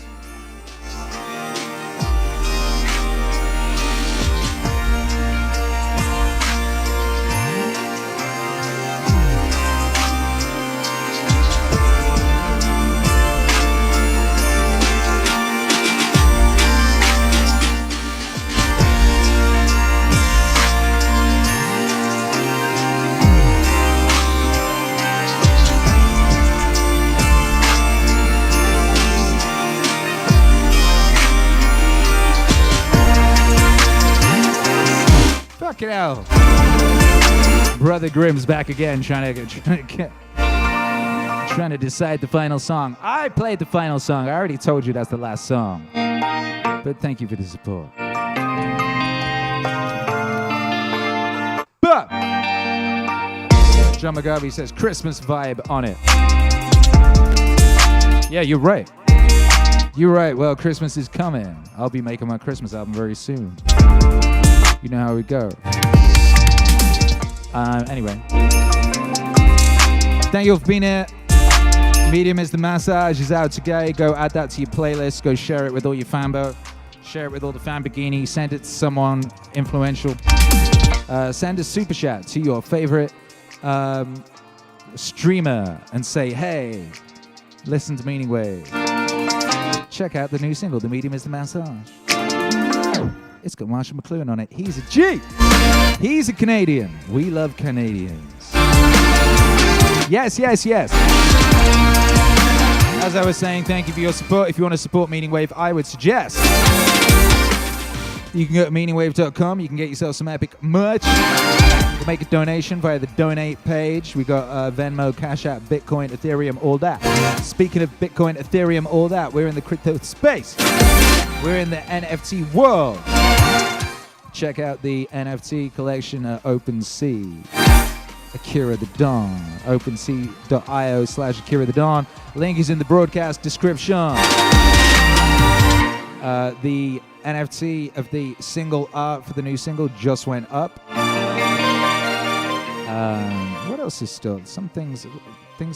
S1: hell. Brother Grimm's back again, trying to decide the final song. I played the final song. I already told you that's the last song. But thank you for the support. But John McGarvey says Christmas vibe on it. Yeah, you're right. You're right. Well, Christmas is coming. I'll be making my Christmas album very soon. You know how we go. Anyway. Thank you all for being here. Medium is the massage is out today. Go add that to your playlist. Go share it with all your fanbo. Share it with all the Famborghini. Send it to someone influential. Send a super chat to your favorite streamer and say, hey, listen to Meaningwave. Check out the new single, The Medium is the Massage. It's got Marshal McLuhan on it. He's a G. He's a Canadian. We love Canadians. Yes, yes, yes. As I was saying, thank you for your support. If you want to support Meaningwave, I would suggest you can go to meaningwave.com. You can get yourself some epic merch. You can make a donation via the donate page. We got Venmo, Cash App, Bitcoin, Ethereum, all that. Speaking of Bitcoin, Ethereum, all that, we're in the crypto space. We're in the NFT world. Check out the NFT collection at OpenSea. Akira The Don. OpenSea.io/Akira The Don. Link is in the broadcast description. The NFT of the single art for the new single just went up. What else is still? Some things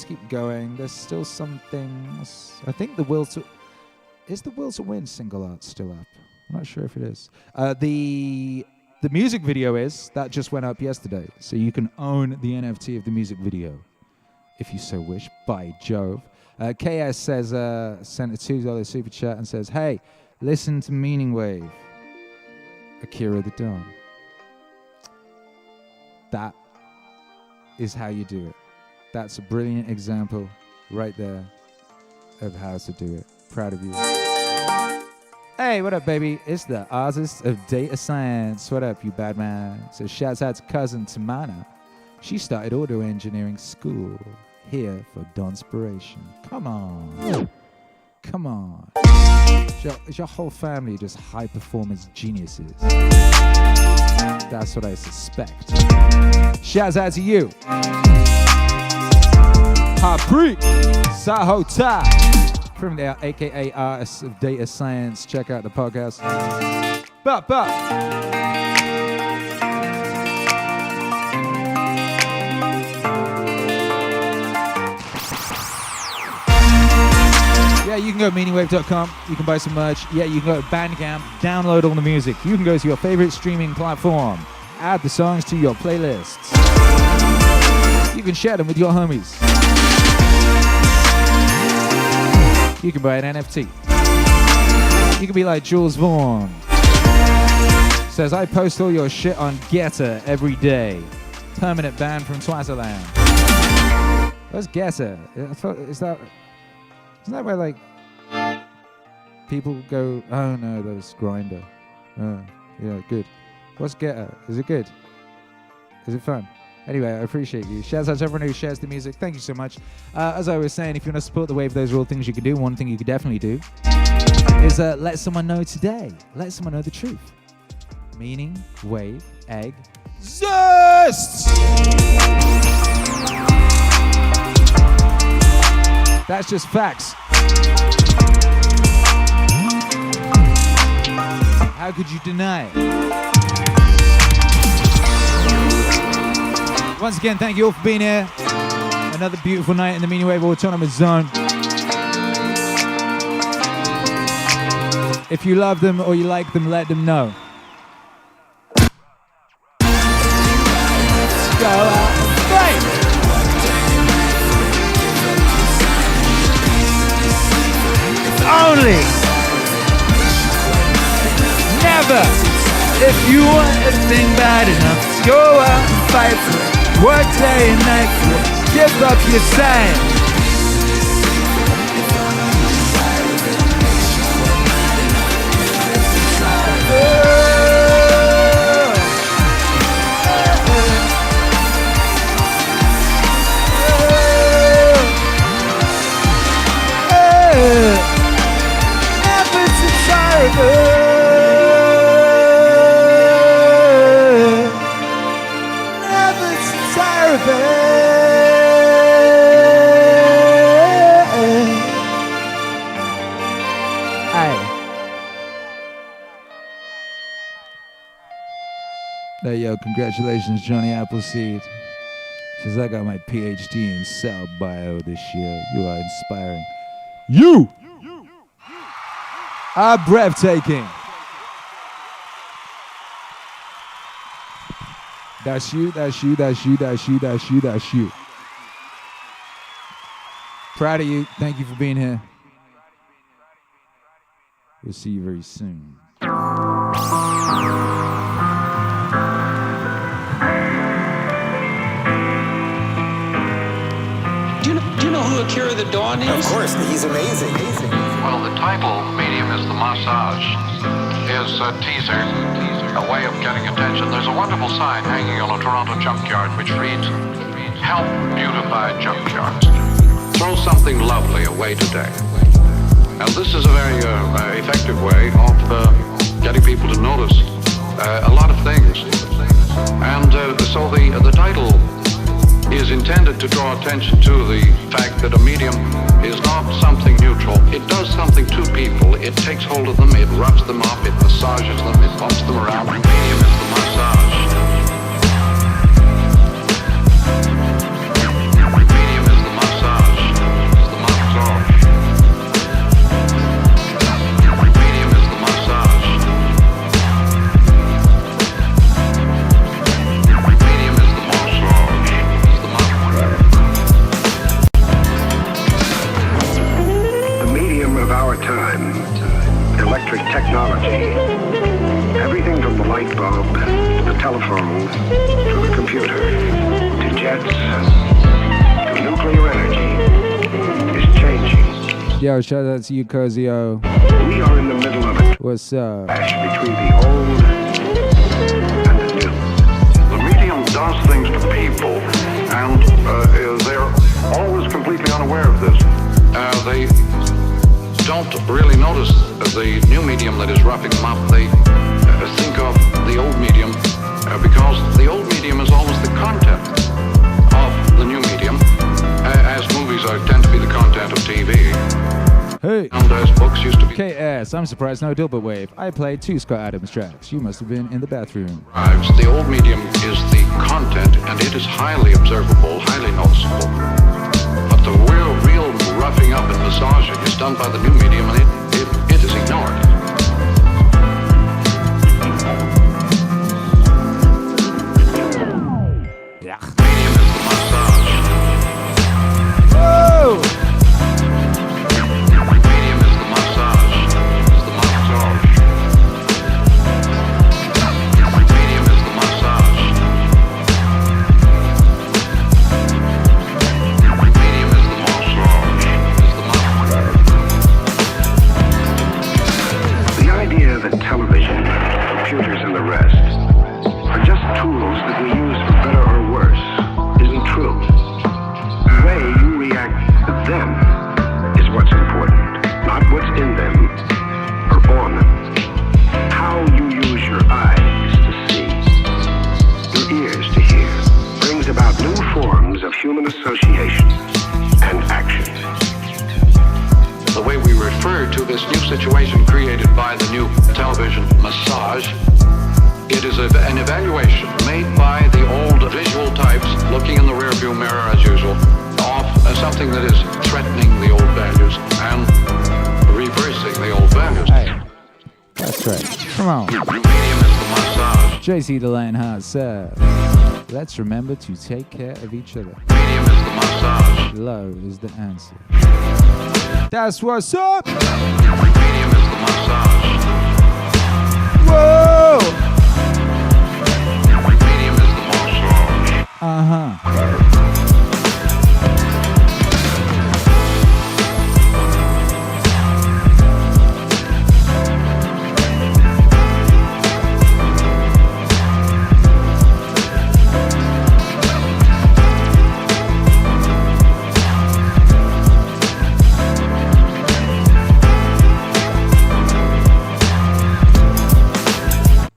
S1: keep going. There's still some things. I think the will to win single art still up? I'm not sure if it is. The music video that just went up yesterday, so you can own the NFT of the music video if you so wish. By Jove. KS says sent a $2 super chat and says, hey, listen to Meaningwave. Akira The Don. That is how you do it. That's a brilliant example right there of how to do it. Proud of you. Hey, what up, baby? It's the artist of data science. What up, you bad man? So shouts out to cousin Tamana. She started audio engineering school here for Donspiration. Come on. Come on. Is your whole family just high performance geniuses? That's what I suspect. Shouts out to you. Hapri Sahota. From there, aka Artists of Data Science. Check out the podcast. Yeah, you can go to meaningwave.com. You can buy some merch. Yeah, you can go to Bandcamp. Download all the music. You can go to your favorite streaming platform. Add the songs to your playlists. You can share them with your homies. You can buy an NFT. You can be like Jules Vaughn. Says, I post all your shit on Getter every day. Permanent ban from Twatterland. Where's Getter? Isn't that where like people go, oh no, there's Grindr. Oh, yeah, good. What's Getter? Is it good? Is it fun? Anyway, I appreciate you. Shouts out to everyone who shares the music. Thank you so much. As I was saying, if you want to support the wave, those are all things you can do. One thing you could definitely do is let someone know today. Let someone know the truth. Meaning, wave, egg, zest! That's just facts. How could you deny it? Once again, thank you all for being here. Another beautiful night in the Meaningwave Autonomous Zone. If you love them or you like them, let them know. Let's go out and fight! Only, never, if you want a thing bad enough, go out and fight for it. Work day and night, give up your time. Theo, congratulations, Johnny Appleseed. Says, I got my PhD in cell bio this year. You are inspiring. You are breathtaking. That's you, that's you, that's you, that's you, that's you, that's you. Proud of you. Thank you for being here. We'll see you very soon.
S2: Do you know who Akira The Don is?
S18: Of course, he's amazing.
S4: Well, the title medium is the massage. Is a teaser, a way of getting attention. There's a wonderful sign hanging on a Toronto junkyard which reads, "Help beautify junkyards. Throw something lovely away today." And this is a very effective way of getting people to notice a lot of things. And so the title is intended to draw attention to the fact that a medium is not something neutral. It does something to people. It takes hold of them, it rubs them up, it massages them, it bumps them around. The medium is the massage. The medium is the massage. It's the massage. The medium is the massage. The medium is the massage.
S5: The medium of our time, electric technology, everything from the light bulb to the telephone to the computer to jets to nuclear energy is changing.
S1: Yo, shout out to you, Cozio.
S5: We are in the middle of it.
S1: What's up?
S5: Between the old and the new.
S4: The medium does things to people, and they're always completely unaware of this. They don't really notice the new medium that is roughing them up. They think of the old medium because the old medium is always the content of the new medium, as movies tend to be the content of TV.
S1: Hey.
S4: And as books used to be.
S1: KS, I'm surprised no Dilbert Wave. I played 2 Scott Adams tracks. You must have been in the bathroom.
S4: The old medium is the content, and it is highly observable, highly noticeable. But the real roughing up and massaging is done by the new medium, and it is ignored.
S1: Yeah.
S4: Medium is the massage.
S1: Whoa!
S4: Medium is the massage. It's the massage. Medium is the massage. Medium is the massage. It's the massage.
S5: The idea that television, computers, and the rest are just tools that we use for better or worse isn't true. The way you react to them is what's important, not what's in them or on them. How you use your eyes to see, your ears to hear, brings about new forms of human association and action.
S4: The way we refer to this new situation created by the new television massage, it is an evaluation made by the old visual types looking in the rearview mirror as usual of something that is threatening the old values and reversing the old values.
S1: Hey, that's right. Come on. JC the Lionheart says, let's remember to take care of each other. Love is the answer. That's what's up. Whoa. Uh-huh.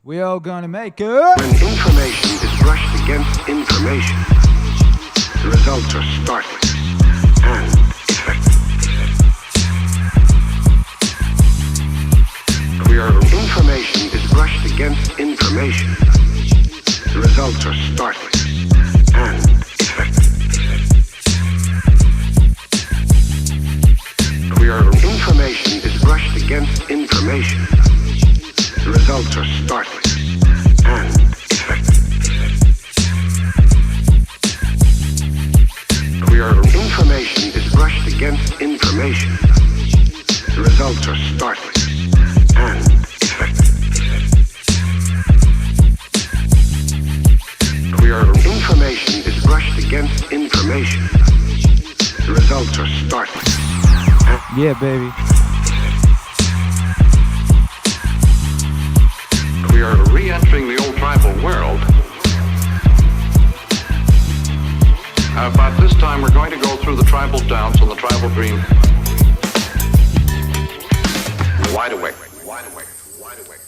S1: We all gonna make it.
S5: When information is brushed against information, the results are startling and effective. Information is brushed against information, the results are startling and effective. Where information is brushed against information, the results are startling and effective. Where information is brushed against information, the results are startling and effective. Where information is brushed against information, the results are startling.
S1: Yeah, baby.
S4: We are re-entering the old tribal world. But this time we're going to go through the tribal dance and the tribal dream. Wide awake. Wide awake. Wide awake.